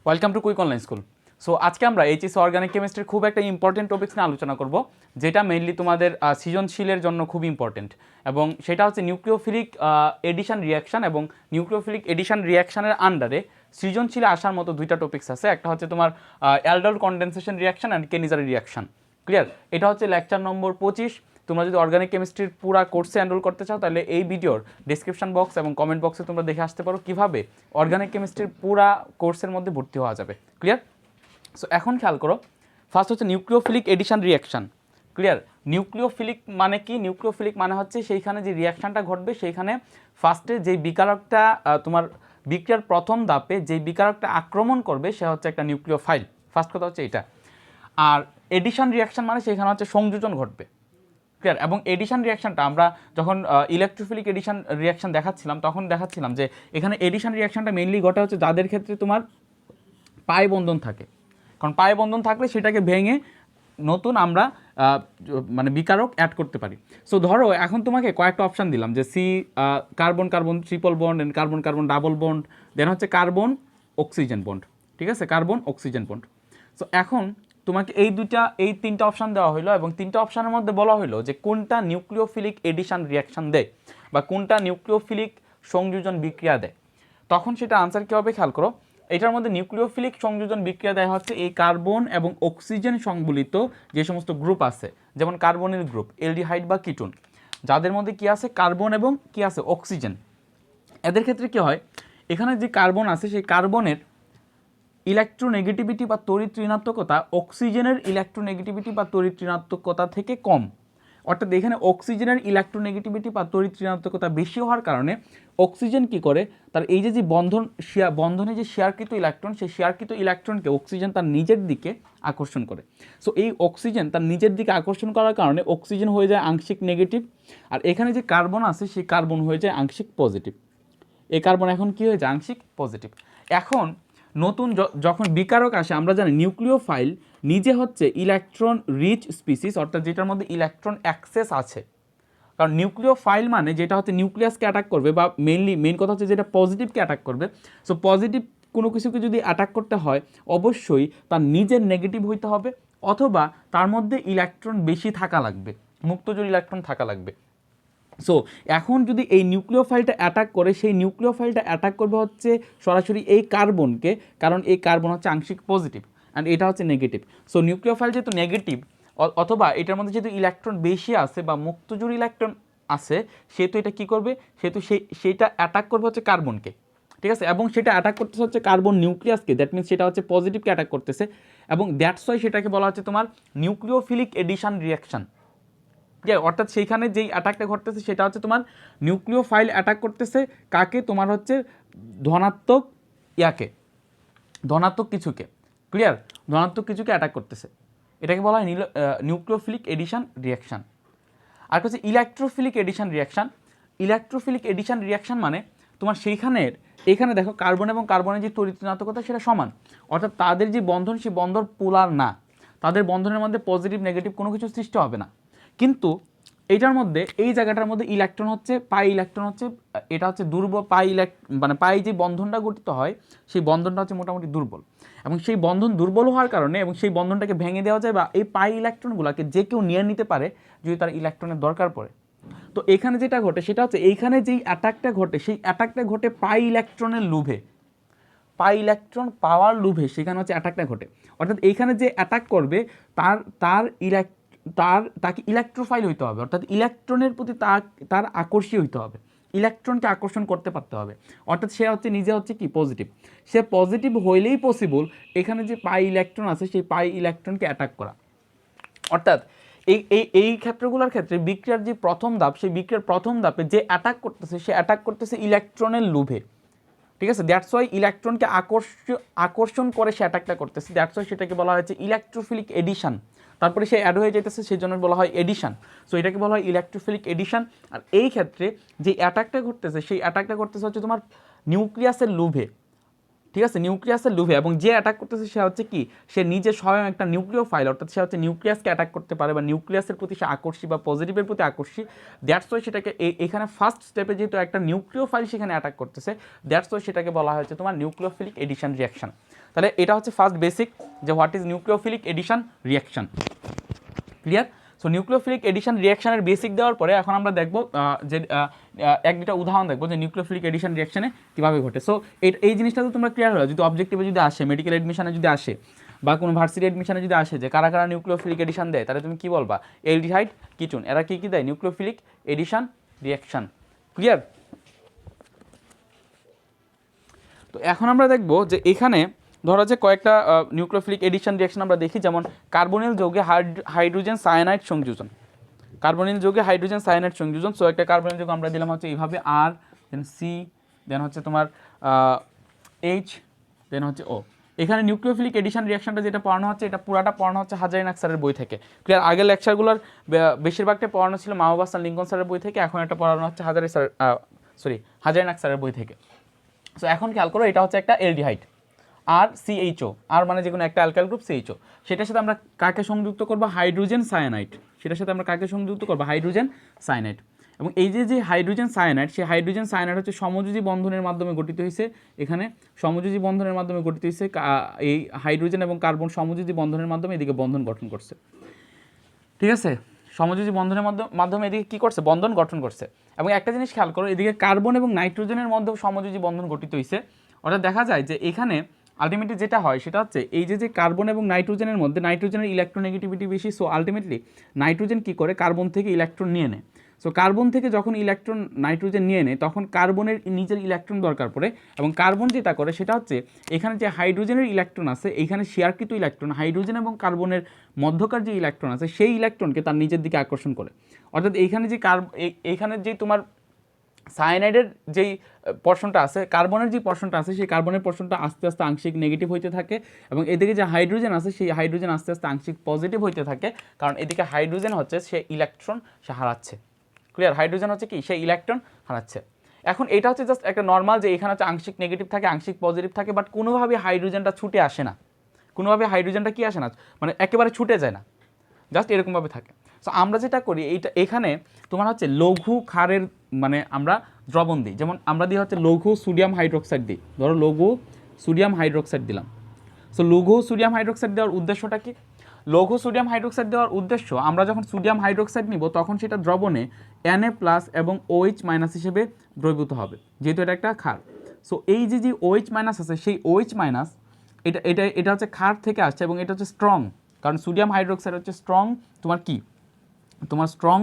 Welcome to quick online school. So আজকে আমরা HSC organic কেমিস্ট্রির খুব একটা ইম্পর্টেন্ট টপিক্স নিয়ে আলোচনা করব, যেটা মেইনলি তোমাদের সৃজনশীলের জন্য খুব ইম্পর্টেন্ট, এবং সেটা হচ্ছে নিউক্লিওফিলিক এডিশন রিয়াকশান। এবং নিউক্লিওফিলিক এডিশন রিয়াকশানের আন্ডারে সৃজনশীলে আসার মতো দুইটা টপিক্স আছে। একটা হচ্ছে তোমার aldol condensation reaction and Cannizzaro reaction. Clear? এটা হচ্ছে লেকচার নম্বর 25। তোমরা যদি অর্গানিক কেমিস্ট্রির পুরো কোর্সে এনরোল করতে চাও, তাহলে এই ভিডিওর ডেসক্রিপশন বক্স এবং কমেন্ট বক্সে তোমরা দেখে আসতে পারো কীভাবে অর্গানিক কেমিস্ট্রির পুরা কোর্সের মধ্যে ভর্তি হওয়া যাবে। ক্লিয়ার? সো এখন খেয়াল করো, ফার্স্ট হচ্ছে nucleophilic addition reaction. Clear? Nucleophilic মানে কি? নিউক্লিওফিলিক মানে হচ্ছে সেইখানে যে রিয়াকশানটা ঘটবে, সেইখানে ফার্স্টে যেই বিকারকটা তোমার বিক্রিয়ার প্রথম ধাপে যেই বিকারকটা আক্রমণ করবে সে হচ্ছে একটা নিউক্লিওফাইল। ফার্স্ট কথা হচ্ছে এটা। আর এডিশন রিয়াকশান মানে সেখানে হচ্ছে সংযোজন ঘটবে। ক্লিয়ার? এবং এডিশন রিয়াকশানটা আমরা যখন ইলেকট্রোফিলিক এডিশন রিয়াকশান দেখাচ্ছিলাম, তখন দেখাচ্ছিলাম যে এখানে এডিশন রিয়াকশানটা মেইনলি ঘটে হচ্ছে যাদের ক্ষেত্রে তোমার পাই বন্ধন থাকে। কারণ পাই বন্ধন থাকলে সেটাকে ভেঙে নতুন আমরা মানে বিকারক অ্যাড করতে পারি। সো ধরো এখন তোমাকে কয়েকটা অপশান দিলাম যে carbon carbon triple bond, and carbon carbon double bond, then হচ্ছে কার্বন অক্সিজেন বন্ড। ঠিক আছে? Carbon oxygen bond. সো এখন তোমাকে এই তিনটা অপশান দেওয়া হলো, এবং তিনটা অপশানের মধ্যে বলা হলো যে কোনটা নিউক্লিওফিলিক এডিশন রিয়াকশান দেয় বা কোনটা নিউক্লিওফিলিক সংযোজন বিক্রিয়া দেয়। তখন সেটা আনসার কী হবে খেয়াল করো। এটার মধ্যে নিউক্লিওফিলিক সংযোজন বিক্রিয়া দেয় হচ্ছে এই কার্বন এবং অক্সিজেন সংবলিত যে সমস্ত গ্রুপ আছে, যেমন কার্বনের গ্রুপ, এলডিহাইড বা কিটোন, যাদের মধ্যে কি আছে কার্বন এবং কি আছে অক্সিজেন। এদের ক্ষেত্রে কি হয়, এখানে যে কার্বন আছে সেই কার্বনের ইলেকট্রোনেগেটিভিটি বা তড়িৎ ঋণাত্মকতা অক্সিজেনের ইলেকট্রোনেগেটিভিটি বা তড়িৎ ঋণাত্মকতা থেকে কম। অর্থাৎ এখানে অক্সিজেনের ইলেকট্রোনেগেটিভিটি বা তড়িৎ ঋণাত্মকতা বেশি হওয়ার কারণে অক্সিজেন কি করে, তার এই যে বন্ধনে যে শেয়ারকৃত ইলেকট্রন, সেই শেয়ারকৃত ইলেকট্রনকে অক্সিজেন তার নিজের দিকে আকর্ষণ করে। সো এই অক্সিজেন তার নিজের দিকে আকর্ষণ করার কারণে অক্সিজেন হয়ে যায় আংশিক নেগেটিভ, আর এখানে যে কার্বন আছে সেই কার্বন হয়ে যায় আংশিক পজিটিভ। এই কার্বন এখন কি হয়ে যায় আংশিক পজিটিভ। এখন নতুন যখন বিকারক আসে, আমরা জানি নিউক্লিওফাইল নিজে হচ্ছে ইলেকট্রন রিচ স্পিসিস, অর্থাৎ যেটার মধ্যে ইলেকট্রন অ্যাক্সেস আছে। কারণ নিউক্লিওফাইল মানে যেটা হচ্ছে নিউক্লিয়াসকে অ্যাটাক করবে, বা মেইন কথা হচ্ছে যেটা পজিটিভকে অ্যাটাক করবে। সো পজিটিভ কোনো কিছুকে যদি অ্যাটাক করতে হয়, অবশ্যই তার নিজের নেগেটিভ হইতে হবে, অথবা তার মধ্যে ইলেকট্রন বেশি থাকা লাগবে, মুক্তজোড় ইলেকট্রন থাকা লাগবে। সো এখন যদি এই নিউক্লিওফাইলটা অ্যাটাক করে, সেই নিউক্লিওফাইলটা অ্যাটাক করবে হচ্ছে সরাসরি এই কার্বনকে, কারণ এই কার্বন হচ্ছে আংশিক পজিটিভ অ্যান্ড এটা হচ্ছে নেগেটিভ। সো নিউক্লিওফাইল যেহেতু নেগেটিভ, অথবা এটার মধ্যে যেহেতু ইলেকট্রন বেশি আছে বা মুক্তজোড় ইলেকট্রন আছে, সেহেতু এটা কী করবে, সেহেতু সেইটা অ্যাটাক করবে হচ্ছে কার্বনকে। ঠিক আছে? এবং সেটা অ্যাটাক করতেছে হচ্ছে কার্বন নিউক্লিয়াসকে, দ্যাট মিনস সেটা হচ্ছে পজিটিভকে অ্যাটাক করতেছে, এবং দ্যাটস ওয়াই সেটাকে বলা হচ্ছে তোমার নিউক্লিওফিলিক এডিশন রিয়াকশান। অর্থাৎ সেইখানে যেই অ্যাটাকটা ঘটতেছে সেটা হচ্ছে তোমার নিউক্লিওফাইল অ্যাটাক করতেছে কাকে, তোমার হচ্ছে ধনাত্মক ধনাত্মক কিছুকে। ক্লিয়ার? ধনাত্মক কিছুকে অ্যাটাক করতেছে, এটাকে বলা হয় নিউক্লিওফিলিক এডিশন রিয়াকশান। আর হচ্ছে electrophilic addition reaction. Electrophilic addition reaction মানে তোমার এখানে দেখো কার্বন এবং কার্বনের যে তড়িৎ ঋণাত্মকতা সেটা সমান, অর্থাৎ তাদের যে বন্ধন সেই বন্ধন পোলার না, তাদের বন্ধনের মধ্যে পজিটিভ নেগেটিভ কোনো কিছু সৃষ্টি হবে না। কিন্তু এইটার মধ্যে এই জায়গাটার মধ্যে ইলেকট্রন হচ্ছে ইলেকট্রন হচ্ছে এটা হচ্ছে দুর্বল, মানে পাই যে বন্ধনটা গঠিত হয় সেই বন্ধনটা হচ্ছে মোটামুটি দুর্বল, এবং সেই বন্ধন দুর্বল হওয়ার কারণে এবং সেই বন্ধনটাকে ভেঙে দেওয়া যায়, বা এই ইলেকট্রনগুলোকে যে কেউ নিয়ে নিতে পারে যদি তার ইলেকট্রনের দরকার পড়ে। তো এখানে যেটা ঘটে সেটা হচ্ছে এইখানে যেই অ্যাটাকটা ঘটে সেই অ্যাটাকটা ঘটে ইলেকট্রনের লোভে, ইলেকট্রন পাওয়ার লোভে সেখানে হচ্ছে অ্যাটাকটা ঘটে। অর্থাৎ এইখানে যে অ্যাটাক করবে তাকে ইলেকট্রোফাইল হইতে হবে, অর্থাৎ ইলেকট্রনের প্রতি তার আকর্ষী হইতে হবে, ইলেকট্রনকে আকর্ষণ করতে পারতে হবে। অর্থাৎ সে হচ্ছে নিজে হচ্ছে কি পজিটিভ, সে পজিটিভ হইলেই পসিবল এখানে যে ইলেকট্রন আছে সেই ইলেকট্রনকে অ্যাটাক করা। অর্থাৎ এই ক্ষেত্রগুলোর ক্ষেত্রে বিক্রিয়ার যে প্রথম ধাপ, সেই বিক্রিয়ার প্রথম ধাপে যে অ্যাটাক করতেছে সে অ্যাটাক করতেছে ইলেকট্রনের লোভে। ঠিক আছে? দ্যাটস ওয়াই ইলেকট্রনকে আকর্ষণ করে সে অ্যাটাকটা করতেছে, দ্যাটস ওয়াই সেটাকে বলা হয়েছে ইলেকট্রোফিলিক এডিশন। তারপরে সে অ্যাড হয়ে যেতেছে, সেই জন্য বলা হয় এডিশন। সো এটাকে বলা হয় ইলেকট্রোফিলিক এডিশন। আর এই ক্ষেত্রে যে অ্যাটাকটা ঘটতেছে সেই অ্যাটাকটা ঘটতেছে হচ্ছে তোমার নিউক্লিয়াসের লোভে, ঠিক আছে, নিউক্লিয়াসের লোভে, এবং যে অ্যাটাক করতেছে সে হচ্ছে কি, সে নিজে স্বয়ং একটা নিউক্লিওফাইল, অর্থাৎ সে হচ্ছে নিউক্লিয়াসকে অ্যাটাক করতে পারে বা নিউক্লিয়াসের প্রতি সে আকর্ষী বা পজিটিভের প্রতি আকর্ষী। দ্যাটস ওয়াই সেটাকে এখানে ফার্স্ট স্টেপে যেহেতু একটা নিউক্লিওফাইল সেখানে অ্যাটাক করতেছে, দ্যাটস ওয়াই সেটাকে বলা হয়েছে তোমার নিউক্লিওফিলিক এডিশন রিয়াকশন। তাহলে এটা হচ্ছে ফার্স্ট বেসিক যে what is nucleophilic addition reaction. Clear? So nucleophilic addition রিয়াকশনের বেসিক দেওয়ার পরে এখন আমরা দেখব যে এক দুটা উদাহরণ দেখবো যে নিউক্লিওফিলিক এডিশন রিয়াকশনে কীভাবে ঘটে। সো এই জিনিসটা তো তোমরা ক্লিয়ার হলো, যদি অবজেক্টিভে যদি আসে, মেডিকেল এডমিশনে যদি আসে বা কোনো ভার্সিটি এডমিশনে যদি আসে যে কারা কারা নিউক্লিওফিলিক এডিশন দেয়, তাহলে তুমি কী বলবা? এলডিহাইড, কিটুন, এরা কী কী দেয়? Nucleophilic addition reaction. ক্লিয়ার? তো এখন আমরা দেখব যে এখানে ধরো যে কয়েকটা নিউক্লিওফিলিক এডিশন রিয়াকশন আমরা দেখি, যেমন কার্বনিল যৌগে হাইড্রোজেন সায়ানাইড সংযোজন, কার্বনিল যৌগে হাইড্রোজেন সায়ানাইড সংযোজন। সো একটা কার্বনিল যৌগ আমরা দিলাম হচ্ছে এইভাবে আর, দেন সি, দেন হচ্ছে তোমার এইচ, দেন হচ্ছে ও। এখানে নিউক্লিওফিলিক এডিশন রিয়াকশনটা যেটা পড়ানো হচ্ছে, এটা পুরাটা পড়ানো হচ্ছে হাজারিনাক স্যারের বই থেকে। ক্লিয়ার? আগের লেকচারগুলোর বেশিরভাগটা পড়ানো ছিল মাহবুব হাসান লিঙ্কন স্যারের বই থেকে, এখন এটা পড়ানো হচ্ছে হাজারিনাক স্যারের বই থেকে। সো এখন খেয়াল করো, এটা হচ্ছে একটা এলডিহাইড, আর সিএইচও, আর মানে যে কোনো একটা অ্যালকাইল গ্রুপ সিএইচও, সেটার সাথে আমরা কাকে সংযুক্ত করবো? Hydrogen cyanide. সেটার সাথে আমরা কাকে সংযুক্ত করবো? Hydrogen cyanide. এবং এই যে হাইড্রোজেন সায়ানাইড, সেই হাইড্রোজেন সায়ানাইড হচ্ছে সমযোজী বন্ধনের মাধ্যমে গঠিত হয়েছে। এখানে সমযোজী বন্ধনের মাধ্যমে গঠিত হয়েছে, এই হাইড্রোজেন এবং কার্বন সমযোজী বন্ধনের মাধ্যমে এদিকে বন্ধন গঠন করছে। ঠিক আছে, সমযোজী বন্ধনের মাধ্যমে এদিকে কী করছে? বন্ধন গঠন করছে। এবং একটা জিনিস খেয়াল করো, এদিকে কার্বন এবং নাইট্রোজেনের মধ্যেও সমযোজী বন্ধন গঠিত হয়েছে। অর্থাৎ দেখা যায় যে এখানে আলটিমেটলি যেটা হয় সেটা হচ্ছে এই যে কার্বন এবং নাইট্রোজেনের মধ্যে নাইট্রোজেনের ইলেকট্রোনেগেটিভিটি বেশি। সো আলটিমেটলি নাইট্রোজেন কী করে? কার্বন থেকে ইলেকট্রন নিয়ে নেয়। সো কার্বন থেকে যখন ইলেকট্রন নাইট্রোজেন নিয়ে নেয়, তখন কার্বনের নিজের ইলেকট্রন দরকার পড়ে, এবং কার্বন যেটা করে সেটা হচ্ছে এখানে যে হাইড্রোজেনের ইলেকট্রন আছে, এইখানে শেয়ারকৃত ইলেকট্রন, হাইড্রোজেন এবং কার্বনের মধ্যকার যে ইলেকট্রন আছে, সেই ইলেকট্রনকে তার নিজের দিকে আকর্ষণ করে। অর্থাৎ এইখানে যে এইখানে যে তোমার সায়ানাইডের যেই পোর্শনটা আছে, কার্বনের যে পোর্শনটা আছে, সেই কার্বনের পোর্শনটা আস্তে আস্তে আংশিক নেগেটিভ হইতে থাকে, এবং এদিকে যে হাইড্রোজেন আছে, সেই হাইড্রোজেন আস্তে আস্তে আংশিক পজিটিভ হইতে থাকে, কারণ এদিকে হাইড্রোজেন হচ্ছে সে ইলেকট্রন সে হারাচ্ছে। ক্লিয়ার? হাইড্রোজেন হচ্ছে কি? সে ইলেকট্রন হারাচ্ছে। এখন এটা হচ্ছে জাস্ট একটা নর্মাল যে এখানে হচ্ছে আংশিক নেগেটিভ থাকে, আংশিক পজিটিভ থাকে, বাট কোনোভাবে হাইড্রোজেনটা ছুটে আসে না, কোনোভাবে হাইড্রোজেনটা কি আসে না, মানে একেবারে ছুটে যায় না, জাস্ট এরকমভাবে থাকে। সো আমরা যেটা করি, এখানে তোমার হচ্ছে লঘু ক্ষারের মানে আমরা দ্রবণ দিই, যেমন আমরা দিই হচ্ছে লঘু সোডিয়াম হাইড্রোক্সাইড দিই। ধরো লঘু সোডিয়াম হাইড্রোক্সাইড দিলাম। সো লঘু সোডিয়াম হাইড্রোক্সাইড দেওয়ার উদ্দেশ্যটা কি? লঘু সোডিয়াম হাইড্রোক্সাইড দেওয়ার উদ্দেশ্য, আমরা যখন সোডিয়াম হাইড্রোক্সাইড নিব তখন সেটা দ্রবণে Na+ এবং OH- হিসেবে দ্রবীভূত হবে, যেহেতু এটা একটা ক্ষার। সো এই যে OH- আছে, সেই OH- এটা হচ্ছে ক্ষার থেকে আসছে, এবং এটা হচ্ছে স্ট্রং, কারণ সোডিয়াম হাইড্রোক্সাইড হচ্ছে স্ট্রং তোমার কি, তোমার স্ট্রং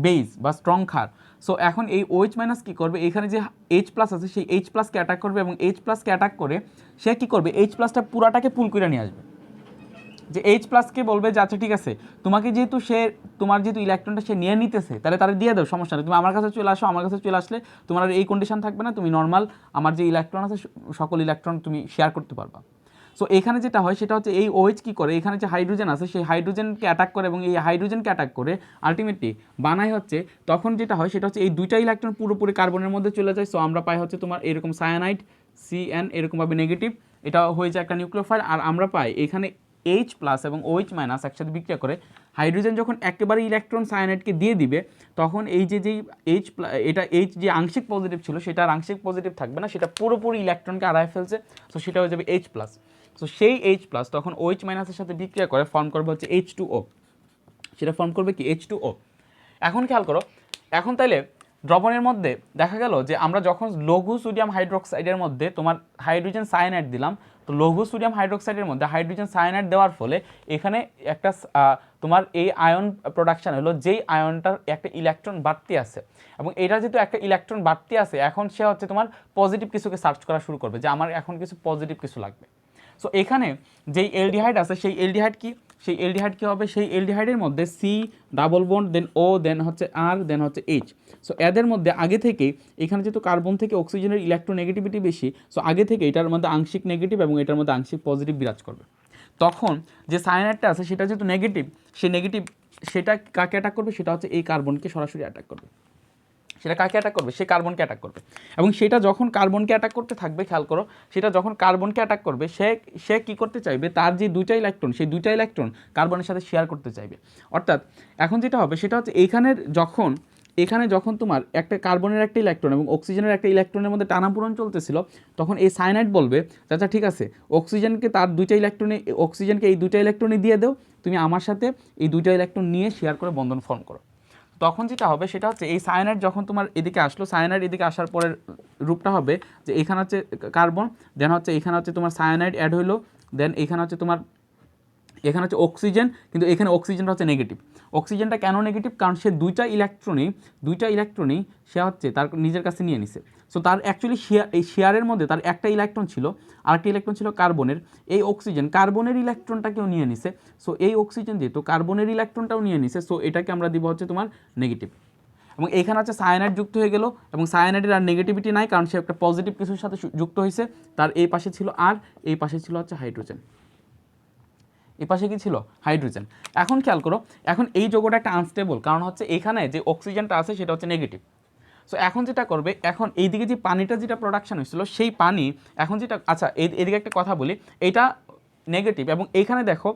বেস বা স্ট্রং ক্ষার। সো এখন এই OH- কী করবে? এখানে যে H+ আছে, সেই H+কে অ্যাটাক করবে, এবং H+কে অ্যাটাক করে সে কী করবে? H+টা পুরাটাকে পুল করে নিয়ে আসবে। যে H+কে বলবে যে আচ্ছা ঠিক আছে, তোমাকে যেহেতু তোমার যেহেতু ইলেকট্রনটা সে নিয়ে নিতেছে, তাহলে তারা দিয়ে দাও, সমস্যা নেই, তুমি আমার কাছে চলে আসো, আমার কাছে চলে আসলে তোমার আর এই কন্ডিশন থাকবে না, তুমি নর্মাল আমার যে ইলেকট্রন আছে সকল ইলেকট্রন তুমি শেয়ার করতে পারবা। সো এখানে যেটা হয় সেটা হচ্ছে এই OH কী করে? এখানে যে হাইড্রোজেন আছে, সেই হাইড্রোজেনকে অ্যাটাক করে, এবং এই হাইড্রোজেনকে অ্যাটাক করে আলটিমেটলি বানাই হচ্ছে, তখন যেটা হয় সেটা হচ্ছে এই দুইটা ইলেকট্রন পুরোপুরি কার্বনের মধ্যে চলে যায়। সো আমরা পাই হচ্ছে তোমার এরকম সায়ানাইড, CN এরকমভাবে নেগেটিভ, এটা হয়ে যায় একটা নিউক্লিওফাইল। আর আমরা পাই এখানে H+ এবং OH- একসাথে বিক্রিয়া করে হাইড্রোজেন যখন একেবারে ইলেকট্রন সায়ানাইডকে দিয়ে দিবে, তখন এই যেই H+, এটা H যে আংশিক পজিটিভ ছিল, সেটা আর আংশিক পজিটিভ থাকবে না, সেটা পুরোপুরি ইলেকট্রনকে হারায় ফেলছে। সো সেটা হয়ে যাবে H+। সো সেই H+ তখন OH- সাথে বিক্রিয়া করে ফর্ম করবে হচ্ছে H2O, সেটা ফর্ম করবে কি? H2O। এখন খেয়াল করো, এখন তাইলে দ্রবণের মধ্যে দেখা গেল যে আমরা যখন লঘু সোডিয়াম হাইড্রোক্সাইডের মধ্যে তোমার হাইড্রোজেন সায়ানাইড দিলাম, তো লঘু সোডিয়াম হাইড্রোক্সাইডের মধ্যে হাইড্রোজেন সায়ানাইড দেওয়ার ফলে এখানে একটা তোমার এই আয়ন প্রোডাকশন হলো, যেই আয়নটার একটা ইলেকট্রন বাড়তি আছে, এবং এটা যেহেতু একটা ইলেকট্রন বাড়তি আছে, এখন সে হচ্ছে তোমার পজিটিভ কিছুকে সার্চ করা শুরু করবে যে আমার এখন কিছু পজিটিভ কিছু লাগবে। সো এখানে যেই এলডিহাইড আছে, সেই এলডিহাইড কি, সেই এলডিহাইড কী হবে? সেই এলডিহাইডের মধ্যে C+, দেন O, দেন হচ্ছে R, দেন হচ্ছে H। সো এদের মধ্যে আগে থেকেই এখানে যেহেতু কার্বন থেকে অক্সিজেনের ইলেকট্রোনেগেটিভিটি বেশি, সো আগে থেকে এটার মধ্যে আংশিক নেগেটিভ এবং এটার মধ্যে আংশিক পজিটিভ বিরাজ করবে। তখন যে সায়ানাইডটা আছে সেটা যেহেতু নেগেটিভ, সেই নেগেটিভ সেটা কাকে অ্যাটাক করবে? সেটা হচ্ছে এই কার্বনকে সরাসরি অ্যাটাক করবে। সেটা কাকে অ্যাটাক করবে? সে কার্বনকে অ্যাটাক করবে। এবং সেটা যখন কার্বনকে অ্যাটাক করতে থাকবে, খেয়াল করো, সেটা যখন কার্বনকে অ্যাটাক করবে সে কী করতে চাইবে? তার যে দুইটা ইলেকট্রন, সেই দুইটা ইলেকট্রন কার্বনের সাথে শেয়ার করতে চাইবে। অর্থাৎ এখন যেটা হবে সেটা হচ্ছে এখানে যখন তোমার একটা কার্বনের একটা ইলেকট্রন এবং অক্সিজেনের একটা ইলেকট্রনের মধ্যে টানাপোড়েন চলতেছিল, তখন এই সায়ানাইড বলবে আচ্ছা ঠিক আছে, অক্সিজেনকে তার দুইটা ইলেকট্রনে, অক্সিজেনকে এই দুইটা ইলেকট্রনই দিয়ে দাও, তুমি আমার সাথে এই দুইটা ইলেকট্রন নিয়ে শেয়ার করে বন্ধন ফর্ম করো। তখন যেটা হবে সেটা হচ্ছে এই সায়ানাইড যখন তোমার এদিকে আসলো, সায়ানাইড এদিকে আসার পরের রূপটা হবে যে এখানে হচ্ছে কার্বন, দেন হচ্ছে এখানে হচ্ছে তোমার সায়ানাইড অ্যাড হইলো, দেন এখানে হচ্ছে তোমার এখানে হচ্ছে অক্সিজেন, কিন্তু এখানে অক্সিজেনটা হচ্ছে নেগেটিভ। অক্সিজেনটা কেন নেগেটিভ? কারণ সে দুইটা ইলেকট্রনই সে হচ্ছে তার নিজের কাছে নিয়ে নিছে। সো তার অ্যাকচুয়ালি এই শেয়ারের মধ্যে তার একটা ইলেকট্রন ছিল, আরেকটা ইলেকট্রন ছিল কার্বনের। এই অক্সিজেন কার্বনের ইলেকট্রনটাকেও নিয়ে নিছে। সো এই অক্সিজেন যেহেতু কার্বনের ইলেকট্রনটাও নিয়ে নিছে, সো এটাকে আমরা দিব হচ্ছে তোমার নেগেটিভ। এবং এখানে হচ্ছে সায়ানাইড যুক্ত হয়ে গেল, এবং সায়ানাইডের আর নেগেটিভিটি নাই, কারণ সে একটা পজিটিভ কিছুর সাথে যুক্ত হয়েছে। তার এই পাশে ছিল আর, এই পাশে ছিল হচ্ছে হাইড্রোজেন, এই পাশে কি ছিল? হাইড্রোজেন। এখন খেয়াল করো, এখন এই যৌগটা একটা আনস্টেবল, কারণ হচ্ছে এখানে যে অক্সিজেনটা আছে সেটা হচ্ছে নেগেটিভ। সো এখন যেটা করবে, এখন এইদিকে যে পানিটা যেটা প্রোডাকশন হয়েছিল সেই পানি এখন যেটা, আচ্ছা এদিকে একটা কথা বলি, এটা নেগেটিভ এবং এইখানে দেখো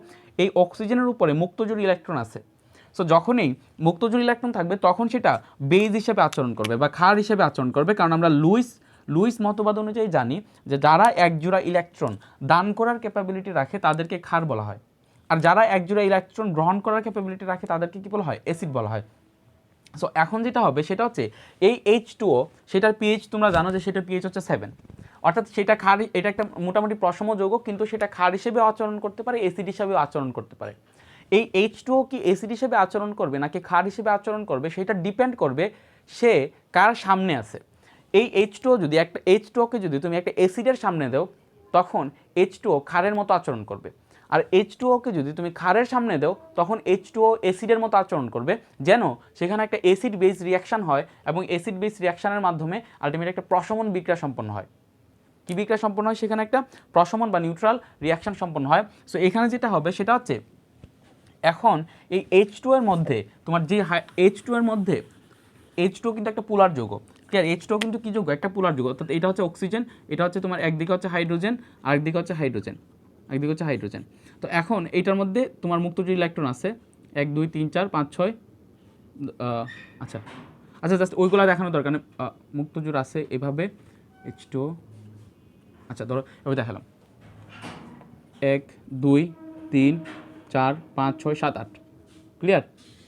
এই অক্সিজেনের উপরে মুক্তজোড় ইলেকট্রন আছে। সো যখনই মুক্তজোড় ইলেকট্রন থাকবে তখন সেটা বেজ হিসেবে আচরণ করবে বা ক্ষার হিসেবে আচরণ করবে, কারণ আমরা লুইস মতবাদ অনুযায়ী জানি যে যারা একজোড়া ইলেকট্রন দান করার ক্যাপাবিলিটি রাখে তাদেরকে ক্ষার বলা হয়, আর যারা একজোড়া ইলেকট্রন গ্রহণ করার ক্যাপাবিলিটি রাখে তাদেরকে কী বলা হয়? অ্যাসিড বলা হয়। সো এখন যেটা হবে সেটা হচ্ছে এই H2O, সেটার পিএইচ তোমরা জানো যে সেটা পিএইচ হচ্ছে 7, অর্থাৎ সেটা ক্ষার, এটা একটা মোটামুটি প্রশম যৌগ, কিন্তু সেটা ক্ষার হিসেবে আচরণ করতে পারে, অ্যাসিড হিসেবেও আচরণ করতে পারে। এই H2O কি অ্যাসিড হিসেবে আচরণ করবে নাকি ক্ষার হিসেবে আচরণ করবে, সেটা ডিপেন্ড করবে সে কার সামনে আছে। এই H2O কে যদি তুমি একটা অ্যাসিডের সামনে দাও, তখন H2O ক্ষারের মতো আচরণ করবে। আর H2O-কে যদি তুমি ক্ষারের সামনে দাও, তখন H2O অ্যাসিডের মতো আচরণ করবে, যেন সেখানে একটা অ্যাসিড বেস রিয়াকশান হয় এবং অ্যাসিড বেস রিয়াকশানের মাধ্যমে আলটিমেট একটা প্রশমন বিক্রিয়া সম্পন্ন হয়। কি বিক্রিয়া সম্পন্ন হয়? সেখানে একটা প্রশমন বা নিউট্রাল রিয়াকশান সম্পন্ন হয়। সো এখানে যেটা হবে সেটা হচ্ছে এখন এই H2 এর মধ্যে তোমার যে H2 এর মধ্যে H2 কিন্তু একটা পোলার যৌগ, ক্লিয়ার? H2 কিন্তু কি যৌগ? একটা পোলার যৌগ, অর্থাৎ এটা হচ্ছে অক্সিজেন, এটা হচ্ছে তোমার একদিকে হচ্ছে হাইড্রোজেন, আরেকদিকে হচ্ছে হাইড্রোজেন। তো এখন এইটার মধ্যে তোমার মুক্তজোড় ইলেকট্রন আছে 1 2 3 4 5 6, আচ্ছা জাস্ট ওইগুলো দেখানোর দরকার নেই। মুক্তজোড় আছে এভাবে H2O, আচ্ছা ধরো এভাবে দেখালাম 1 2 3 4 5 6 7 8, ক্লিয়ার?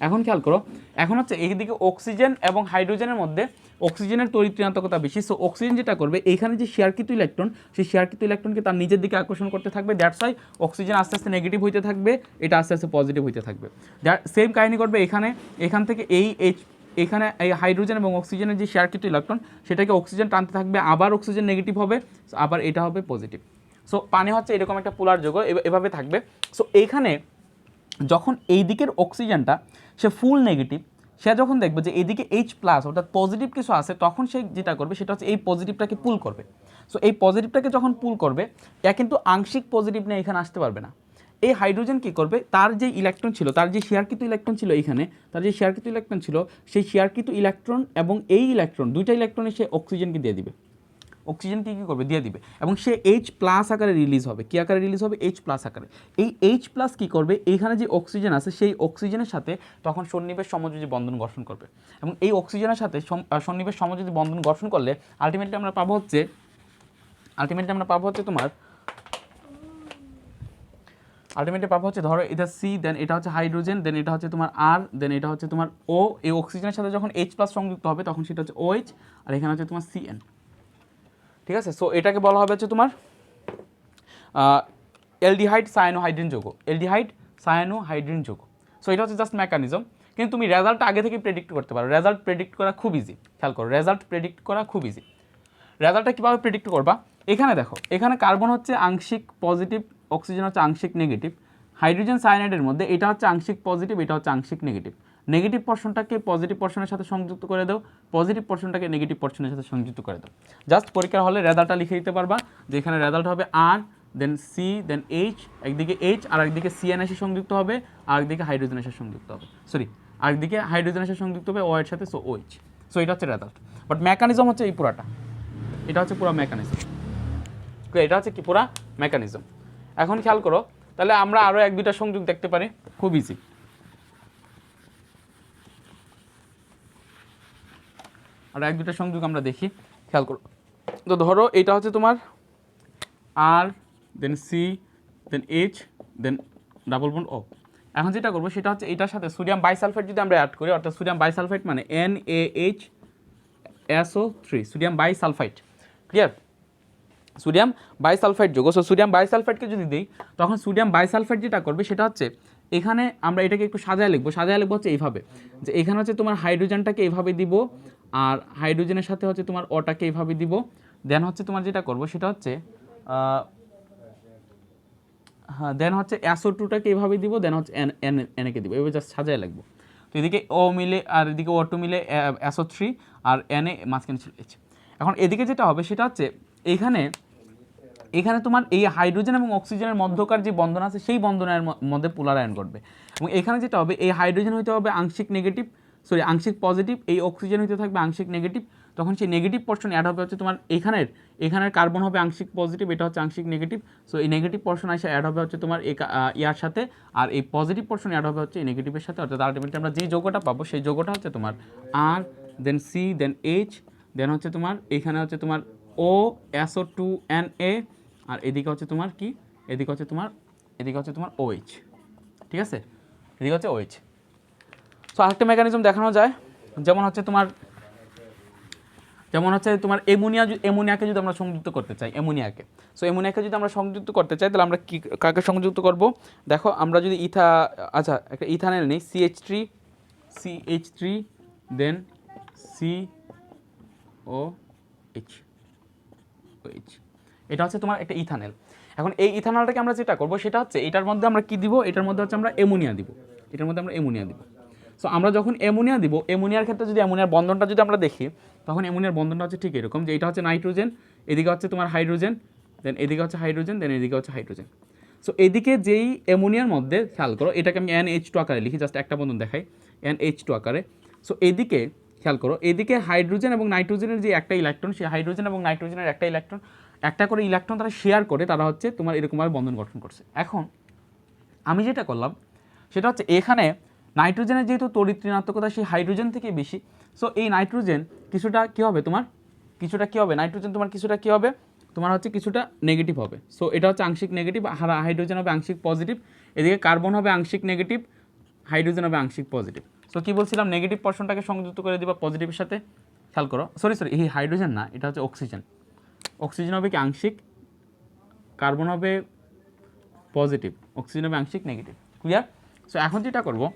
এখন খেয়াল করো, এখন হচ্ছে এইদিকে অক্সিজেন এবং হাইড্রোজেনের মধ্যে অক্সিজেনের তড়িৎ ঋণাত্মকতা বেশি। সো অক্সিজেন যেটা করবে, এইখানে যে শেয়ারকৃত ইলেকট্রন, সেই শেয়ারকৃত ইলেকট্রনকে তার নিজের দিকে আকর্ষণ করতে থাকবে। দ্যাটস ওয়াই অক্সিজেন আস্তে আস্তে নেগেটিভ হইতে থাকবে, এটা আস্তে আস্তে পজিটিভ হইতে থাকবে। সেম কাহিনী করবে এখান থেকে এখানে এই হাইড্রোজেন এবং অক্সিজেনের যে শেয়ারকৃত ইলেকট্রন, সেটাকে অক্সিজেন টানতে থাকবে, আবার অক্সিজেন নেগেটিভ হবে, আবার এটা হবে পজিটিভ। সো পানি হচ্ছে এরকম একটা পোলার যৌগ, এভাবে থাকবে। সো এইখানে যখন এই দিকের অক্সিজেনটা সে ফুল নেগেটিভ, সে যখন দেখবে যে এদিকে H+ অর্থাৎ পজিটিভ কিছু আছে, তখন সে যেটা করবে সেটা হচ্ছে এই পজিটিভটাকে পুল করবে। সো এই পজিটিভটাকে যখন পুল করবে, এ কিন্তু আংশিক পজিটিভ নিয়ে এখানে আসতে পারবে না। এই হাইড্রোজেন কী করবে, তার যে ইলেকট্রন ছিল, তার যে শেয়ারকৃত ইলেকট্রন ছিল এইখানে, তার যে শেয়ারকৃত ইলেকট্রন ছিল, সেই শেয়ারকৃত ইলেকট্রন এবং এই ইলেকট্রন, দুইটা ইলেকট্রনে সে অক্সিজেনকে দিয়ে দিবে, অক্সিজেনকে কী করবে? দিয়ে দিবে, এবং সে H+ আকারে রিলিজ হবে। কী আকারে রিলিজ হবে? H+ আকারে। এই H+ কী করবে, এইখানে যে অক্সিজেন আছে সেই অক্সিজেনের সাথে তখন সন্নিবেশ সমযোজী বন্ধন গঠন করবে, এবং এই অক্সিজেনের সাথে সন্নিবেশ সমযোজী বন্ধন গঠন করলে আলটিমেটলি আমরা পাবো হচ্ছে ধরো এটা C, দেন এটা হচ্ছে হাইড্রোজেন, দেন এটা হচ্ছে তোমার R, দেন এটা হচ্ছে তোমার O। এই অক্সিজেনের সাথে যখন H+ সংযুক্ত হবে তখন সেটা হচ্ছে OH, আর এখানে হচ্ছে তোমার CN, ঠিক আছে? সো এটাকে বলা হবে হচ্ছে তোমার অ্যালডিহাইড সায়ানোহাইড্রিন যৌগ। সো এটা হচ্ছে জাস্ট মেকানিজম, কিন্তু তুমি রেজাল্টটা আগে থেকে প্রেডিক্ট করতে পারো। রেজাল্ট প্রেডিক্ট করা খুব ইজি, খেয়াল করো, রেজাল্টটা কীভাবে প্রেডিক্ট করবা? এখানে দেখো, এখানে কার্বন হচ্ছে আংশিক পজিটিভ, অক্সিজেন হচ্ছে আংশিক নেগেটিভ। হাইড্রোজেন সায়ানাইডের মধ্যে এটা হচ্ছে আংশিক পজিটিভ, এটা হচ্ছে আংশিক নেগেটিভ। নেগেটিভ পোর্শনটাকে পজিটিভ পোর্শনের সাথে সংযুক্ত করে দাও, পজিটিভ পোর্শনটাকে নেগেটিভ পোর্শনের সাথে সংযুক্ত করে দাও। জাস্ট পরীক্ষার হলে রেজাল্টটা লিখে দিতে পারবা, যে এখানে রেজাল্ট হবে R, দেন C, দেন H, একদিকে H আর একদিকে CN এসে সংযুক্ত হবে, আর একদিকে হাইড্রোজেন এসে সংযুক্ত হবে, আরেকদিকে হাইড্রোজেন এসে সংযুক্ত হবে O এর সাথে, সো OH। সো এটা হচ্ছে রেজাল্ট, বাট মেকানিজম হচ্ছে এই পুরাটা, এটা হচ্ছে পুরো মেকানিজম, এটা হচ্ছে কি পুরা মেকানিজম। এখন খেয়াল করো, তাহলে আমরা আরও 1-2টা সংযোগ দেখতে পারি, খুব ইজি। আর 1-2টা সংযোগ আমরা দেখি, খেয়াল করো। তো ধরো এটা হচ্ছে তোমার আর, দেন সি, দেন এইচ, দেন ডাবল বন্ড ও। এখন যেটা করবো সেটা হচ্ছে এটার সাথে সোডিয়াম বাইসালফেট যদি আমরা অ্যাড করি, অর্থাৎ সোডিয়াম বাইসালফেট মানে NaHSO3, সোডিয়াম বাইসালফাইট, ক্লিয়ার, সোডিয়াম বাইসালফাইট যোগ। সো সোডিয়াম বাইসালফাইটকে যদি দিই, তখন সোডিয়াম বাইসালফাইট যেটা করবে সেটা হচ্ছে এখানে আমরা এটাকে একটু সাজায় লিখবো হচ্ছে এইভাবে, যে এখানে হচ্ছে তোমার হাইড্রোজেনটাকে এইভাবে দিব, আর হাইড্রোজেনের সাথে হচ্ছে তোমার ওটাকে এইভাবে দিব, দেন হচ্ছে তোমার যেটা করবো সেটা হচ্ছে হ্যাঁ, দেন হচ্ছে SO2টাকে এইভাবে দিব, দেন হচ্ছে এনএকে দিব, এভাবে জাস্ট সাজায় লিখবো। তো এদিকে ও মিলে আর এদিকে O2 মিলে SO3, আর Na মাঝখানে ছিল H। এখন এদিকে যেটা হবে সেটা হচ্ছে এখানে তোমার এই হাইড্রোজেন এবং অক্সিজেনের মধ্যকার যে বন্ধন আছে সেই বন্ধনের মধ্যে পোলার আয়ন ঘটবে, এবং এখানে যেটা হবে এই হাইড্রোজেন হইতে হবে আংশিক নেগেটিভ, আংশিক পজিটিভ, এই অক্সিজেন হইতে থাকবে আংশিক নেগেটিভ। তখন সেই নেগেটিভ পোর্শন অ্যাড হবে হচ্ছে তোমার এখানের কার্বন হবে আংশিক পজিটিভ, এটা হচ্ছে আংশিক নেগেটিভ। সো এই নেগেটিভ পোর্শন এসে অ্যাড হবে হচ্ছে তোমার ইয়ার সাথে, আর এই পজিটিভ পোর্শন অ্যাড হবে হচ্ছে এই নেগেটিভের সাথে, অর্থাৎ আলটিমেটলি আমরা যে যৌগটা পাবো সেই যৌগটা হচ্ছে তোমার আর, দেন সি, দেন এইচ, দেন হচ্ছে তোমার এখানে হচ্ছে তোমার ও, SO2 Na, আর এদিকে হচ্ছে তোমার কি, এদিকে হচ্ছে তোমার OH, ঠিক আছে, এদিকে হচ্ছে OH। সো আরেকটা মেকানিজম দেখানো যায়, যেমন হচ্ছে তোমার এমোনিয়াকে যদি আমরা সংযুক্ত করতে চাই, এমোনিয়াকে যদি আমরা সংযুক্ত করতে চাই, তাহলে আমরা কি কাকে সংযুক্ত করব? দেখো আমরা যদি একটা ইথানেল নেই, CH3 দেন COH, এটা হচ্ছে তোমার একটা ইথানেল। এখন এই ইথানলটাকে আমরা যেটা করব সেটা হচ্ছে এটার মধ্যে আমরা কি দিব, এটার মধ্যে হচ্ছে আমরা অ্যামোনিয়া দিব, সো আমরা যখন অ্যামোনিয়া দিব, অ্যামোনিয়ার ক্ষেত্রে যদি অ্যামোনিয়ার বন্ধনটা যদি আমরা দেখি, তখন অ্যামোনিয়ার বন্ধনটা হচ্ছে ঠিক এরকম, যে এটা হচ্ছে নাইট্রোজেন, এদিকে হচ্ছে তোমার হাইড্রোজেন, দেন এদিকে হচ্ছে হাইড্রোজেন, দেন এদিকে হচ্ছে হাইড্রোজেন। সো এদিকে যেই অ্যামোনিয়ার মধ্যে খেয়াল করো, এটাকে আমি NH2 আকারে লিখি, জাস্ট একটা বন্ধন দেখাই, NH2 আকারে। সো এদিকে খেয়াল করো, এদিকে হাইড্রোজেন এবং নাইট্রোজেনের যে একটা ইলেকট্রন, সেই হাইড্রোজেন এবং নাইট্রোজেনের একটা করে ইলেকট্রন তারা শেয়ার করে, তারা হচ্ছে তোমার এরকমভাবে বন্ধন গঠন করছে। এখন আমি যেটা করলাম সেটা হচ্ছে এখানে নাইট্রোজেনের যেহেতু তড়িৎ ঋণাত্মকতা সেই হাইড্রোজেন থেকে বেশি, সো এই নাইট্রোজেন কিছুটা কী হবে, নাইট্রোজেন তোমার কিছুটা কী হবে, তোমার হচ্ছে কিছুটা নেগেটিভ হবে। সো এটা হচ্ছে আংশিক নেগেটিভ, হাইড্রোজেন হবে আংশিক পজিটিভ, এদিকে কার্বন হবে আংশিক নেগেটিভ, হাইড্রোজেন হবে আংশিক পজিটিভ। সো কী বলছিলাম, নেগেটিভ পোর্শনটাকে সংযুক্ত করে দিবা পজিটিভের সাথে। খেয়াল করো, সরি এই হাইড্রোজেন না, এটা হচ্ছে অক্সিজেন হবে কি আংশিক, কার্বন হবে পজিটিভ, অক্সিজেন হবে আংশিক নেগেটিভ, ক্লিয়ার। সো এখন যেটা করবো,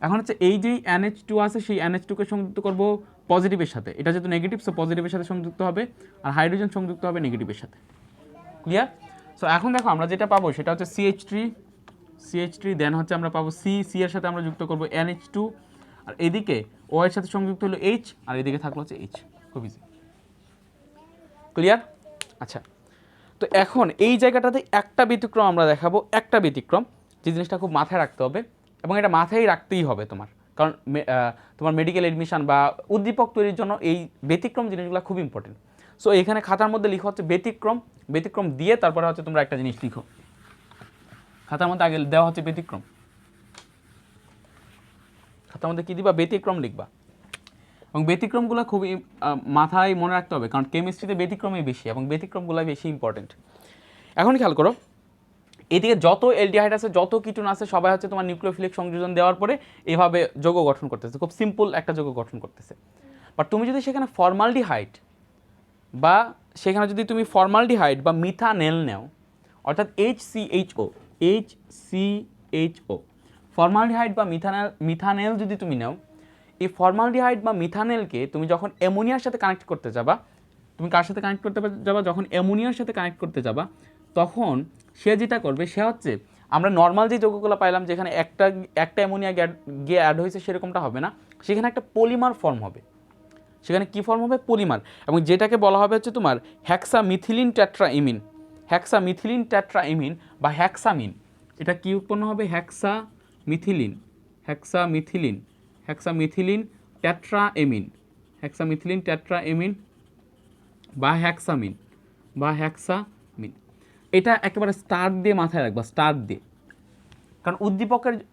এখন হচ্ছে এই যে NH2 আছে সেই NH2কে সংযুক্ত করবো পজিটিভের সাথে, এটা যেহেতু নেগেটিভ, সো পজিটিভের সাথে সংযুক্ত হবে, আর হাইড্রোজেন সংযুক্ত হবে নেগেটিভের সাথে, ক্লিয়ার। সো এখন দেখো আমরা যেটা পাবো সেটা হচ্ছে CH3, দেন হচ্ছে আমরা পাবো সি এর সাথে আমরা যুক্ত করবো NH2, আর এদিকে O এর সাথে সংযুক্ত হলো H, আর এদিকে থাকলো হচ্ছে H, খুব ইজি, ক্লিয়ার। আচ্ছা, তো এখন এই জায়গাটাতে একটা ব্যতিক্রম আমরা দেখাবো, যে জিনিসটা খুব মাথায় রাখতে হবে, এবং এটা মাথায় রাখতেই হবে তোমার, কারণ তোমার মেডিকেল এডমিশন বা উদ্দীপক তৈরির জন্য এই ব্যতিক্রম জিনিসগুলো খুব ইম্পর্টেন্ট। সো এখানে খাতার মধ্যে লিখো হচ্ছে ব্যতিক্রম দিয়ে তারপরে হচ্ছে তোমরা একটা জিনিস লিখো, খাতার মধ্যে আগে দেওয়া হচ্ছে ব্যতিক্রম, খাতার মধ্যে কী দিবা, ব্যতিক্রম লিখবা, এবং ব্যতিক্রমগুলো খুবই মাথায় মনে রাখতে হবে, কারণ কেমিস্ট্রিতে ব্যতিক্রমই বেশি এবং ব্যতিক্রমগুলো বেশি ইম্পর্টেন্ট। এখন খেয়াল করো, এদিকে যত এলডিহাইড আছে, যত কিটোন আছে, সবাই হচ্ছে তোমার নিউক্লিওফিলিক সংযোজন দেওয়ার পরে এভাবে যৌগ গঠন করতেছে, খুব সিম্পল একটা যৌগ গঠন করতেছে। বাট তুমি যদি সেখানে ফর্মালডিহাইড বা মিথানেল নেও, অর্থাৎ HCHO, ফর্মালডিহাইড বা মিথানেল যদি তুমি নাও, এই ফর্মালডিহাইড বা মিথানেলকে তুমি যখন অ্যামোনিয়ার সাথে কানেক্ট করতে যাবা, তুমি কার সাথে কানেক্ট করতে যাবা, যখন অ্যামোনিয়ার সাথে কানেক্ট করতে যাবা, তখন সে যেটা করবে সে হচ্ছে, আমরা নর্মাল যে যৌগগুলো পাইলাম যেখানে একটা অ্যামোনিয়া গিয়ে অ্যাড হয়েছে সেরকমটা হবে না, সেখানে একটা পলিমার ফর্ম হবে, সেখানে কি ফর্ম হবে, পলিমার, এবং যেটাকে বলা হবে হচ্ছে তোমার হেক্সামিথিলিন ট্যাট্রাইমিন বা হ্যাক্সামিন। এটা কি উৎপন্ন হবে, হেক্সামিথিলিন ট্যাট্রাএমিন, হেক্সামিথিলিন টেট্রাএমিন বা হ্যাক্সামিন এটা একেবারে স্টার দিয়ে মাথায় রাখবা, স্টার দিয়ে। কারণ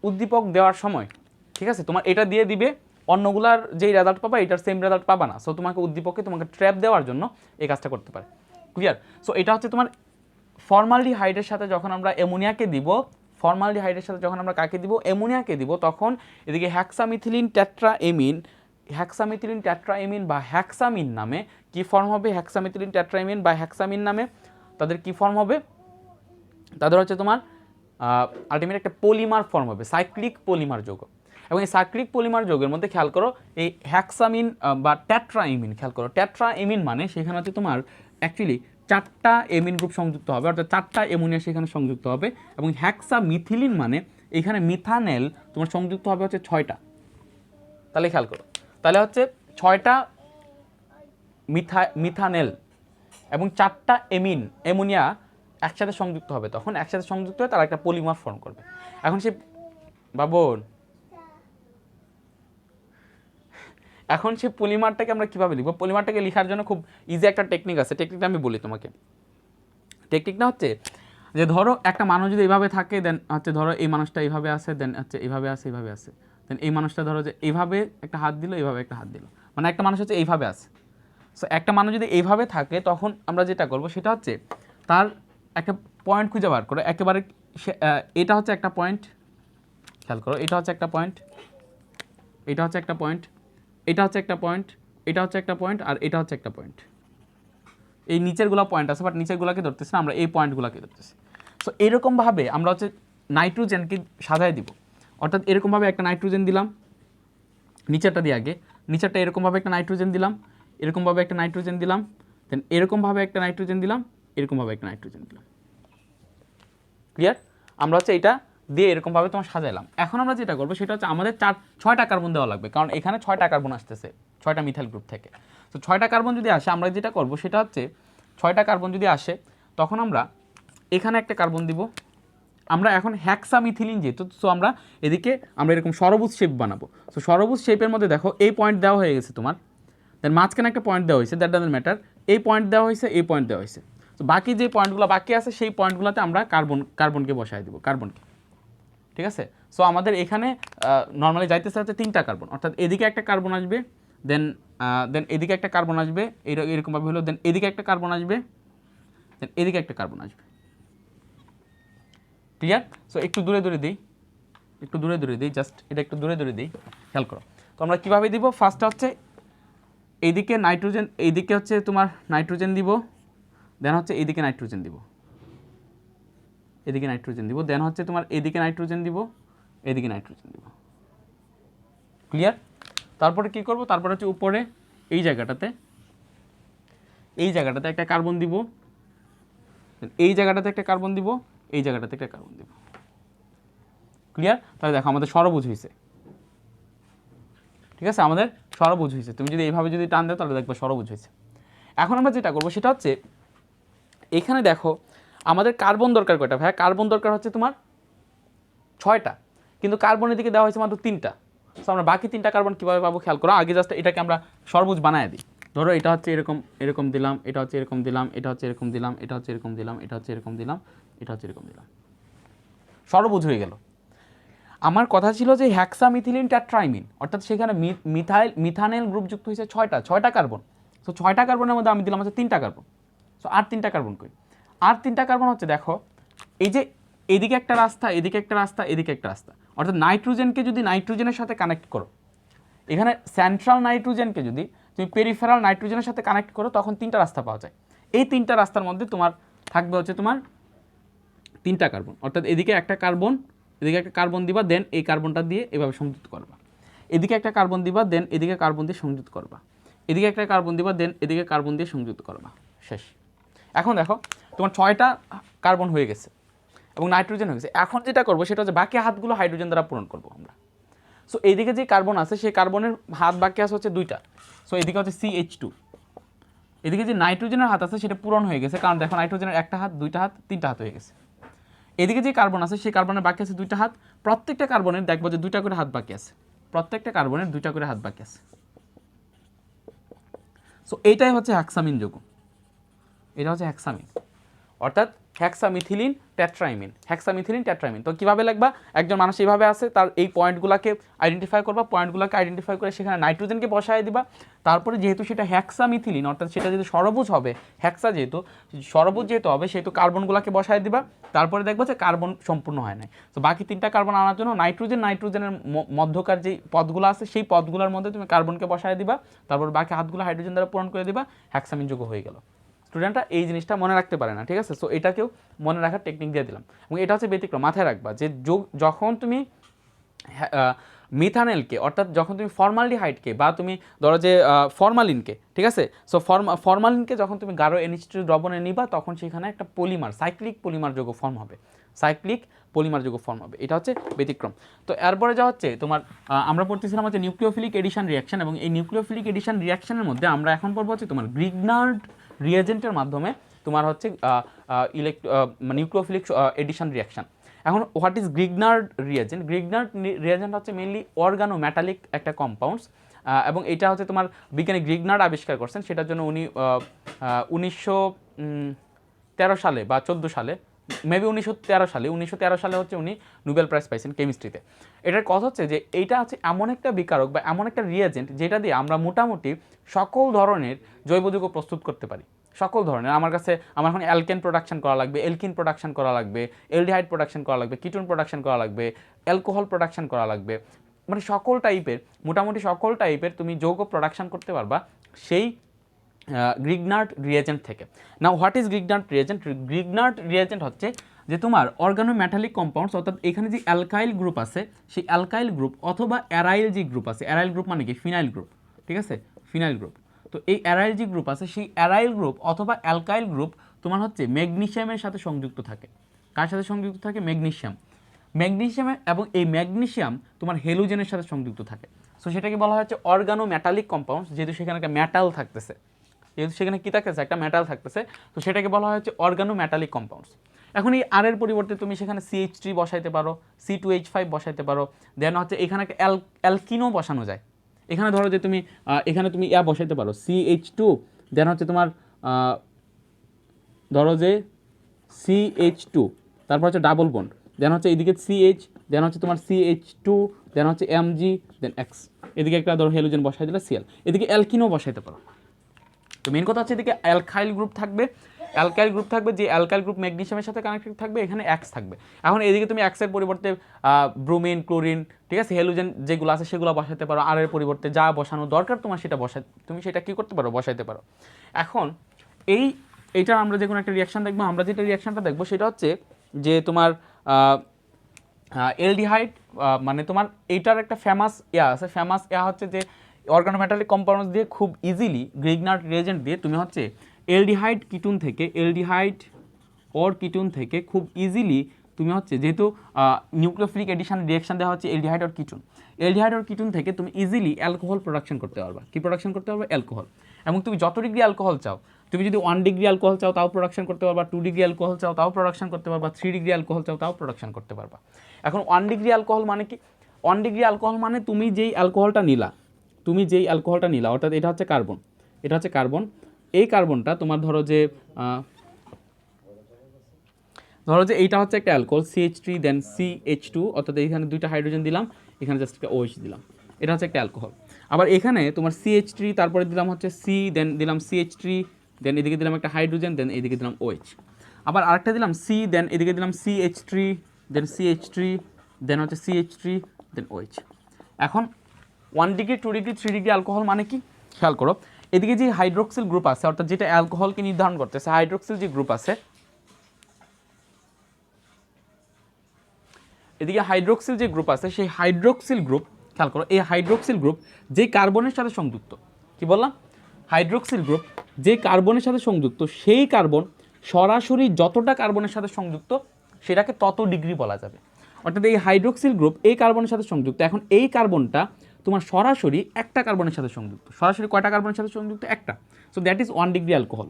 উদ্দীপক দেওয়ার সময়, ঠিক আছে, তোমার এটা দিয়ে দিবে, অন্যগুলার যেই রেজাল্ট পাবা এটার সেম রেজাল্ট পাবা না। সো তোমাকে উদ্দীপকে তোমাকে ট্র্যাপ দেওয়ার জন্য এই কাজটা করতে পারে। ক্লিয়ার? সো এটা হচ্ছে তোমার ফর্মালডিহাইডের সাথে যখন আমরা অ্যামোনিয়াকে দিব, ফর্মালডিহাইডের সাথে যখন আমরা কাকে দিব, অ্যামোনিয়াকে দিব, তখন এদিকে হেক্সামিথিলিন টেট্রাএমিন বা হ্যাক্সামিন নামে কি ফর্ম হবে? হেক্সামিথিলিন টেট্রাএমিন বা হ্যাক্সামিন নামে তাদের কি ফর্ম হবে? তাদের হচ্ছে তোমার আলটিমেট একটা পলিমার ফর্ম হবে, সাইক্লিক পলিমার যৌগ। এবং এই সাইক্লিক পলিমার যৌগের মধ্যে খেয়াল করো এই হ্যাক্সামিন বা টেট্রাএমিন, খেয়াল করো টেট্রাএমিন মানে সেখানে হচ্ছে তোমার অ্যাকচুয়ালি 4টা এমিন গ্রুপ সংযুক্ত হবে, অর্থাৎ 4টা অ্যামোনিয়া সেখানে সংযুক্ত হবে। এবং হ্যাক্সামিথিলিন মানে এখানে মিথানেল তোমার সংযুক্ত হবে হচ্ছে 6টা। তাহলে খেয়াল করো, তাহলে হচ্ছে 6টা মিথানেল এবং 4টা অ্যামোনিয়া একসাথে সংযুক্ত হবে, তখন একসাথে সংযুক্ত হয়ে তারা একটা পলিমার ফর্ম করবে। এখন সেই পলিমারটাকে আমরা কীভাবে লিখব? পলিমারটাকে লেখার জন্য খুব ইজি একটা টেকনিক আছে, টেকনিকটা আমি বলি তোমাকে। টেকনিকটা হচ্ছে যে ধরো একটা মানুষ যদি এইভাবে থাকে, দেন হচ্ছে ধরো এই মানুষটা এইভাবে আছে, দেন হচ্ছে এইভাবে আছে, দেন এই মানুষটা ধরো যে এইভাবে একটা হাত দিল, এইভাবে একটা হাত দিল, মানে একটা মানুষ হচ্ছে এইভাবে আছে। সো একটা মানুষ যদি এইভাবে থাকে তখন আমরা যেটা করব সেটা হচ্ছে তার একটা পয়েন্ট খুঁজে বার করে একেবারে এটা হচ্ছে একটা পয়েন্ট, খেয়াল করো, এটা হচ্ছে একটা পয়েন্ট, এটা হচ্ছে একটা পয়েন্ট, এটা হচ্ছে একটা পয়েন্ট, এটা হচ্ছে একটা পয়েন্ট, আর এটা হচ্ছে একটা পয়েন্ট। এই নিচেরগুলো পয়েন্ট আছে, বাট নিচেরগুলোকে ধরতেছি না, আমরা এই পয়েন্টগুলোকে ধরতেছি। সো এরকমভাবে আমরা হচ্ছে নাইট্রোজেনকে সাজায় দিব, অর্থাৎ এরকমভাবে একটা নাইট্রোজেন দিলাম নিচেরটা দিয়ে, আগে নিচেরটা এরকমভাবে একটা নাইট্রোজেন দিলাম, এরকমভাবে একটা নাইট্রোজেন দিলাম, দেন এরকমভাবে একটা নাইট্রোজেন দিলাম, এরকমভাবে একটা নাইট্রোজেন দিলাম। ক্লিয়ার? আমরা হচ্ছে এটা দিয়ে এরকমভাবে তোমার সাজাইলাম। এখন আমরা যেটা করবো সেটা হচ্ছে আমাদের 6টা কার্বন দেওয়া লাগবে, কারণ এখানে 6টা কার্বন আসতেছে 6টা মিথাইল গ্রুপ থেকে। তো 6টা কার্বন যদি আসে, আমরা যেটা করবো সেটা হচ্ছে 6টা কার্বন যদি আসে তখন আমরা এখানে একটা কার্বন দিব। আমরা এখন হ্যাক্সামিথিলিন যেহেতু, সো আমরা এদিকে আমরা এরকম সরবুজ শেপ বানাবো। সো সরবুজ শেপের মধ্যে দেখো এই পয়েন্ট দেওয়া হয়ে গেছে তোমার, দেন মাঝখানে একটা পয়েন্ট দেওয়া হয়েছে, দ্যাট ডাজন্ট ম্যাটার, এই পয়েন্ট দেওয়া হয়েছে, এই পয়েন্ট দেওয়া হয়েছে। তো বাকি যে পয়েন্টগুলো বাকি আছে সেই পয়েন্টগুলোতে আমরা কার্বনকে বসায় দিব, কার্বনকে। ঠিক আছে? সো আমাদের এখানে নর্মালি যাইতেছে হচ্ছে 3টা কার্বন, অর্থাৎ এদিকে একটা কার্বন আসবে, দেন এদিকে একটা কার্বন আসবে, এরকমভাবে হলো, দেন এদিকে একটা কার্বন আসবে, দেন এদিকে একটা কার্বন আসবে। ক্লিয়ার? সো একটু দূরে দূরে দিই, জাস্ট এটা একটু দূরে দূরে দিই, খেয়াল করো। তো আমরা কীভাবে দিব? ফার্স্টটা হচ্ছে এইদিকে নাইট্রোজেন, এইদিকে হচ্ছে তোমার নাইট্রোজেন দিব, দেন হচ্ছে এইদিকে নাইট্রোজেন দিব, এদিকে নাইট্রোজেন দিব, দেন হচ্ছে তোমার এদিকে নাইট্রোজেন দিব, এদিকে নাইট্রোজেন দিব। ক্লিয়ার? তারপরে কি করব? তারপরে হচ্ছে উপরে এই জায়গাটাতে একটা কার্বন দিব, এই জায়গাটাতে একটা কার্বন দিব, এই জায়গাটাতে একটা কার্বন দিব। ক্লিয়ার? তাহলে দেখো আমাদের ষড়ভুজ হয়েছে। ঠিক আছে, আমাদের ষড়ভুজ হয়েছে। তুমি যদি এইভাবে যদি টান দাও তাহলে দেখবে ষড়ভুজ হয়েছে। এখন আমরা যেটা করবো সেটা হচ্ছে এখানে দেখো আমাদের কার্বন দরকার কয়টা? ভাই কার্বন দরকার হচ্ছে তোমার 6টা, কিন্তু কার্বনের দিকে দেওয়া হয়েছে মাত্র 3টা। সো আমরা বাকি 3টা কার্বন কীভাবে পাবো খেয়াল করো। আগে জাস্ট এটাকে আমরা সরবুজ বানায় দিই। ধরো এটা হচ্ছে এরকম দিলাম, এটা হচ্ছে এরকম দিলাম, এটা হচ্ছে এরকম দিলাম, এটা হচ্ছে এরকম দিলাম, এটা হচ্ছে এরকম দিলাম, এটা হচ্ছে এরকম দিলাম, সরবুজ হয়ে গেল। আমার কথা ছিল যে হ্যাক্সামিথিলিন টেট্রাইমিন, অর্থাৎ সেখানে মিথানেল গ্রুপ যুক্ত হয়েছে 6টা কার্বন। সো 6টা কার্বনের মধ্যে আমি দিলাম হচ্ছে 3টা কার্বন। সো আর 3টা কার্বন কই? আর 3টা কার্বন হচ্ছে দেখো এই যে এদিকে একটা রাস্তা, এদিকে একটা রাস্তা, এদিকে একটা রাস্তা, অর্থাৎ নাইট্রোজেনকে যদি নাইট্রোজেনের সাথে কানেক্ট করো, এখানে সেন্ট্রাল নাইট্রোজেনকে যদি তুমি পেরিফেরাল নাইট্রোজেনের সাথে কানেক্ট করো তখন 3টা রাস্তা পাওয়া যায়। এই 3টা রাস্তার মধ্যে তোমার থাকবে হচ্ছে তোমার 3টা কার্বন, অর্থাৎ এদিকে একটা কার্বন, এদিকে একটা কার্বন দিবা, দেন এই কার্বনটা দিয়ে এভাবে সংযুক্ত করবা, এদিকে একটা কার্বন দিবা, দেন এদিকে কার্বন দিয়ে সংযুক্ত করবা, এদিকে একটা কার্বন দিবা, দেন এদিকে কার্বন দিয়ে সংযুক্ত করবা, শেষ। এখন দেখো তোমার 6টা কার্বন হয়ে গেছে এবং নাইট্রোজেন হয়ে গেছে। এখন যেটা করবো সেটা হচ্ছে বাকি হাতগুলো হাইড্রোজেন দ্বারা পূরণ করবো আমরা। সো এইদিকে যে কার্বন আছে সেই কার্বনের হাত বাকি আছে হচ্ছে 2টা। সো এদিকে হচ্ছে CH2, এদিকে যে নাইট্রোজেনের হাত আছে সেটা পূরণ হয়ে গেছে, কারণ দেখো নাইট্রোজেনের একটা হাত, 2টা হাত, 3টা হাত হয়ে গেছে। এদিকে যে কার্বন আছে সেই কার্বনের বাকি আছে 2টা হাত, প্রত্যেকটা কার্বনের দেখবো যে 2টা করে হাত বাকি আছে, প্রত্যেকটা কার্বনের 2টা করে হাত বাকি আছে। সো এইটাই হচ্ছে হেক্সামিন যৌগ, এটা হচ্ছে হেক্সামিন, অর্থাৎ হেক্সামিথিলিন টেট্রাইমিন, হেক্সামিথিলিন টেট্রাইমিন। তো কীভাবে লিখবা, একজন মানুষ এইভাবে আছে, তার এই পয়েন্টগুলোকে আইডেন্টিফাই করবা, পয়েন্টগুলোকে আইডেন্টিফাই করে সেখানে নাইট্রোজেনকে বসায় দিবা, তারপরে যেহেতু সেটা হেক্সামিথিলিন অর্থাৎ সেটা যেহেতু ষড়ভুজ হবে, হেক্সা যেহেতু ষড়ভুজ যেহেতু হবে সেহেতু কার্বনগুলোকে বসায় দিবা, তারপরে দেখবো যে কার্বন সম্পূর্ণ হয় নাই। তো বাকি 3টা কার্বন আনার জন্য নাইট্রোজেনের মধ্যকার যে পদগুলো আছে সেই পদগুলোর মধ্যে তুমি কার্বনকে বসায় দিবা, তারপর বাকি হাতগুলো হাইড্রোজেন দ্বারা পূরণ করে দিবা, হেক্সামিন যৌগ হয়ে গেল। স্টুডেন্টরা এই জিনিসটা মনে রাখতে পারে না, ঠিক আছে? সো এটাকেও মনে রাখার টেকনিক দিয়ে দিলাম। এবং এটা হচ্ছে ব্যতিক্রম, মাথায় রাখবা যে যখন তুমি মিথানেলকে অর্থাৎ যখন তুমি ফর্মালডিহাইডকে বা তুমি ধরো যে ফরমালিনকে, ঠিক আছে, সো ফরমালিনকে যখন তুমি গাঢ় NH2 দ্রবণে নিবা তখন সেখানে একটা পলিমার, সাইক্লিক পলিমার যৌগ ফর্ম হবে, সাইক্লিক পলিমার যৌগ ফর্ম হবে, এটা হচ্ছে ব্যতিক্রম। তো এরপরে যা হচ্ছে তোমার আমরা পড়তেছিলাম হচ্ছে নিউক্লিওফিলিক এডিশন রিয়াকশন, এবং এই নিউক্লিওফিলিক এডিশন রিয়াকশনের মধ্যে আমরা এখন পড়বো হচ্ছে তোমার গ্রিগনার্ড রিয়েজেন্টের মাধ্যমে তোমার হচ্ছে নিউক্লিওফিলিক এডিশন রিয়াকশন। এখন what is Grignard reagent? Grignard reagent হচ্ছে মেইনলি অর্গানো মেটালিক একটা কম্পাউন্ডস, এবং এটা হচ্ছে তোমার বিজ্ঞানী গ্রিগনার্ড আবিষ্কার করছেন, সেটার জন্য উনি 1913 সালে বা 14 সালে, মেবি 1913 সালে হচ্ছে উনি নোবেল প্রাইজ পাইছেন কেমিস্ট্রিতে। এটার কথা হচ্ছে যে এইটা হচ্ছে এমন একটা বিকারক বা এমন একটা রিয়েজেন্ট যেটা দিয়ে আমরা মোটামুটি সকল ধরনের জৈব যৌগ প্রস্তুত করতে পারি, সকল ধরনের। আমার এখন অ্যালকেন প্রোডাকশন করা লাগবে, এলকিন প্রোডাকশন করা লাগবে, এলডিহাইড প্রোডাকশন করা লাগবে, কিটোন প্রোডাকশন করা লাগবে, অ্যালকোহল প্রোডাকশন করা লাগবে, মানে সকল টাইপের, মোটামুটি সকল টাইপের তুমি যৌগ প্রোডাকশন করতে পারবা সেই গ্রিগনার্ড রিয়েজেন্ট থেকে। Now what is Grignard reagent? Grignard reagent হচ্ছে যে তোমার অর্গানোমেটালিক কম্পাউন্ডস, অর্থাৎ এখানে যে অ্যালকাইল গ্রুপ আছে সেই অ্যালকাইল গ্রুপ অথবা অ্যারাইল যে গ্রুপ আছে, অ্যারাইল গ্রুপ মানে কি ফিনাইল গ্রুপ, ঠিক আছে, ফিনাইল গ্রুপ। তো এই অ্যারাইল যে গ্রুপ আছে সেই অ্যারাইল গ্রুপ অথবা অ্যালকাইল গ্রুপ তোমার হচ্ছে ম্যাগনেসিয়ামের সাথে সংযুক্ত থাকে। কার সাথে সংযুক্ত থাকে? ম্যাগনেসিয়াম। এবং এই ম্যাগনেসিয়াম তোমার হেলোজেনের সাথে সংযুক্ত থাকে। সো সেটাকে বলা হচ্ছে অর্গানোমেটালিক কম্পাউন্ডস, যেহেতু সেখানে একটা মেটাল থাকতেছে, কী থাকতেছে? একটা মেটাল থাকতেছে, তো সেটাকে বলা হচ্ছে অর্গানোমেটালিক কম্পাউন্ডস। এখন এই আর এর পরিবর্তে তুমি সেখানে CH3 বসাইতে পারো, C2H5 বসাইতে পারো, দেন হচ্ছে এখানে একটা অ্যালকিনও বসানো যায়। এখানে ধরো যে তুমি বসাইতে পারো CH2, দেন হচ্ছে তোমার ধরো যে CH2, তারপর হচ্ছে ডাবল বন্ড, দেন হচ্ছে এদিকে CH, দেন হচ্ছে তোমার CH2, দেন হচ্ছে Mg, দেন X, এদিকে একটা ধরো হেলোজেন বসাই দিলে Cl, এদিকে অ্যালকিনও বসাইতে পারো। তো মেন কথা হচ্ছে এদিকে অ্যালকাইল গ্রুপ থাকবে, যে অ্যালকাইল গ্রুপ ম্যাগনেসিয়ামের সাথে কানেক্টেড থাকবে, এখানে X থাকবে। এখন এদিকে তুমি X এর পরিবর্তে ব্রোমিন, ক্লোরিন, ঠিক আছে, হেলোজেন যেগুলো আছে সেগুলো বসাতে পারো, আর এর পরিবর্তে যা বসানো দরকার তোমার তুমি সেটা কী করতে পারো? বসাইতে পারো। এখন এইটার আমরা যে কোনো একটা রিয়াকশান দেখবো, আমরা যেটা রিয়াকশানটা দেখবো সেটা হচ্ছে যে তোমার এলডিহাইড, মানে তোমার এইটার একটা ফেমাস আছে, হচ্ছে যে অর্গানোমেটালিক কম্পাউন্ডস দিয়ে খুব ইজিলি গ্রিগনার্ড রিয়েজেন্ট দিয়ে তুমি হচ্ছে এলডিহাইড কিটুন থেকে খুব ইজিলি তুমি হচ্ছে, যেহেতু নিউক্লিওফিলিক এডিশন রিয়াকশন দেওয়া হচ্ছে এলডিহাইড অর কিটুন থেকে তুমি ইজিলি অ্যালকোহল প্রোডাকশন করতে পারবা। কি প্রোডাকশন করতে পারবে? অ্যালকোহল। এবং তুমি যত ডিগ্রি অ্যালকোহল চাও, তুমি যদি 1 ডিগ্রি অ্যালকোহল চাও তাও প্রোডাকশন করতে পারবা, 2 ডিগ্রি অ্যালকোহল চাও তাও প্রোডাকশন করতে পারবা, 3 ডিগ্রি অ্যালকোহল চাও তাও প্রোডাকশন করতে পারবা। এখন 1 ডিগ্রি অ্যালকোহল মানে কি? 1 ডিগ্রি অ্যালকোহল মানে তুমি যেই অ্যালকোহলটা নিলা, অর্থাৎ এটা হচ্ছে কার্বন, এই কার্বনটা তোমার ধরো যে এইটা হচ্ছে একটা অ্যালকোহল CH3, দেন CH2, অর্থাৎ এইখানে 2টা হাইড্রোজেন দিলাম, এখানে জাস্ট একটা OH দিলাম, এটা হচ্ছে একটা অ্যালকোহল। আবার এখানে তোমার CH3, তারপরে দিলাম হচ্ছে C, দেন দিলাম CH3, দেন এদিকে দিলাম একটা হাইড্রোজেন, দেন এদিকে দিলাম OH। আবার আরেকটা দিলাম C, দেন এদিকে দিলাম CH3, দেন CH3, দেন হচ্ছে CH3, দেন OH। এখন 1 ডিগ্রি, 2 ডিগ্রি, 3 ডিগ্রি অ্যালকোহল মানে কি? খেয়াল করো, এদিকে যে হাইড্রোক্সিল গ্রুপ আছে, অর্থাৎ যেটা অ্যালকোহলকে নির্ধারণ করতেছে, হাইড্রোক্সিল যে গ্রুপ আছে, এদিকে হাইড্রোক্সিল যে গ্রুপ আছে সেই হাইড্রোক্সিল গ্রুপ, খেয়াল করো, এই হাইড্রোক্সিল গ্রুপ যে কার্বনের সাথে সংযুক্ত, কি বললাম? হাইড্রোক্সিল গ্রুপ যে কার্বনের সাথে সংযুক্ত, সেই কার্বন সরাসরি যতটা কার্বনের সাথে সংযুক্ত সেটাকে তত ডিগ্রি বলা যাবে। অর্থাৎ এই হাইড্রোক্সিল গ্রুপ এই কার্বনের সাথে সংযুক্ত, এখন এই কার্বনটা তোমার সরাসরি একটা কার্বনের সাথে সংযুক্ত, সরাসরি কয়টা কার্বনের সাথে সংযুক্ত? একটা। So that is 1 degree alcohol,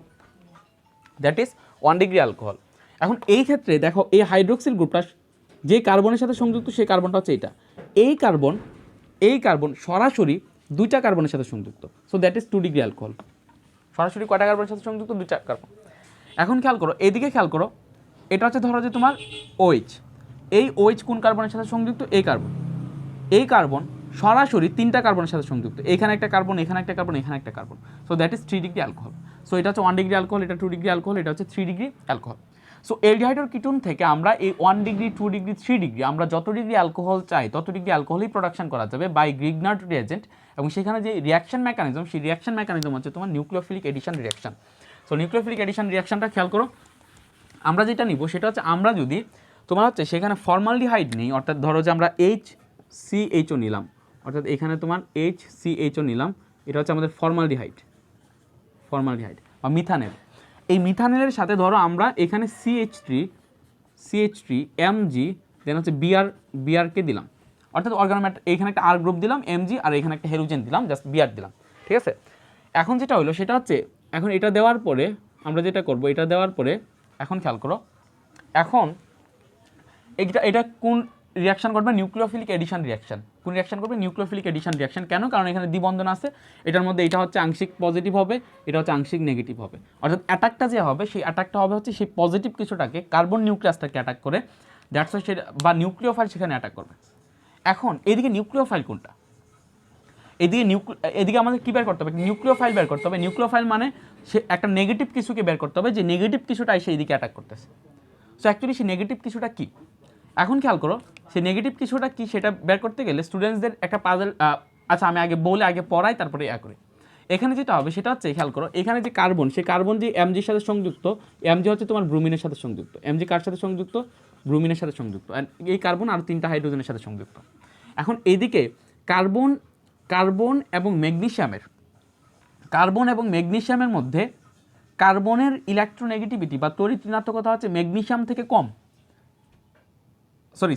এখন এই ক্ষেত্রে দেখো এই হাইড্রোক্সিল গ্রুপটা যে কার্বনের সাথে সংযুক্ত সেই কার্বনটা হচ্ছে এটা, এই কার্বন সরাসরি 2টা কার্বনের সাথে সংযুক্ত, so that is 2 degree alcohol. সরাসরি কয়টা কার্বনের সাথে সংযুক্ত, 2টা কার্বন। এখন খেয়াল করো, এদিকে খেয়াল করো, এটা হচ্ছে ধরো যে তোমার OH, এই OH কোন কার্বনের সাথে সংযুক্ত, এই কার্বন, এই কার্বন সরাসরি 3টা কার্বনের সাথে সংযুক্ত, এখানে একটা কার্বন, এখানে একটা কার্বন, এখানে একটা carbon. So that is 3 degree alcohol. So এটা হচ্ছে 1 ডিগ্রি অ্যালকোহল, এটা 2 ডিগ্রি অ্যালকোহল, এটা হচ্ছে 3 degree alcohol. So aldehyde ketone থেকে আমরা এই 1 ডিগ্রি, 2 ডিগ্রি, 3 ডিগ্রি আমরা যত ডিগ্রি অ্যালকোহল চাই তত ডিগ্রি অ্যালকোহলই প্রোডাকশন করা যাবে বাই গ্রিগনার্ড রিয়েজেন্ট। এবং সেখানে যে রিয়াকশন মেকানিজম, সেই রিয়াকশন মেকানিজম হচ্ছে তোমার nucleophilic addition reaction. So nucleophilic addition রিয়াকশনটা খেয়াল করো, আমরা যেটা নিব সেটা হচ্ছে, আমরা যদি তোমার হচ্ছে সেখানে ফর্মালডিহাইড নেই, অর্থাৎ ধরো যে আমরা HCHO নিলাম, অর্থাৎ এখানে তোমার HCHO নিলাম, এটা হচ্ছে আমাদের ফর্মালডিহাইড বা মিথানেল। এই মিথানেলের সাথে ধরো আমরা এখানে CH3 Mg দেন হচ্ছে বিআরকে দিলাম, অর্থাৎ অর্গানোম্যাটার, এখানে একটা আর গ্রুপ দিলাম Mg, আর এখানে একটা হেলোজেন দিলাম, জাস্ট বিআর দিলাম, ঠিক আছে। এখন যেটা হলো সেটা হচ্ছে, এখন এটা দেওয়ার পরে আমরা যেটা করব, এটা দেওয়ার পরে এখন খেয়াল করো, এখন এটা কোন রিয়াকশন করবে, নিউক্লিওফিলিক এডিশন রিয়াকশন। কোন রিয়াকশন করবে, নিউক্লিওফিলিক এডিশন রিয়াকশন। কেন? কারণ এখানে দ্বিবন্ধন আছে, এটার মধ্যে এটা হচ্ছে আংশিক পজিটিভ হবে, এটা হচ্ছে আংশিক নেগেটিভ হবে, অর্থাৎ অ্যাটাকটা যে হবে সেই অ্যাটাকটা হবে হচ্ছে সেই পজিটিভ কিছুটাকে, কার্বন নিউক্লিয়াসটাকে অ্যাটাক করে, দ্যাটস ওয়াই সেটা, বা নিউক্লিওফাইল সেখানে অ্যাটাক করবে। এখন এদিকে নিউক্লিওফাইল কোনটা, এদিকে আমাদের কী বের করতে হবে, নিউক্লিওফাইল বের করতে হবে। নিউক্লিওফাইল মানে সে একটা নেগেটিভ কিছুকে বের করতে হবে, যে নেগেটিভ কিছুটা এসে এইদিকে অ্যাটাক করতেছে। সো অ্যাকচুয়ালি সেই নেগেটিভ কিছুটা কী, এখন খেয়াল করো, সেই নেগেটিভ কিছুটা কী সেটা বের করতে গেলে স্টুডেন্টসদের একটা পাজল, আচ্ছা আমি আগে বলে আগে পড়াই তারপরে করি। এখানে যেটা হবে সেটা হচ্ছে, খেয়াল করো, এখানে যে কার্বন, সেই কার্বন যে Mgর সাথে সংযুক্ত, Mg হচ্ছে তোমার ব্রোমিনের সাথে সংযুক্ত, Mg কার সাথে সংযুক্ত, ব্রোমিনের সাথে সংযুক্ত, এই কার্বন আর 3টা হাইড্রোজেনের সাথে সংযুক্ত। এখন এইদিকে কার্বন এবং ম্যাগনেসিয়ামের মধ্যে কার্বনের ইলেকট্রোনেগেটিভিটি বা তড়িৎ ঋণাত্মকতা হচ্ছে ম্যাগনেসিয়াম থেকে কম, সরি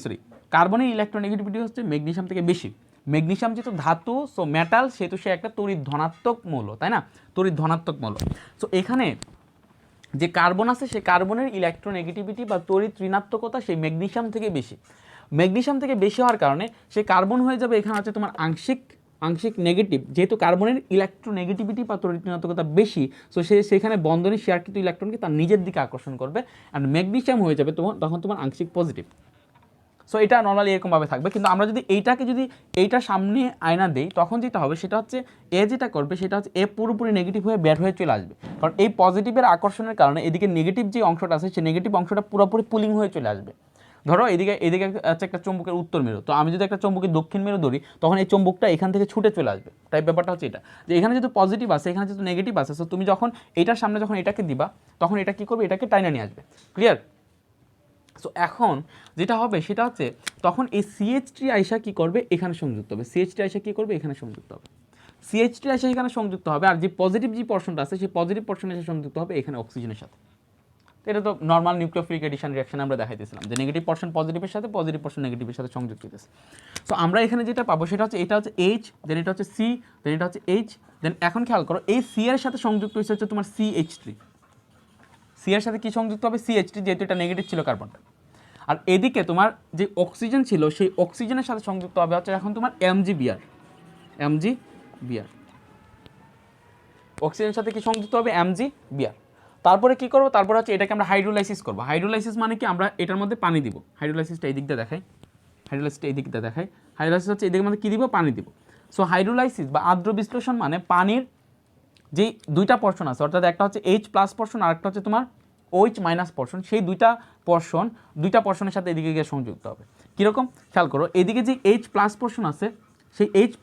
কার্বনের ইলেকট্রোনেগেটিভিটি হচ্ছে ম্যাগনেসিয়াম থেকে বেশি। ম্যাগনেসিয়াম যেহেতু ধাতু, সো মেটাল, সেহেতু সে একটা তড়িৎ ধনাত্মক মৌল, তাই না, তড়িৎ ধনাত্মক মৌল। সো এখানে যে কার্বন আছে, সেই কার্বনের ইলেকট্রোনেগেটিভিটি বা তড়িৎ ঋণাত্মকতা সেই ম্যাগনেসিয়াম থেকে বেশি। ম্যাগনেসিয়াম থেকে বেশি হওয়ার কারণে সে কার্বন হয়ে যাবে এখানে হচ্ছে তোমার আংশিক নেগেটিভ, যেহেতু কার্বনের ইলেকট্রোনেগেটিভিটি বা তড়িৎ ঋণাত্মকতা বেশি, সো সেখানে বন্ধনে শেয়ারকৃত ইলেকট্রনকে তার নিজের দিকে আকর্ষণ করবে, আর ম্যাগনেসিয়াম হয়ে যাবে তখন তোমার আংশিক পজিটিভ। সো এটা নর্মালি এরকমভাবে থাকবে, কিন্তু আমরা যদি এইটার সামনে আয়না দেই, তখন যেটা হবে সেটা হচ্ছে যেটা করবে সেটা হচ্ছে পুরোপুরি নেগেটিভ হয়ে বের হয়ে চলে আসবে, কারণ এই পজিটিভের আকর্ষণের কারণে এদিকে নেগেটিভ যে অংশটা আছে সেই নেগেটিভ অংশটা পুরোপুরি পুলিং হয়ে চলে আসবে। ধরো এদিকে আছে একটা চুম্বকের উত্তর মেরু, তো আমি যদি একটা চুম্বকের দক্ষিণ মেরু ধরি, তখন এই চুম্বকটা এখান থেকে ছুটে চলে আসবে। তাই ব্যাপারটা হচ্ছে এটা, যে এখানে যেহেতু পজিটিভ আছে, এখানে যেহেতু নেগেটিভ আছে, সো তুমি যখন এটার সামনে যখন এটাকে দিবা, তখন এটা কী করবে, এটাকে টাইনা নিয়ে আসবে। ক্লিয়ার? সো এখন যেটা হবে সেটা হচ্ছে, তখন এই CH3 আইসা কী করবে, এখানে সংযুক্ত হবে, CH3 আইসা কী করবে, এখানে সংযুক্ত হবে, CH3 আইসা এখানে সংযুক্ত হবে, আর যে পজিটিভ যে পোর্শনটা আছে সেই পজিটিভ পোর্শনে এসে সংযুক্ত হবে এখানে অক্সিজেনের সাথে। তো এটা তো নর্মাল নিউক্লিওফিলিক এডিশন রিয়াকশন আমরা দেখাইতেছিলাম, যে নেগেটিভ পোর্শন পজিটিভের সাথে, পজিটিভ পোর্শন নেগেটিভের সাথে সংযুক্ত হইতেছে। সো আমরা এখানে যেটা পাবো সেটা হচ্ছে, এটা হচ্ছে H, দেন এটা হচ্ছে C, দেন এটা হচ্ছে H, দেন এখন খেয়াল করো, এই C এর সাথে সংযুক্ত হচ্ছে তোমার CH3, C এর সাথে কি সংযুক্ত হবে, CH3, যেহেতু এটা নেগেটিভ ছিল কার্বনটা। আর এদিকে তোমার যে অক্সিজেন ছিল সেই অক্সিজেনের সাথে সংযুক্ত হবে হচ্ছে এখন তোমার MgBr, অক্সিজেনের সাথে কি সংযুক্ত হবে, MgBr। তারপরে কি করব, তারপরে হচ্ছে এটাকে আমরা হাইড্রোলাইসিস করব। হাইড্রোলাইসিস মানে কি, আমরা এটার মধ্যে পানি দিব। হাইড্রোলাইসিসটা এই দিকটা দেখাই, হাইড্রোলাইসিস হচ্ছে এদিকের মধ্যে কী দিব, পানি দিব। সো হাইড্রোলাইসিস বা আর্দ্র বিশ্লেষণ মানে পানির যেই 2টা পোর্শন আছে, অর্থাৎ একটা হচ্ছে H+ পোর্শন আর একটা হচ্ছে তোমার OH- পোর্শন, সেই 2টা পোর্শনের সাথে এদিকে গিয়ে সংযুক্ত হবে। কীরকম খেয়াল করো, এদিকে যে H+ পোর্শন আছে, সেই H+,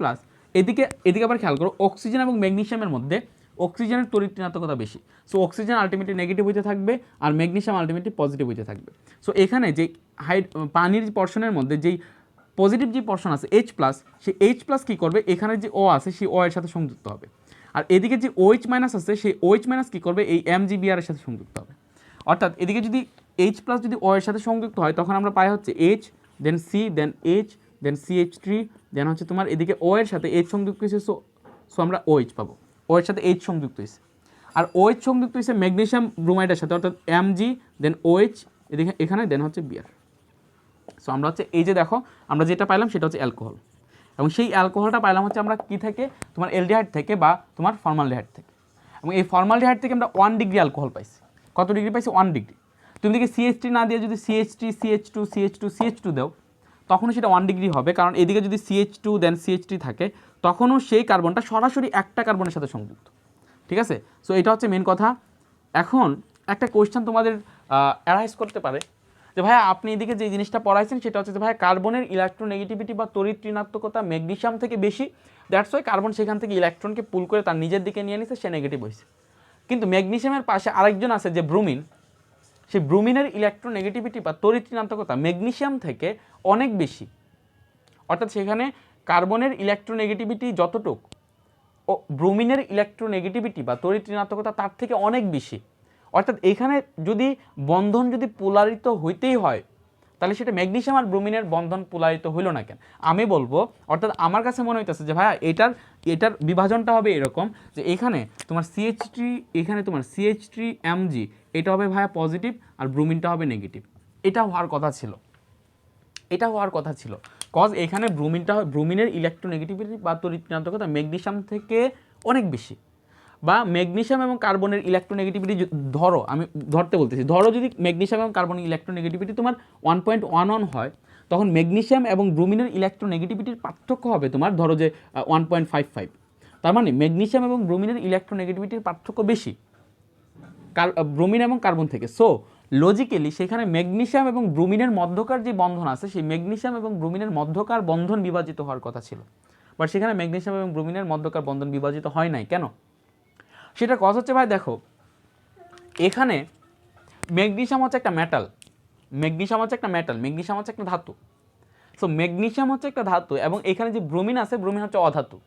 এদিকে আবার খেয়াল করো, অক্সিজেন এবং ম্যাগনেসিয়ামের মধ্যে অক্সিজেনের তড়িৎ ঋণাত্মকতা বেশি, সো অক্সিজেন আলটিমেটলি নেগেটিভ হইতে থাকবে আর ম্যাগনেসিয়াম আলটিমেটলি পজিটিভ হইতে থাকবে। সো এখানে যে পানির পোর্শনের মধ্যে যেই পজিটিভ যে পোর্শন আছে H+, সেই H+ কী করবে, এখানে যে O আছে সেই O এর সাথে সংযুক্ত হবে, আর এদিকে যে OH- আছে সেই OH- কী করবে, এই MgBr এর সাথে সংযুক্ত হবে। অর্থাৎ এদিকে যদি H+ যদি O এর সাথে সংযুক্ত হয়, তখন আমরা পাই হচ্ছে H, দেন C, দেন H, দেন CH3, দেন হচ্ছে তোমার এদিকে O এর সাথে H সংযুক্ত হয়েছে, সো আমরা OH পাবো, O এর সাথে H সংযুক্ত হয়েছে, আর OH সংযুক্ত হয়েছে ম্যাগনেসিয়াম ব্রোমাইডের সাথে, অর্থাৎ Mg, দেন OH, এদিকে এখানে দেন হচ্ছে Br। সো আমরা হচ্ছে এই যে দেখো আমরা যেটা পাইলাম সেটা হচ্ছে অ্যালকোহল, এবং সেই অ্যালকোহলটা পাইলাম হচ্ছে আমরা কি থেকে, তোমার এলডিহাইড থেকে বা তোমার ফর্মালডিহাইড থেকে। এবং এই ফর্মালডিহাইড থেকে আমরা 1 ডিগ্রি অ্যালকোহল পাইছি। কত ডিগ্রি পাইছি? 1 ডিগ্রি। তুমি দেখি CH3 না দিয়ে যদি CH2 দাও তখনও সেটা 1 ডিগ্রি হবে, কারণ এদিকে যদি CH2 দেন CH3 থাকে তখনও সেই কার্বনটা সরাসরি একটা কার্বনের সাথে সংযুক্ত। ঠিক আছে, সো এটা হচ্ছে মেন কথা। এখন একটা কোয়েশ্চেন তোমাদের অ্যারাইজ করতে পারে যে ভাইয়া আপনি এদিকে যে জিনিসটা পড়াইছেন সেটা হচ্ছে যে ভাইয়া কার্বনের ইলেকট্রোনেগেটিভিটি বা তড়িৎ ঋণাত্মকতা ম্যাগনেসিয়াম থেকে বেশি, দ্যাটস ওয়াই কার্বন সেখান থেকে ইলেকট্রনকে পুল করে তার নিজের দিকে নিয়ে নিছে, সে নেগেটিভ হয়েছে। কিন্তু ম্যাগনেসিয়ামের পাশে আরেকজন আছে যে ব্রোমিন, সেই ব্রোমিনের ইলেকট্রোনেগেটিভিটি বা তড়িৎ ঋণাত্মকতা ম্যাগনেসিয়াম থেকে অনেক বেশি, অর্থাৎ সেখানে কার্বনের ইলেকট্রোনেগেটিভিটি যতটুক ও ব্রোমিনের ইলেকট্রোনেগেটিভিটি বা তড়িৎ ঋণাত্মকতা তার থেকে অনেক বেশি। অর্থাৎ এখানে যদি বন্ধন যদি পোলারিত হইতেই হয় তাহলে সেটা ম্যাগনেসিয়াম আর ব্রোমিনের বন্ধন পোলারিত হইল না কেন? আমি বলবো, অর্থাৎ আমার কাছে মনে হইতেছে যে ভাইয়া এটার বিভাজনটা হবে এরকম যে এখানে তোমার CH3 Mg এটা হবে ভাইয়া পজিটিভ আর ব্রোমিনটা হবে নেগেটিভ। এটা হওয়ার কথা ছিল, কজ এখানে ব্রোমিনের ইলেকট্রোনেগেটিভিটি বা তড়িৎ ঋণাত্মকতা ম্যাগনেসিয়াম থেকে অনেক বেশি, বা ম্যাগনেসিয়াম এবং কার্বনের ইলেকট্রোনেগেটিভিটি ধরো, আমি ধরতে বলতেছি, ধরো যদি ম্যাগনেসিয়াম এবং কার্বনের ইলেকট্রোনেগেটিভিটি তোমার 1.11 হয়, তখন ম্যাগনেসিয়াম এবং ব্রোমিনের ইলেকট্রোনেগেটিভিটির পার্থক্য হবে তোমার ধরো যে 1.55। তার মানে ম্যাগনেসিয়াম এবং ব্রোমিনের ইলেকট্রোনেগেটিভিটির পার্থক্য বেশি ব্রোমিন এবং কার্বন থেকে। সো লজিক্যালি সেখানে ম্যাগনেসিয়াম এবং ব্রোমিনের মধ্যকার যে বন্ধন আছে সেই ম্যাগনেসিয়াম এবং ব্রোমিনের মধ্যকার বন্ধন বিভাজিত হওয়ার কথা ছিল, বাট সেখানে ম্যাগনেসিয়াম এবং ব্রোমিনের মধ্যকার বন্ধন বিভাজিত হয় নাই। কেন? সেটা কজ হচ্ছে ভাই দেখো, এখানে ম্যাগনেসিয়াম হচ্ছে একটা মেটাল, ম্যাগনেসিয়াম হচ্ছে একটা ধাতু। সো ম্যাগনেসিয়াম হচ্ছে একটা ধাতু এবং এখানে যে ব্রোমিন আছে, ব্রোমিন হচ্ছে অধাতু।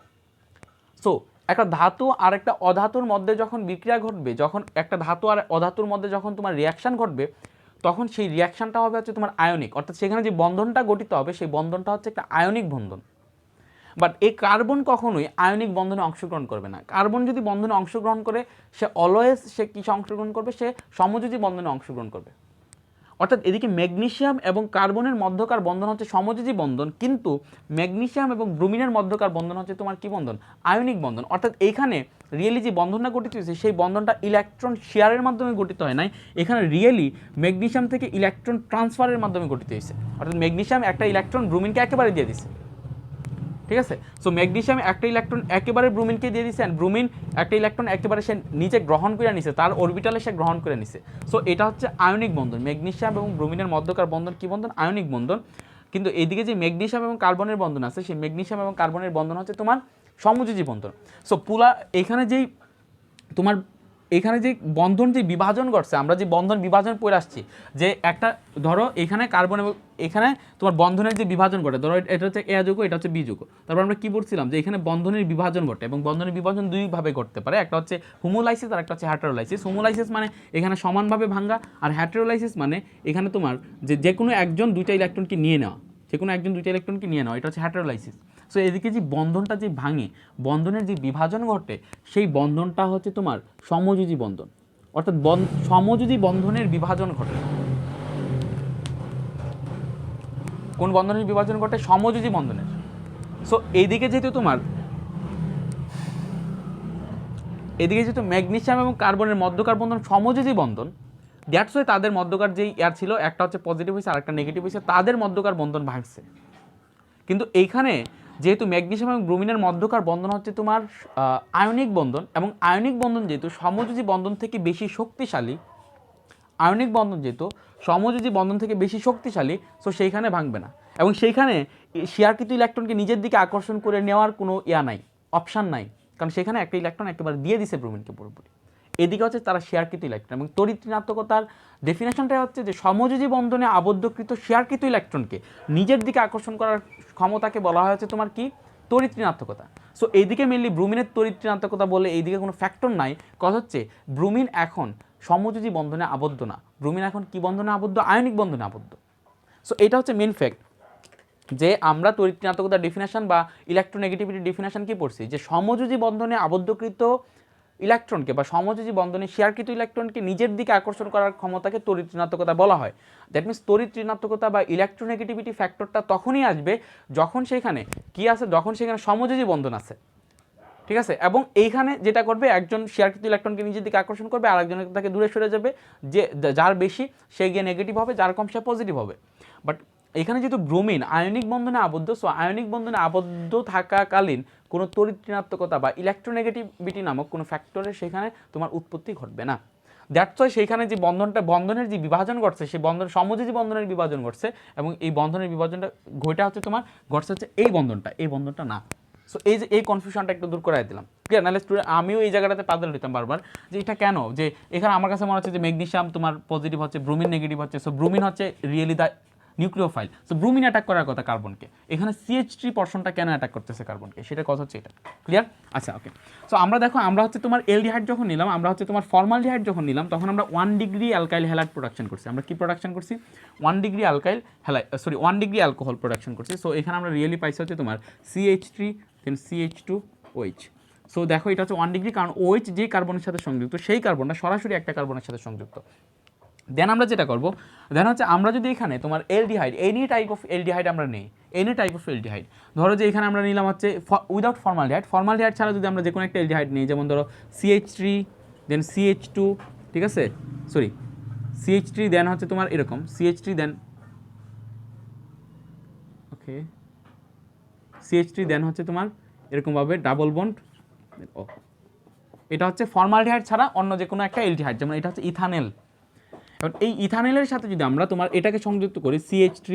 সো একটা ধাতু আর একটা অধাতুর মধ্যে যখন বিক্রিয়া ঘটবে, যখন একটা ধাতু আর অধাতুর মধ্যে যখন তোমার রিয়াকশান ঘটবে, তখন সেই রিয়াকশানটা হবে হচ্ছে তোমার আয়নিক, অর্থাৎ সেখানে যে বন্ধনটা গঠিত হবে সেই বন্ধনটা হচ্ছে একটা আয়নিক বন্ধন। বাট এই কার্বন কখনোই আয়নিক বন্ধনে অংশগ্রহণ করবে না। কার্বন যদি বন্ধনে অংশগ্রহণ করে সে অলওয়েজ সে কিসে অংশগ্রহণ করবে? সে সমযোজী বন্ধনে অংশগ্রহণ করবে। অর্থাৎ এদিকে ম্যাগনেসিয়াম এবং কার্বনের মধ্যকার বন্ধন হচ্ছে সমযোজী বন্ধন, কিন্তু ম্যাগনেসিয়াম এবং ব্রোমিনের মধ্যকার বন্ধন হচ্ছে তোমার কি বন্ধন? আয়নিক বন্ধন। অর্থাৎ এইখানে রিয়েলি যে বন্ধনটা গঠিত হয়েছে সেই বন্ধনটা ইলেকট্রন শেয়ারের মাধ্যমে গঠিত হয় নাই, এখানে রিয়েলি ম্যাগনেসিয়াম থেকে ইলেকট্রন ট্রান্সফারের মাধ্যমে গঠিত হয়েছে। অর্থাৎ ম্যাগনেসিয়াম একটা ইলেকট্রন ব্রোমিনকে একেবারে দিয়ে দিছে, ঠিক আছে? সো ম্যাগনেসিয়াম একটা ইলেকট্রন একেবারে ব্রোমিনকে দিয়ে দিছে, অ্যান্ড ব্রোমিন একটা ইলেকট্রন একেবারে সে নিচে গ্রহণ করে নিছে, তার অরবিটালে সে গ্রহণ করে নিছে। সো এটা হচ্ছে আয়নিক বন্ধন। ম্যাগনেসিয়াম এবং ব্রোমিনের মধ্যকার বন্ধন কি বন্ধন? আয়নিক বন্ধন। কিন্তু এইদিকে যে ম্যাগনেসিয়াম এবং কার্বনের বন্ধন আছে, সেই ম্যাগনেসিয়াম এবং কার্বনের বন্ধন হচ্ছে তোমার সমযোজী বন্ধন। সো এখানে যে বন্ধন যে বিভাজন ঘটছে, আমরা যে বন্ধন বিভাজন পড়ে আসছি, যে একটা ধরো এখানে কার্বন এবং এখানে তোমার বন্ধনের যে বিভাজন ঘটে, ধরো এটা হচ্ছে এ যৌগ, এটা হচ্ছে বি যৌগ। তারপর আমরা কি বলছিলাম যে এখানে বন্ধনের বিভাজন ঘটে, এবং বন্ধনের বিভাজন দুইভাবে ঘটতে পারে, একটা হচ্ছে হোমোলাইসিস আর একটা হচ্ছে হেটেরোলাইসিস। হোমোলাইসিস মানে এখানে সমানভাবে ভাঙা, আর হেটেরোলাইসিস মানে এখানে তোমার যে কোনো একজন দুইটা ইলেকট্রনকে নিয়ে নেওয়া, এটা হচ্ছে হেটেরোলাইসিস। সো এদিকে যে বন্ধনটা যে ভাঙে, বন্ধনের যে বিভাজন ঘটে, সেই বন্ধনটা হচ্ছে তোমার সমযোজী বন্ধন। অর্থাৎ সমযোজী বন্ধনের বিভাজন ঘটে। কোন বন্ধনের বিভাজন ঘটে? সমযোজী বন্ধনের। সো এদিকে যেহেতু ম্যাগনেসিয়াম এবং কার্বনের মধ্যকার বন্ধন সমযোজী বন্ধন, দ্যাটস ওয়াই তাদের মধ্যকার যেই এয়ার ছিল, একটা হচ্ছে পজিটিভ হয়েছে আর একটা নেগেটিভ হয়েছে, তাদের মধ্যকার বন্ধন ভাঙছে। কিন্তু এইখানে যেহেতু ম্যাগনেসিয়াম এবং ব্রোমিনের মধ্যকার বন্ধন হচ্ছে তোমার আয়নিক বন্ধন, এবং আয়নিক বন্ধন যেহেতু সমযোজী বন্ধন থেকে বেশি শক্তিশালী, সো সেইখানে ভাঙবে না, এবং সেইখানে শেয়ারকৃত ইলেকট্রনকে নিজের দিকে আকর্ষণ করে নেওয়ার কোনো অপশান নাই, কারণ সেখানে একটা ইলেকট্রন একেবারে দিয়ে দিছে ব্রোমিনকে পুরোপুরি। এদিকে হচ্ছে তারা শেয়ারকৃত ইলেকট্রন, এবং তড়িৎ ঋণাত্মকতার ডেফিনেশনটা হচ্ছে যে সমযোজী বন্ধনে আবদ্ধকৃত শেয়ারকৃত ইলেকট্রনকে নিজের দিকে আকর্ষণ করার ক্ষমতাকে বলা হয় হচ্ছে তোমার কি? তড়িৎ ঋণাত্মকতা। সো এইদিকে মেনলি ব্রোমিনের তড়িৎ ঋণাত্মকতা বলে এইদিকে কোনো ফ্যাক্টর নাই, কথা হচ্ছে ব্রোমিন এখন সমযোজী বন্ধনে আবদ্ধ না, ব্রোমিন এখন কি বন্ধনে আবদ্ধ? আয়নিক বন্ধনে আবদ্ধ। সো এটা হচ্ছে মেন ফ্যাক্ট, যে আমরা তড়িৎ ঋণাত্মকতার ডেফিনেশন বা ইলেকট্রোনেগেটিভিটির ডেফিনেশন কি পড়ছি, যে সমযোজী বন্ধনে আবদ্ধকৃত ইলেকট্রনকে বা সমযোজী বন্ধনে শেয়ারকৃত ইলেকট্রনকে নিজের দিকে আকর্ষণ করার ক্ষমতাকে তড়িৎ ঋণাত্মকতা বলা হয়। দ্যাট মিনস তড়িৎ ঋণাত্মকতা বা ইলেকট্রোনেগেটিভিটি ফ্যাক্টরটা তখনই আসবে যখন সেখানে কি আছে, যখন সেখানে সমযোজী বন্ধন আছে। ঠিক আছে, এবং এইখানে যেটা করবে একজন শেয়ারকৃত ইলেকট্রনকে নিজের দিকে আকর্ষণ করবে, আর একজনের তাকে দূরে সরে যাবে, যে যার বেশি সে গিয়ে নেগেটিভ হবে, যার কম সে পজিটিভ হবে। বাট এখানে যেহেতু ব্রোমিন আয়নিক বন্ধনে আবদ্ধ, সো আয়নিক বন্ধনে আবদ্ধ থাকাকালীন কোনো তড়িৎ ঋণাত্মকতা বা ইলেকট্রোনেগেটিভিটি নামক কোনো ফ্যাক্টরের সেখানে তোমার উৎপত্তি ঘটবে না। দ্যাটস ওয়াই সেইখানে যে বন্ধনের যে বিভাজন ঘটছে, সেই বন্ধন সমযোজী বন্ধনের বিভাজন ঘটছে, এবং এই বন্ধনের বিভাজনটা ঘটছে হচ্ছে এই বন্ধনটা না। সো এই যে এই কনফিউশনটা একটু দূর করাই দিলাম, ক্লিয়ার? নাহলে স্টুডেন্ট আমিও এই জায়গাটাতে পাজল হইতাম বারবার যে এটা কেন, যে এখানে আমার কাছে মনে হচ্ছে যে ম্যাগনেসিয়াম তোমার পজিটিভ হচ্ছে, ব্রোমিন নেগেটিভ হচ্ছে, সো ব্রোমিন হচ্ছে really the nucleophile, so bromine attack করার কথা কার্বনকে, এখানে CH3 পোরশনটা কেন অ্যাটাক করতেছে কার্বনকে, সেটা কথা হচ্ছে এটা, ক্লিয়ার? আচ্ছা, ওকে। সো আমরা দেখো, আমরা হচ্ছে তোমার এলডিহাইড যখন নিলাম, আমরা হচ্ছে তোমার ফর্মালডিহাইড যখন নিলাম, তখন আমরা 1 ডিগ্রি অ্যালকাইল হ্যালাইড প্রোডাকশন করছি। আমরা কি প্রোডাকশন করছি? 1 degree alkyl halide, 1 degree alcohol production করছি। সো এখানে আমরা রিয়েলি পাইছি হচ্ছে তোমার CH3 দেন CH2OH। সো দেখো এটা হচ্ছে 1 ডিগ্রি, কারণ OH যে কার্বনের সাথে সংযুক্ত, সেই কার্বনটা সরাসরি একটা কার্বনের সাথে সংযুক্ত। দেন আমরা যেটা করবো, দেন হচ্ছে আমরা যদি এখানে তোমার aldehyde, any type of aldehyde আমরা নেই, এনি টাইপ অফ এলডিহাইড, ধরো যে এখানে আমরা নিলাম হচ্ছে উইদাউট ফর্মালডিহাইড ছাড়া যদি আমরা যে কোনো একটা এলডিহাইড নিই, যেমন ধরো CH3 দেন CH2, ঠিক আছে, সরি CH3 দেন হচ্ছে তোমার এরকম CH3 দেন, ওকে, CH3 দেন হচ্ছে তোমার এরকমভাবে ডাবল বন্ড, ও এটা হচ্ছে ফর্মালডিহাইড ছাড়া অন্য যে কোনো একটা এলডিহাইড, যেমন এটা হচ্ছে ইথানেল। এখন এই ইথানেলের সাথে যদি আমরা তোমার এটাকে সংযুক্ত করি CH3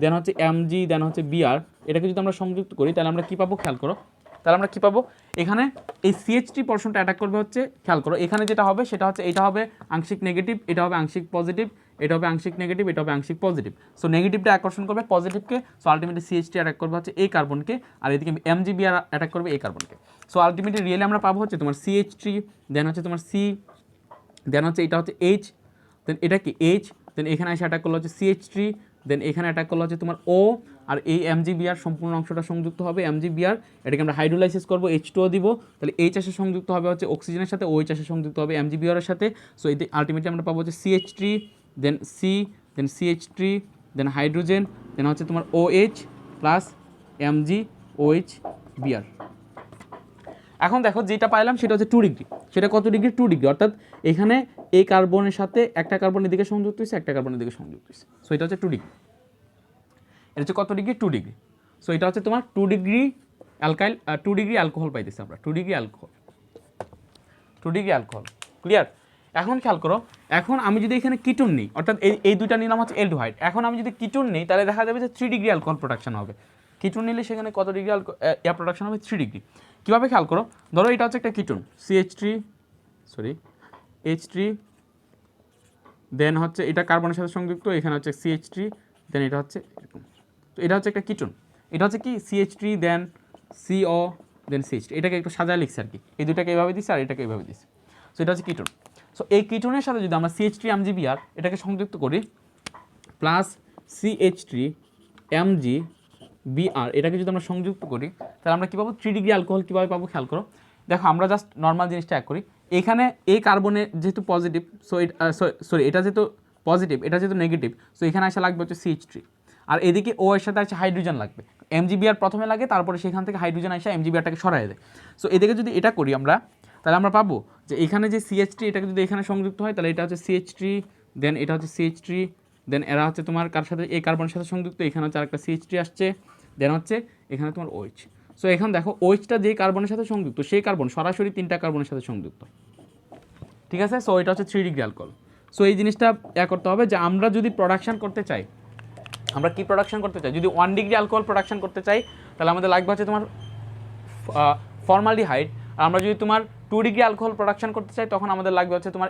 দেন হচ্ছে Mg দেন হচ্ছে Br, এটাকে যদি আমরা সংযুক্ত করি তাহলে আমরা কী পাবো খেয়াল করো, তাহলে আমরা কী পাবো, এখানে এই CH3 পোরশনটা অ্যাটাক করবে হচ্ছে, খেয়াল করো এখানে যেটা হবে সেটা হচ্ছে এটা হবে আংশিক নেগেটিভ, এটা হবে আংশিক পজিটিভ, এটা হবে আংশিক নেগেটিভ, এটা হবে আংশিক পজিটিভ। সো নেগেটিভটা আকর্ষণ করবে পজিটিভকে, সো আলটিমেটলি CH3 অ্যাটাক করবে হচ্ছে এই কার্বনকে, আর এদিকে Mg-Br অ্যাটাক করবে এই কার্বনকে। সো আলটিমেটলি রিয়েলি আমরা পাবো হচ্ছে তোমার CH3 দেন হচ্ছে তোমার C দেন হচ্ছে এটা হচ্ছে H, দেন এটা কি H, দেন এখানে এসে অ্যাটাক করলো হচ্ছে CH3, দেন এখানে অ্যাটাক করলো হচ্ছে তোমার O, আর এই Mg-Br সম্পূর্ণ অংশটা সংযুক্ত হবে Mg-Br, এটাকে আমরা হাইড্রোলাইসিস করবো, H2O দিব, তাহলে H এসে সংযুক্ত হবে হচ্ছে অক্সিজেনের সাথে, OH এসে সংযুক্ত হবে Mg-Br এর সাথে। সো এই আলটিমেটলি আমরা পাবো হচ্ছে CH3 দেন C দেন CH3 দেন হাইড্রোজেন দেন হচ্ছে তোমার OH প্লাস Mg-OH-Br। এখন দেখো যেটা পাইলাম সেটা হচ্ছে 2 ডিগ্রি, সেটা কত ডিগ্রি? 2 ডিগ্রি, অর্থাৎ এখানে এই কার্বনের সাথে একটা কার্বনের দিকে সংযুক্ত হয়েছে, একটা কার্বনের দিকে সংযুক্ত হয়েছে, সো এটা হচ্ছে 2 ডিগ্রি। এটা হচ্ছে কত ডিগ্রি? 2 ডিগ্রি। সো এটা হচ্ছে তোমার 2 ডিগ্রি অ্যালকাইল, 2 ডিগ্রি অ্যালকোহল পাইতেছি আমরা, 2 degree alcohol, 2 degree alcohol, clear? এখন খেয়াল করো, এখন আমি যদি এখানে কিটোন নিই, অর্থাৎ এই দুইটা নিলাম হচ্ছে এলডিহাইড, এখন আমি যদি কিটোন নিই তাহলে দেখা যাবে যে 3 ডিগ্রি অ্যালকোহল প্রোডাকশন হবে। কিটোন নিলে সেখানে কত ডিগ্রি প্রোডাকশন হবে? 3 ডিগ্রি। কীভাবে খেয়াল করো, ধরো এটা হচ্ছে একটা কিটোন H3 দেন হচ্ছে এটা কার্বনের সাথে সংযুক্ত, এখানে হচ্ছে CH3 দেন এটা হচ্ছে এরকম, তো এটা হচ্ছে একটা কিটোন, এটা হচ্ছে কি CH3 দেন CO দেন CH3, এটাকে একটু সাজায় লিখছি আর কি, এই দুটাকে এইভাবে দিচ্ছি আর এটাকে এইভাবে দিচ্ছি, সো এটা হচ্ছে কিটোন। সো এই কিটোনের সাথে যদি আমরা CH3 Mg-Br এটাকে সংযুক্ত করি প্লাস CH3 Mg-Br এটাকে যদি আমরা সংযুক্ত করি তাহলে আমরা কী পাবো? 3 ডিগ্রি অ্যালকোহল। কীভাবে পাবো খেয়াল করো, দেখো আমরা জাস্ট নর্মাল জিনিসটা এক করি, এখানে এই কার্বনে যেহেতু পজিটিভ, সো সরি এটা যেহেতু পজিটিভ, এটা যেহেতু নেগেটিভ, সো এখানে আসা লাগবে হচ্ছে CH3, আর এদিকে ও এর সাথে আছে হাইড্রোজেন লাগবে, Mg-Br প্রথমে লাগে, তারপরে সেখান থেকে হাইড্রোজেন আসে Mg-Br-টাকে সরাই দেয়। সো এদিকে যদি এটা করি আমরা, তাহলে আমরা পাবো যে এখানে যে CH3 এটাকে যদি এখানে সংযুক্ত হয় তাহলে এটা হচ্ছে CH3 দেন এটা হচ্ছে CH3 দেন এরা হচ্ছে তোমার কার সাথে? এই কার্বনের সাথে সংযুক্ত, এখানে হচ্ছে আরেকটা CH3 আসছে, দেন হচ্ছে এখানে তোমার OH। সো এখন দেখো OH-টা যে কার্বনের সাথে সংযুক্ত, সেই কার্বন সরাসরি 3টা কার্বনের সাথে সংযুক্ত, ঠিক আছে? সো এটা হচ্ছে 3 ডিগ্রি অ্যালকোহল। সো এই জিনিসটা করতে হবে যে আমরা যদি প্রোডাকশন করতে চাই, আমরা কি প্রোডাকশন করতে চাই, যদি 1 ডিগ্রি অ্যালকোহল প্রোডাকশন করতে চাই তাহলে আমাদের লাগবে হচ্ছে তোমার ফর্মালডিহাইড, আর আমরা যদি তোমার 2 ডিগ্রি অ্যালকোহল প্রোডাকশন করতে চাই তখন আমাদের লাগবে হচ্ছে তোমার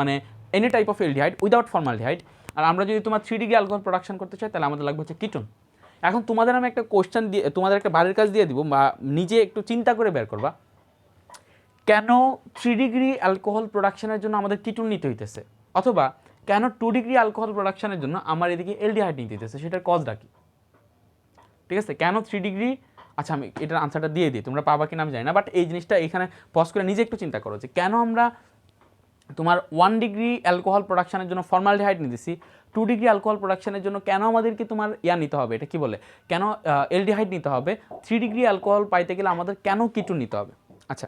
মানে any type of aldehyde without formaldehyde, আর আমরা যদি তোমার 3 ডিগ্রি অ্যালকোহল প্রোডাকশন করতে চাই তাহলে আমাদের লাগবে হচ্ছে কিটোন। এখন তোমাদের আমি একটা কোশ্চেন দিয়ে, তোমাদের একটা বাড়ির কাজ দিয়ে দিব, বা নিজে একটু চিন্তা করে বের করবা, কেন 3 ডিগ্রি অ্যালকোহল প্রোডাকশনের জন্য আমাদের কিটোন নিতে হইতেছে, অথবা কেন 2 ডিগ্রি অ্যালকোহল প্রোডাকশনের জন্য আমার এদিকে এলডিহাইড নিতে হইতেছে, সেটার কজটা কি? ঠিক আছে, কেন 3 ডিগ্রি? আচ্ছা আমি এটার আনসারটা দিয়ে দিই, তোমরা পাবা কিনা আমি জানি না, বাট এই জিনিসটা এখানে পজ করে নিজে একটু চিন্তা করো যে কেন আমরা তোমার 1 ডিগ্রি অ্যালকোহল প্রোডাকশনের জন্য ফর্মালডিহাইড নিতেছি, 2 ডিগ্রি অ্যালকোহল প্রোডাকশনের জন্য কেন আমাদেরকে তোমার নিতে হবে, এটা কি বলে, কেন এলডিহাইড নিতে হবে, 3 ডিগ্রি অ্যালকোহল পাইতে গেলে আমাদের কেন কিটোন নিতে হবে? আচ্ছা,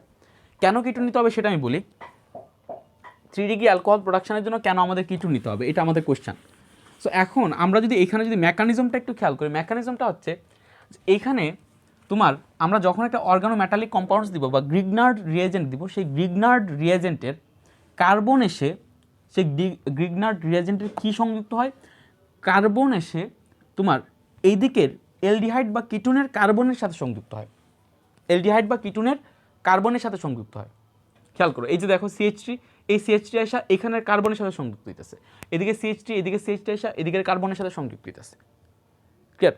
কেন কিটোন নিতে হবে সেটা আমি বলি। 3 ডিগ্রি অ্যালকোহল প্রোডাকশনের জন্য কেন আমাদের কিটোন নিতে হবে, এটা আমাদের কোশ্চেন। সো এখন আমরা যদি এখানে যদি মেকানিজমটা একটু খেয়াল করি, মেকানিজমটা হচ্ছে এইখানে তোমার আমরা যখন একটা অর্গানোমেটালিক কম্পাউন্ডস দিব বা গ্রিগনার্ড রিয়েজেন্ট দিব, সেই গ্রিগনার্ড রিয়েজেন্টের কার্বন এসে সেই গ্রিগনার্ড রিয়েজেন্টের কী সংযুক্ত হয়, কার্বন এসে তোমার এই দিকের এলডিহাইড বা কিটোনের কার্বনের সাথে সংযুক্ত হয়, এলডিহাইড বা কিটোনের কার্বনের সাথে সংযুক্ত হয়। খেয়াল করো, এই যে দেখো CH3, এই CH3 আসা এখানের কার্বনের সাথে সংযুক্ত হইতেছে, এদিকে CH3, এদিকে CH3 আসা এদিকের কার্বনের সাথে সংযুক্ত হইতেছে। ক্লিয়ার?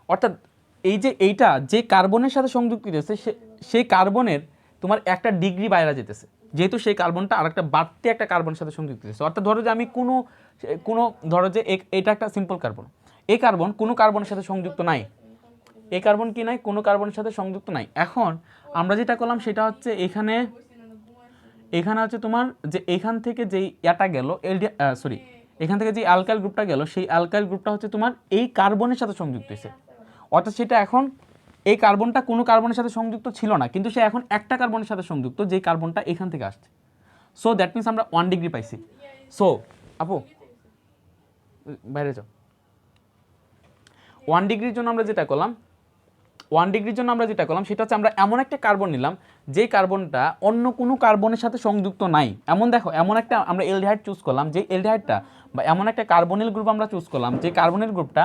অর্থাৎ এই যে এইটা যে কার্বনের সাথে সংযুক্ত হইতেছে সেই কার্বনের তোমার একটা ডিগ্রি বাইরে যেতেছে, যেহেতু সেই কার্বনটা আরেকটা বাড়তি একটা কার্বনের সাথে সংযুক্ত হইতেছে। অর্থাৎ ধরো যে আমি কোনো ধরো যে এটা একটা সিম্পল কার্বন, এই কার্বন কোনো কার্বনের সাথে সংযুক্ত নাই, এই কার্বন কি নাই, কোনো কার্বনের সাথে সংযুক্ত নাই। এখন আমরা যেটা করলাম সেটা হচ্ছে এখানে হচ্ছে তোমার যে এখান থেকে যেই এটা গেল এখান থেকে যে অ্যালকাইল গ্রুপটা গেল, সেই অ্যালকাইল গ্রুপটা হচ্ছে তোমার এই কার্বনের সাথে সংযুক্ত হয়েছে। অর্থাৎ সেটা এখন এই কার্বনটা কোনো কার্বনের সাথে সংযুক্ত ছিল না, কিন্তু সে এখন একটা কার্বনের সাথে সংযুক্ত, যেই কার্বনটা এখান থেকে আসছে। সো দ্যাট মিনস আমরা 1 ডিগ্রি পাইছি। সো আপু বাইরে যাও। 1 ডিগ্রির জন্য আমরা যেটা করলাম সেটা হচ্ছে আমরা এমন একটা কার্বন নিলাম যে কার্বনটা অন্য কোনো কার্বনের সাথে সংযুক্ত নাই। এমন একটা আমরা এলডিহাইড চুজ করলাম, যে এলডিহাইডটা বা এমন একটা কার্বনিল গ্রুপ আমরা চুজ করলাম যে কার্বনিল গ্রুপটা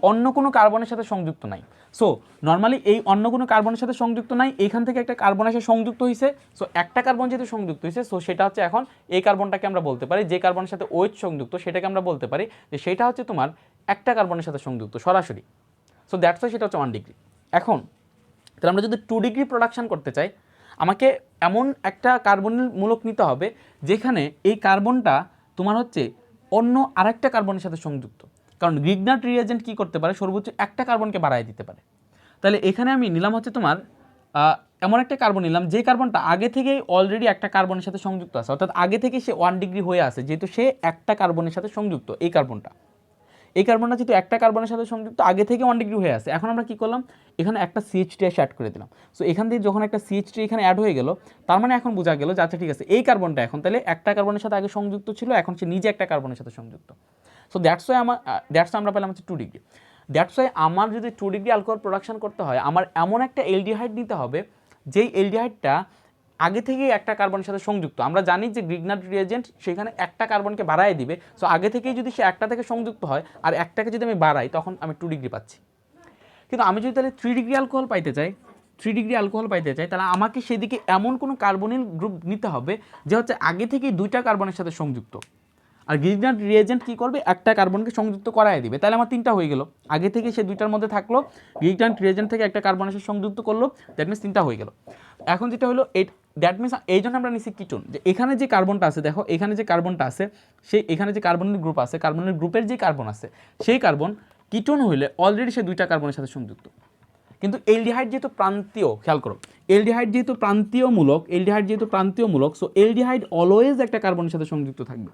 অন্য কোনো কার্বনের সাথে সংযুক্ত নাই। সো নর্মালি এই অন্য কোনো কার্বনের সাথে সংযুক্ত নাই, এইখান থেকে একটা কার্বন এসে সংযুক্ত হয়েছে। সো একটা কার্বন যেহেতু সংযুক্ত হয়েছে, সো সেটা হচ্ছে এখন এই কার্বনটাকে আমরা বলতে পারি, যে কার্বনের সাথে OH সংযুক্ত সেটাকে আমরা বলতে পারি যে সেটা হচ্ছে তোমার একটা কার্বনের সাথে সংযুক্ত সরাসরি। সো দ্যাটস ওয়াই সেটা হচ্ছে 1 ডিগ্রি। এখন তাহলে আমরা যদি 2 ডিগ্রি প্রোডাকশন করতে চাই, আমাকে এমন একটা কার্বনিল মূলক নিতে হবে যেখানে এই কার্বনটা তোমার হচ্ছে অন্য আরেকটা কার্বনের সাথে সংযুক্ত। কারণ গ্রিগনার্ড রিয়েজেন্ট কী করতে পারে, সর্বোচ্চ একটা কার্বনকে বাড়ায় দিতে পারে। তাহলে এখানে আমি নিলাম হচ্ছে তোমার এমন একটা কার্বন নিলাম যে কার্বনটা আগে থেকেই অলরেডি একটা কার্বনের সাথে সংযুক্ত আছে, অর্থাৎ আগে থেকে সে 1 ডিগ্রি হয়ে আছে, যেহেতু সে একটা কার্বনের সাথে সংযুক্ত। এই কার্বনটা যেহেতু একটা কার্বনের সাথে সংযুক্ত, আগে থেকে 1 ডিগ্রি হয়ে আছে। এখন আমরা কি করলাম, এখানে একটা CH3 এসে অ্যাড করে দিলাম। সো এখান থেকে যখন একটা CH3 এখানে অ্যাড হয়ে গেল, তার মানে এখন বোঝা গেল যে আচ্ছা ঠিক আছে, এই কার্বনটা এখন তাহলে একটা কার্বনের সাথে আগে সংযুক্ত ছিল, এখন সে নিজে একটা কার্বনের সাথে সংযুক্ত। সো দ্যাটস ওয়াই আমরা পেলাম হচ্ছে 2 ডিগ্রি। দ্যাটস ওয়াই আমার যদি 2 ডিগ্রি অ্যালকোহল প্রোডাকশন করতে হয়, আমার এমন একটা এলডিহাইড নিতে হবে যেই এলডিহাইডটা আগে থেকেই একটা কার্বনের সাথে সংযুক্ত। আমরা জানি যে গ্রিগনার্ড রিয়েজেন্ট সেখানে একটা কার্বনকে বাড়ায় দিবে। সো আগে থেকেই যদি সে একটা থেকে সংযুক্ত হয় আর একটাকে যদি আমি বাড়াই, তখন আমি 2 ডিগ্রি পাচ্ছি। কিন্তু আমি যদি তাহলে 3 ডিগ্রি অ্যালকোহল পাইতে চাই, তাহলে আমাকে সেদিকে এমন কোনো কার্বনিল গ্রুপ নিতে হবে যে হচ্ছে আগে থেকেই দুইটা কার্বনের সাথে সংযুক্ত। আর গ্রিগনার্ড রিয়েজেন্ট কী করবে, একটা কার্বনকে সংযুক্ত করায় দিবে। তাহলে আমার 3টা হয়ে গেল। আগে থেকে সে দুইটার মধ্যে থাকলো, গ্রিগনার্ড রিয়েজেন্ট থেকে একটা কার্বনের সাথে সংযুক্ত করলো, দ্যাট মিনস 3টা হয়ে গেল। এখন যেটা হলো দ্যাট মিনস এই জন্য আমরা নিচ্ছি কিটোন, যে এখানে যে কার্বনটা আছে, দেখো এখানে যে কার্বনটা আছে, এখানে যে কার্বনের গ্রুপ আছে, কার্বনের গ্রুপের যে কার্বন আছে, সেই কার্বন কিটোন হইলে অলরেডি সে দুইটা কার্বনের সাথে সংযুক্ত। কিন্তু এলডিহাইড যেহেতু প্রান্তীয়, খেয়াল করো, এলডিহাইড যেহেতু প্রান্তীয়মূলক, সো এলডিহাইড অলওয়েজ একটা কার্বনের সাথে সংযুক্ত থাকবে।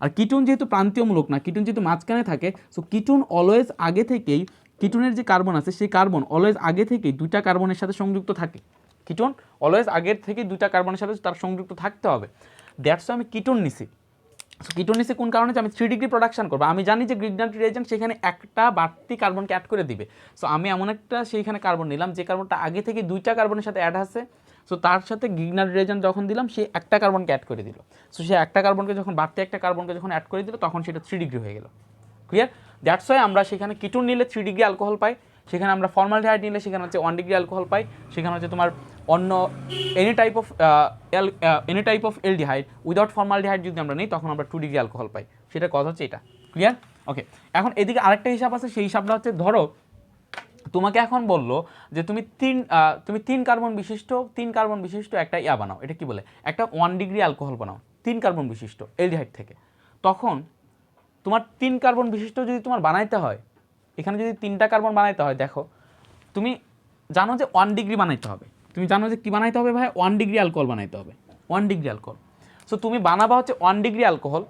আর কিটোন যেহেতু প্রান্তীয়মূলক না, কিটোন যেহেতু মাঝখানে থাকে, সো কিটোন অলওয়েজ আগে থেকেই, কিটোনের যে কার্বন আছে সেই কার্বন অলওয়েজ আগে থেকেই দুইটা কার্বনের সাথে সংযুক্ত থাকে। কিটোন অলওয়েজ আগের থেকে দুইটা কার্বনের সাথে তার সংযুক্ত থাকতে হবে। দ্যাটস আমি কিটোন নিছি। সো কিটোন নিছি কোন কারণে, যে আমি 3 ডিগ্রি প্রোডাকশন করবো। আমি জানি যে গ্রিগনার্ড রিয়েজেন্ট সেখানে একটা বাড়তি কার্বনকে অ্যাড করে দিবে। সো আমি এমন একটা সেইখানে কার্বন নিলাম যে কার্বনটা আগে থেকে দুইটা কার্বনের সাথে অ্যাড আছে। সো তার সাথে গ্রিগনার্ড রিয়েজেন্ট যখন দিলাম, সে একটা কার্বনকে অ্যাড করে দিল। সো সে একটা কার্বনকে যখন বাড়তি একটা কার্বনকে যখন অ্যাড করে দিল, তখন সেটা 3 ডিগ্রি হয়ে গেল। ক্লিয়ার? দ্যাটস ওয়াই আমরা সেখানে কিটোন নিলে 3 ডিগ্রি অ্যালকোহল পাই, সেখানে আমরা ফর্মালডিহাইড নিলে সেখানে হচ্ছে 1 ডিগ্রি অ্যালকোহল পাই, সেখানে হচ্ছে তোমার অন্য any type of aldehyde without formaldehyde যদি আমরা নিই, তখন আমরা 2 ডিগ্রি অ্যালকোহল পাই। সেটা কথা হচ্ছে এটা। ক্লিয়ার? ওকে, এখন এদিকে আরেকটা হিসাব আছে, সেই হিসাবটা হচ্ছে ধরো তোমাকে এখন বললো যে তুমি তিন কার্বন বিশিষ্ট একটা বানাও, এটা কি বলে, একটা 1 ডিগ্রি অ্যালকোহল বানাও 3 কার্বন বিশিষ্ট এলডিহাইড থেকে। তখন তোমার 3 কার্বন বিশিষ্ট যদি তোমার বানাইতে হয়, এখানে যদি 3টা কার্বন বানাইতে হয়, দেখো তুমি জানো যে 1 ডিগ্রি বানাইতে হবে। তুমি জানো যে কী বানাইতে হবে ভাই, 1 ডিগ্রি অ্যালকোহল বানাইতে হবে, 1 ডিগ্রি অ্যালকোহল। সো তুমি বানাবা হচ্ছে 1 ডিগ্রি অ্যালকোহল।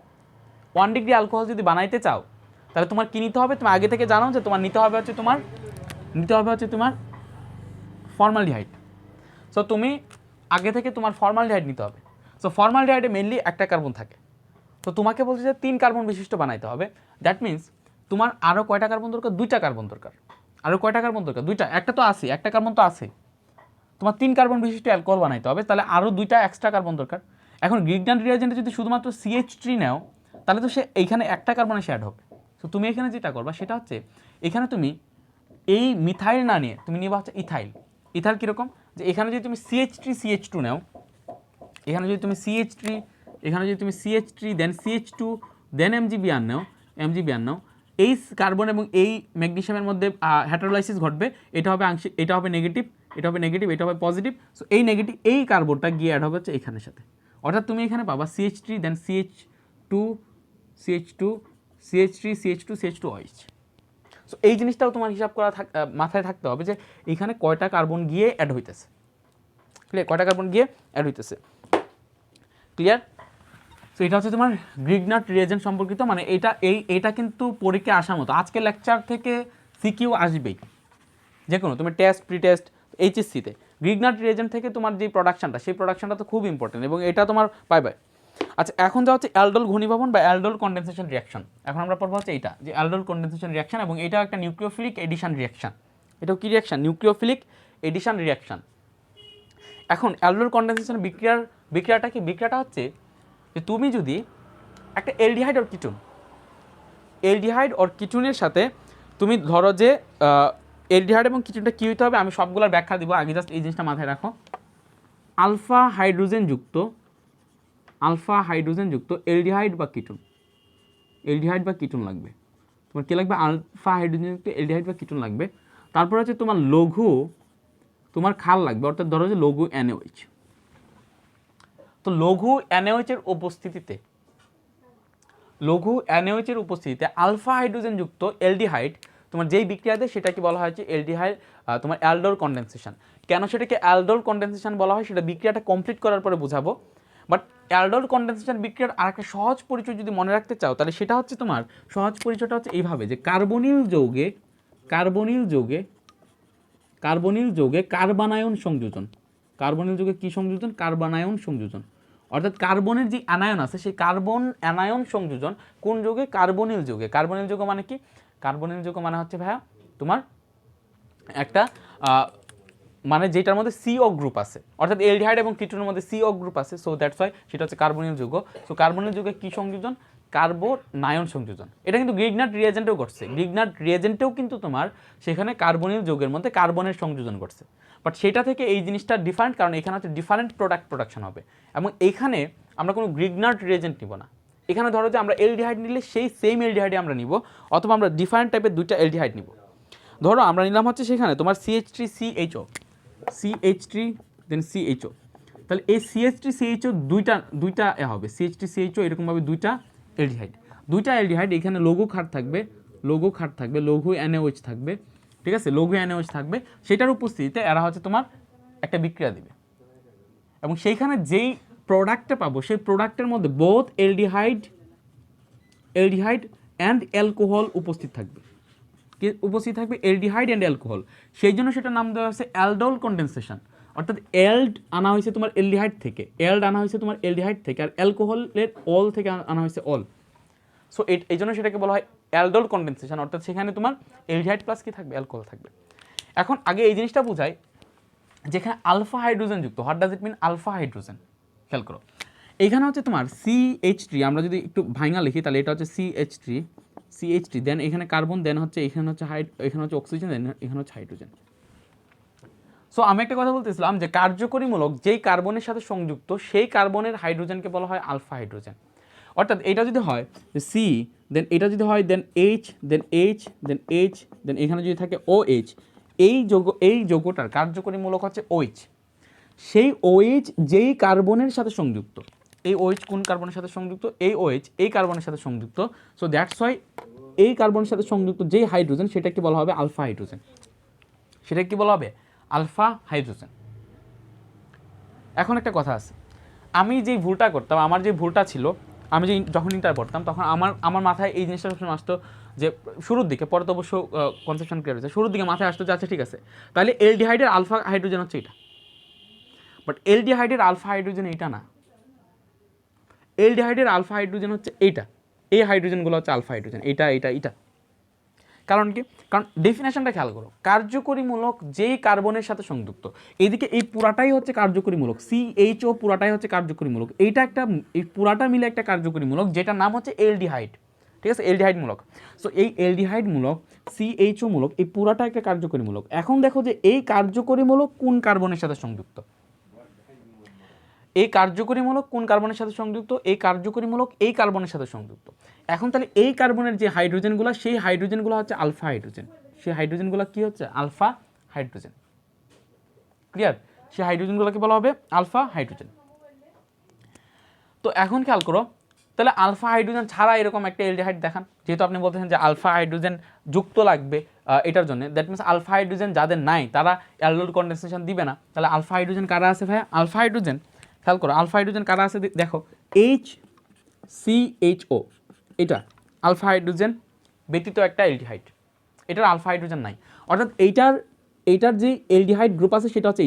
1 ডিগ্রি অ্যালকোহল যদি বানাইতে চাও, তাহলে তোমার কী নিতে হবে, তুমি আগে থেকে জানো যে তোমার নিতে হবে হচ্ছে তোমার ফর্মালডিহাইড। সো তুমি আগে থেকে তোমার ফর্মালডিহাইড নিতে হবে। সো ফর্মালডিহাইডে মেনলি একটা কার্বন থাকে, তো তোমাকে বলছে যে 3 কার্বন বিশিষ্ট বানাইতে হবে। দ্যাট মিন্স তোমার আরও কয়টা কার্বন দরকার? 2টা কার্বন দরকার। আরও কয়টা কার্বন দরকার? 2টা। একটা তো আছে, একটা কার্বন তো আছে, তোমার 3 কার্বন বিশিষ্ট অ্যালকোহল বানাইতে হবে, তাহলে আরও 2টা এক্সট্রা কার্বন দরকার। এখন গ্রিগনান রিয়াজেন্টে যদি শুধুমাত্র CH3 নাও, তাহলে তো সে এইখানে একটা কার্বন এসে অ্যাড হবে। তো তুমি এখানে যেটা করবা সেটা হচ্ছে, এখানে তুমি এই মিথাইল না নিয়ে তুমি নিবা হচ্ছে ইথাইল। ইথাইল কীরকম, যে এখানে যদি তুমি CH3 CH2 নাও, এখানে যদি তুমি CH3, এখানে যদি তুমি CH3 দেন CH2 দেন MgBr নাও, MgBr নাও, এই কার্বন এবং এই ম্যাগনেসিয়ামের মধ্যে হেটারোলাইসিস ঘটবে, এটা হবে আংশিক, এটা হবে নেগেটিভ, এটা হবে নেগেটিভ, এটা হবে পজিটিভ। সো এই নেগেটিভ এই কার্বনটা গিয়ে অ্যাড হবে হচ্ছে এখানের সাথে, অর্থাৎ তুমি এখানে পাবা CH3 দেন CH2 CH2 CH3 CH2 CH2OH। So এই জিনিসটাও তোমার হিসাব করা মাথায় থাকতে হবে যে এখানে কয়টা কার্বন গিয়ে অ্যাড হইতেছে, ক্লিয়ার? কয়টা কার্বন গিয়ে অ্যাড হইতেছে, ক্লিয়ার? সো এটা হচ্ছে তোমার গ্রিগনাট রিয়েজেন্ট সম্পর্কিত, মানে এটা কিন্তু পরীক্ষায় আসার মতো। আজকের লেকচার থেকে সিকিউ আসবেই, যে কোনো তুমি টেস্ট প্রি টেস্ট এইচএসসিতে গ্রিগনাট রিয়েজেন্ট থেকে তোমার যে প্রোডাকশনটা, সেই প্রোডাকশনটা তো খুব ইম্পর্টেন্ট, এবং এটা তোমার পাইবে। আচ্ছা, এখন যা হচ্ছে অ্যালডোল ঘনীভবন বা অ্যালডোল কনডেনসেশন রিয়াকশন। এখন আমরা পড়বো হচ্ছে এইটা, যে অ্যালডোল কনডেনসেশন রিয়াকশন, এবং এটা একটা নিউক্লিওফিলিক এডিশন রিয়াকশন। এটাও কি রিয়াকশন? Nucleophilic addition reaction. এখন অ্যালডোল কনডেনসেশন বিক্রিয়াটা কি? বিক্রিয়াটা হচ্ছে যে তুমি যদি একটা aldehyde or ketone, aldehyde or কিটুনের সাথে তুমি ধরো যে এলডিহাইড এবং কিটুনটা কী হইতে হবে, আমি সবগুলোর ব্যাখ্যা দিব, আগে জাস্ট এই জিনিসটা মাথায় রাখো। আলফা হাইড্রোজেন যুক্ত এলডিহাইড বা কিটুন, এলডিহাইড বা কিটুন লাগবে তোমার। কী লাগবে? আলফা হাইড্রোজেন যুক্ত এলডিহাইড বা কিটুন লাগবে। তারপর হচ্ছে তোমার লঘু, তোমার ক্ষার লাগবে, অর্থাৎ ধরো যে লঘু NaOH। তো লঘু NaOH এর উপস্থিতিতে, লঘু NaOH এর উপস্থিতিতে আলফা হাইড্রোজেন যুক্ত এলডিহাইড তোমার যেই বিক্রিয়া দেয় সেটাকে বলা হয় যে এলডিহাইড, তোমার অ্যালডোল কনডেনসেশন। কেন সেটাকে অ্যালডোল কনডেনসেশন বলা হয় সেটা বিক্রিয়াটা কমপ্লিট করার পরে বোঝাবো। বাট অ্যালডোল কনডেনসেশন বিক্রিয়ার আরেকটা সহজ পরিচয় যদি মনে রাখতে চাও, তাহলে সেটা হচ্ছে তোমার সহজ পরিচয়টা হচ্ছে এইভাবে, যে কার্বনিল যৌগে কার্বানায়ন সংযোজন। কার্বনিল যৌগে কি সংযোজন? কার্বানায়ন সংযোজন। অর্থাৎ কার্বনের যে অ্যানায়ন আছে সেই কার্বন অ্যানায়ন সংযোজন কোন যৌগে? কার্বনিল যৌগে। কার্বনিল যৌগ মানে কি? কার্বনিল যৌগ মানে হচ্ছে ভাইয়া তোমার একটা মানে যেটার মধ্যে CO গ্রুপ আছে, অর্থাৎ এলডিহাইড এবং কিটোনের মধ্যে CO গ্রুপ আছে। সো দ্যাটস ওয়াই সেটা হচ্ছে কার্বনিল যৌগ। সো কার্বনিল যৌগে কি সংযোজন? কার্বোনায়ন সংযোজন। এটা কিন্তু গ্রিগনাট রিয়েজেন্টেও ঘটছে। গ্রিগনাট রিয়েজেন্টেও কিন্তু তোমার সেখানে কার্বনিল যৌগের মধ্যে কার্বনের সংযোজন ঘটছে। বাট সেটা থেকে এই জিনিসটা ডিফারেন্ট, কারণ এখানে হচ্ছে ডিফারেন্ট প্রোডাকশন হবে, এবং এখানে আমরা কোনো গ্রিগনাট রিয়েজেন্ট নিব না। এখানে ধরো যে আমরা এলডিহাইড নিলে সেই সেম এলডিহাইডে আমরা নিব, অথবা আমরা ডিফারেন্ট টাইপের 2টা এলডিহাইড নিব। ধরো আমরা নিলাম হচ্ছে সেখানে তোমার CH3CHO, দেন CHO, তাহলে এই CH3CHO দুইটা হবে, CH3CHO এরকমভাবে 2টা এলডিহাইড। এখানে লঘু ক্ষার থাকবে, লঘু NaOH থাকবে, ঠিক আছে? লঘু NaOH থাকবে, সেটার উপস্থিতিতে এরা হচ্ছে তোমার একটা বিক্রিয়া দিবে, এবং সেইখানে যেই প্রোডাক্টটা পাবো সেই প্রোডাক্টের মধ্যে বোথ এলডিহাইড অ্যান্ড অ্যালকোহল উপস্থিত থাকবে। এলডিহাইড অ্যান্ড অ্যালকোহল, সেই জন্য সেটা নাম দেওয়া হয়েছে অ্যালডোল কনডেনসেশন। অর্থাৎ এল্ড আনা হয়েছে তোমার এলডিহাইড থেকে, আর অ্যালকোহলের অল থেকে আনা হয়েছে অল। সো এই জন্য সেটাকে বলা হয় অ্যালডোল কনডেনসেশন, অর্থাৎ সেখানে তোমার এলডিহাইড প্লাস কি থাকবে? অ্যালকোহল থাকবে। এখন আগে এই জিনিসটা বোঝাই, যেখানে আলফা হাইড্রোজেন যুক্ত, what does it mean? Alpha hydrogen, খেয়াল করো, এইখানে হচ্ছে তোমার CH3, আমরা যদি একটু ভাঙা লিখি তাহলে এটা হচ্ছে CH3, দেন এখানে কার্বন, দেন হচ্ছে এখানে হচ্ছে অক্সিজেন, দেন এখানে হচ্ছে হাইড্রোজেন। সো আমি একটা কথা বলতেছিলাম যে কার্যকরীমূলক যেই কার্বনের সাথে সংযুক্ত সেই কার্বনের হাইড্রোজেনকে বলা হয় আলফা হাইড্রোজেন। অর্থাৎ এটা যদি হয় C, দেন এটা যদি হয় দেন H, দেন এখানে যদি থাকে OH, এই যৌগটার কার্যকরীমূলক হচ্ছে OH। সেই OH যেই কার্বনের সাথে সংযুক্ত, এই OH কোন কার্বনের সাথে সংযুক্ত? এই OH এই কার্বনের সাথে সংযুক্ত। সো দ্যাটস ওয়াই এই কার্বনের সাথে সংযুক্ত যেই হাইড্রোজেন সেটাকে বলা হবে আলফা হাইড্রোজেন। এখন একটা কথা আছে, আমি যেই ভুলটা করতাম, আমার যে ভুলটা ছিল, আমি যখন ইন্টার পড়তাম তখন আমার মাথায় এই জিনিসটা সবসময় আসতো যে শুরুর দিকে, পরে তো অবশ্য কনসেপশন ক্লিয়ার হয়েছে, শুরুর দিকে মাথায় আসতো যে আচ্ছা ঠিক আছে, তাহলে এলডিহাইডের আলফা হাইড্রোজেন হচ্ছে এটা, বাট এলডিহাইডের আলফা হাইড্রোজেন এইটা না, এলডিহাইডের আলফা হাইড্রোজেন হচ্ছে এইটা, এই হাইড্রোজেনগুলো হচ্ছে আলফা হাইড্রোজেন, এটা। কারণ কি? কারণ ডেফিনেশনটা খেয়াল করো, কার্যকরীমূলক যেই কার্বনের সাথে সংযুক্ত, এইদিকে এই পুরাটাই হচ্ছে কার্যকরীমূলক, CHO পুরাটাই হচ্ছে কার্যকরীমূলক, এইটা একটা, এই পুরাটা মিলে একটা কার্যকরীমূলক যেটার নাম হচ্ছে এলডিহাইড, ঠিক আছে, এলডিহাইড মূলক। সো এই এলডিহাইড মূলক, CHO মূলক, এই পুরাটা একটা কার্যকরীমূলক। এখন দেখো যে এই কার্যকরীমূলক কোন কার্বনের সাথে সংযুক্ত, এই কার্যকরীমূলক কোন কার্বনের সাথে সংযুক্ত, এই কার্যকরীমূলক এই কার্বনের সাথে সংযুক্ত। এখন তাহলে এই কার্বনের যে হাইড্রোজেনগুলো, সেই হাইড্রোজেনগুলো হচ্ছে আলফা হাইড্রোজেন, সেই হাইড্রোজেনগুলো কি হচ্ছে? Alpha hydrogen. ক্লিয়ার? সেই হাইড্রোজেনগুলোকে বলা হবে আলফা হাইড্রোজেন। তো এখন খেয়াল করো, তাহলে আলফা হাইড্রোজেন ছাড়া এরকম একটা এলডিহাইড দেখান, যেহেতু আপনি বলতেছেন যে আলফা হাইড্রোজেন যুক্ত লাগবে এটার জন্য, দ্যাট মিনস আলফা হাইড্রোজেন যাদের নাই তারা অ্যালডিহাইড কনডেনসেশন দিবে না। তাহলে আলফা হাইড্রোজেন কারা আছে ভাইয়া? আলফা হাইড্রোজেন, খেয়াল করো আলফা হাইড্রোজেন কারা আছে দেখো, HCHO, এটা আলফা হাইড্রোজেন ব্যতীত একটা এলডিহাইড, এটার আলফা হাইড্রোজেন নাই, অর্থাৎ এইটার যে এলডিহাইড গ্রুপ আছে সেটা হচ্ছে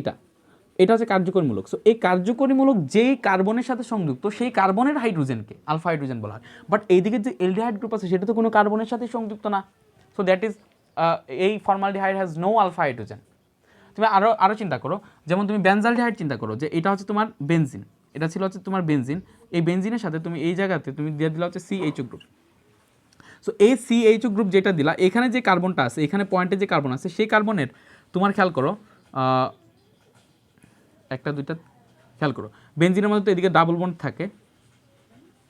এটা হচ্ছে কার্যকরীমূলক। সো এই কার্যকরীমূলক যেই কার্বনের সাথে সংযুক্ত সেই কার্বনের হাইড্রোজেনকে আলফা হাইড্রোজেন বলা হয়। বাট এইদিকে যে এলডিহাইড গ্রুপ আছে সেটা তো কোনো কার্বনের সাথে সংযুক্ত না, সো দ্যাট ইজ এই formaldehyde has no alpha hydrogen. তুমি আরও চিন্তা করো, যেমন তুমি বেনজালডিহাইড চিন্তা করো, যে এটা হচ্ছে তোমার বেনজিন, এটা ছিল হচ্ছে তোমার বেনজিন, এই বেনজিনের সাথে তুমি এই জায়গাতে তুমি দিয়ে দিলা হচ্ছে CHO গ্রুপ। সো এই CHO গ্রুপ যেটা দিলা, এখানে যে কার্বনটা আছে, এখানে পয়েন্টে যে কার্বন আছে, সেই কার্বনের তোমার খেয়াল করো একটা দুইটা, খেয়াল করো বেনজিনের মধ্যে তো এদিকে ডাবল বন্ড থাকে,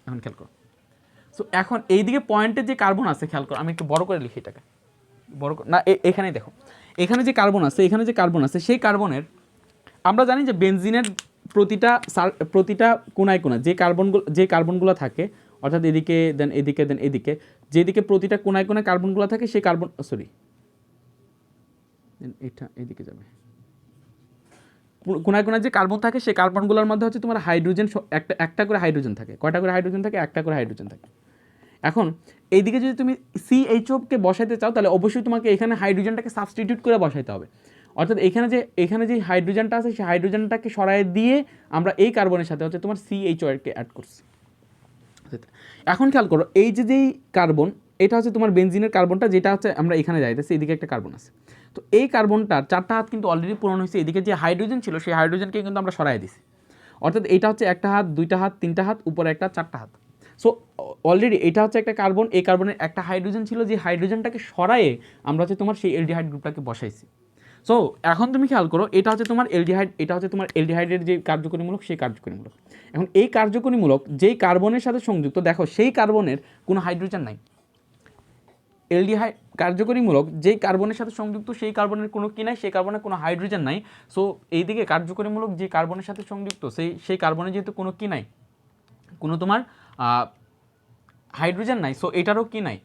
এখন খেয়াল করো। সো এখন এইদিকে পয়েন্টে যে কার্বন আছে, খেয়াল করো, আমি একটু বড় করে লিখি এটাকে, বড় না, এখানেই দেখো, এখানে যে কার্বন আছে, সেই কার্বনের আমরা জানি যে বেনজিনের প্রতিটা কোনায় যে কার্বনগুলো থাকে, অর্থাৎ এদিকে দেন এদিকে যেদিকে প্রতিটা কোনায় কার্বনগুলো থাকে, সেই কার্বন এটা এদিকে যাবে, কোনায় যে কার্বন থাকে সেই কার্বনগুলোর মধ্যে হচ্ছে তোমার হাইড্রোজেন, একটা করে হাইড্রোজেন থাকে। কয়টা করে হাইড্রোজেন থাকে? একটা করে হাইড্রোজেন থাকে। এখন এইদিকে যদি তুমি CHO-কে বসাইতে চাও, তাহলে অবশ্যই তোমাকে এখানে হাইড্রোজেনটাকে সাবস্টিটিউট করে বসাইতে হবে, অর্থাৎ এখানে যে হাইড্রোজেনটা আছে সেই হাইড্রোজেনটাকে সরাই দিয়ে আমরা এই কার্বনের সাথে হচ্ছে তোমার CHO-কে অ্যাড করছি। এখন খেয়াল করো, এই যেই কার্বন, এটা হচ্ছে তোমার বেনজিনের কার্বনটা, যেটা হচ্ছে আমরা এখানে যাইতেছি, এদিকে একটা কার্বন আছে। তো এই কার্বনটার 4টা হাত কিন্তু অলরেডি পূরণ হয়েছে, এদিকে যে হাইড্রোজেন ছিল সেই হাইড্রোজেনকে কিন্তু আমরা সরাই দিছি, অর্থাৎ এটা হচ্ছে 1টা হাত, 2টা হাত, 3টা হাত, উপরে একটা, 4টা হাত। সো অলরেডি এটা হচ্ছে একটা কার্বন, এই কার্বনের একটা হাইড্রোজেন ছিল, যে হাইড্রোজেনটাকে সরায়ে আমরা হচ্ছে তোমার সেই এলডিহাইড গ্রুপটাকে বসাইছি। সো এখন তুমি খেয়াল করো, এটা হচ্ছে তোমার এলডিহাইড, এটা হচ্ছে তোমার এলডিহাইডের যে কার্যকরীমূলক, সেই কার্যকরীমূলক। এখন এই কার্যকরীমূলক যেই কার্বনের সাথে সংযুক্ত, দেখো সেই কার্বনের কোনো হাইড্রোজেন নাই। এলডিহাইড কার্যকরীমূলক যেই কার্বনের সাথে সংযুক্ত সেই কার্বনের কোনো কি নাই, সেই কার্বনের কোনো হাইড্রোজেন নাই। সো এইদিকে কার্যকরীমূলক যে কার্বনের সাথে সংযুক্ত সেই কার্বনের যেহেতু কোনো কি নাই, কোনো তোমার হাইড্রোজেন নাই, সো এটারও কি নাই,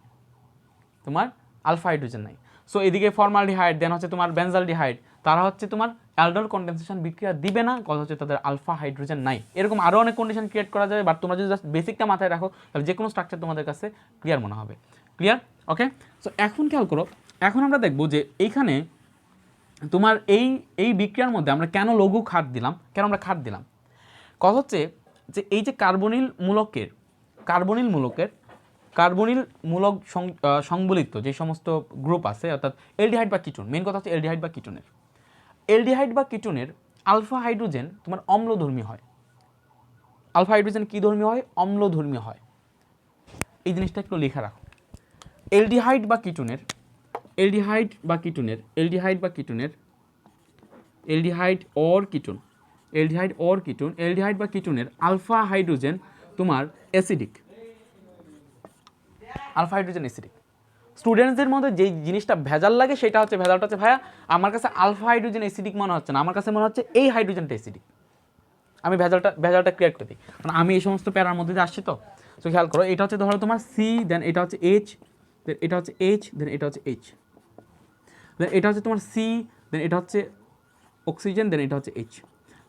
তোমার আলফা হাইড্রোজেন নাই। সো এদিকে ফর্মালডিহাইড, দেন হচ্ছে তোমার বেনজালডিহাইড, তারা হচ্ছে তোমার অ্যালডিহাইড কনডেনসেশন বিক্রিয়া দিবে না, কথা হচ্ছে তাদের আলফা হাইড্রোজেন নাই। এরকম আরও অনেক কন্ডিশন ক্রিয়েট করা যাবে, বাট তোমরা যদি জাস্ট বেসিকটা মাথায় রাখো, তাহলে যে কোনো স্ট্রাকচার তোমাদের কাছে ক্লিয়ার মনে হবে। ক্লিয়ার? ওকে। সো এখন খেয়াল করো, এখন আমরা দেখবো যে এইখানে তোমার এই বিক্রিয়ার মধ্যে আমরা কেন লঘু খাত দিলাম, কেন আমরা খাত দিলাম। কথা হচ্ছে যে এই যে কার্বনিল মূলক সংবলিত যে সমস্ত গ্রুপ আছে, অর্থাৎ এলডিহাইড বা কিটোন, মেইন কথা হচ্ছে এলডিহাইড বা কিটোনের আলফা হাইড্রোজেন তোমার অম্লধর্মী হয়। আলফা হাইড্রোজেন কী ধর্মী হয়? অম্লধর্মী হয়। এই জিনিসটা একটু লেখা রাখো। এলডিহাইড বা কিটোনের আলফা হাইড্রোজেন তোমার অ্যাসিডিক, স্টুডেন্টসদের মধ্যে যেই জিনিসটা ভেজাল লাগে সেটা হচ্ছে, ভেজালটা হচ্ছে ভাইয়া আমার কাছে আলফা হাইড্রোজেন অ্যাসিডিক মনে হচ্ছে না, আমার কাছে মনে হচ্ছে এই হাইড্রোজেনটা অ্যাসিডিক। আমি ভেজালটা ক্রিয়েট করে দিই, কারণ আমি এই সমস্ত প্যারার মধ্যে দিয়ে আসছি। তো খেয়াল করো, এটা হচ্ছে ধরো তোমার C, দেন এটা হচ্ছে H, দেন এটা হচ্ছে H, দেন এটা হচ্ছে H, দেন এটা হচ্ছে তোমার C, দেন এটা হচ্ছে অক্সিজেন, দেন এটা হচ্ছে H।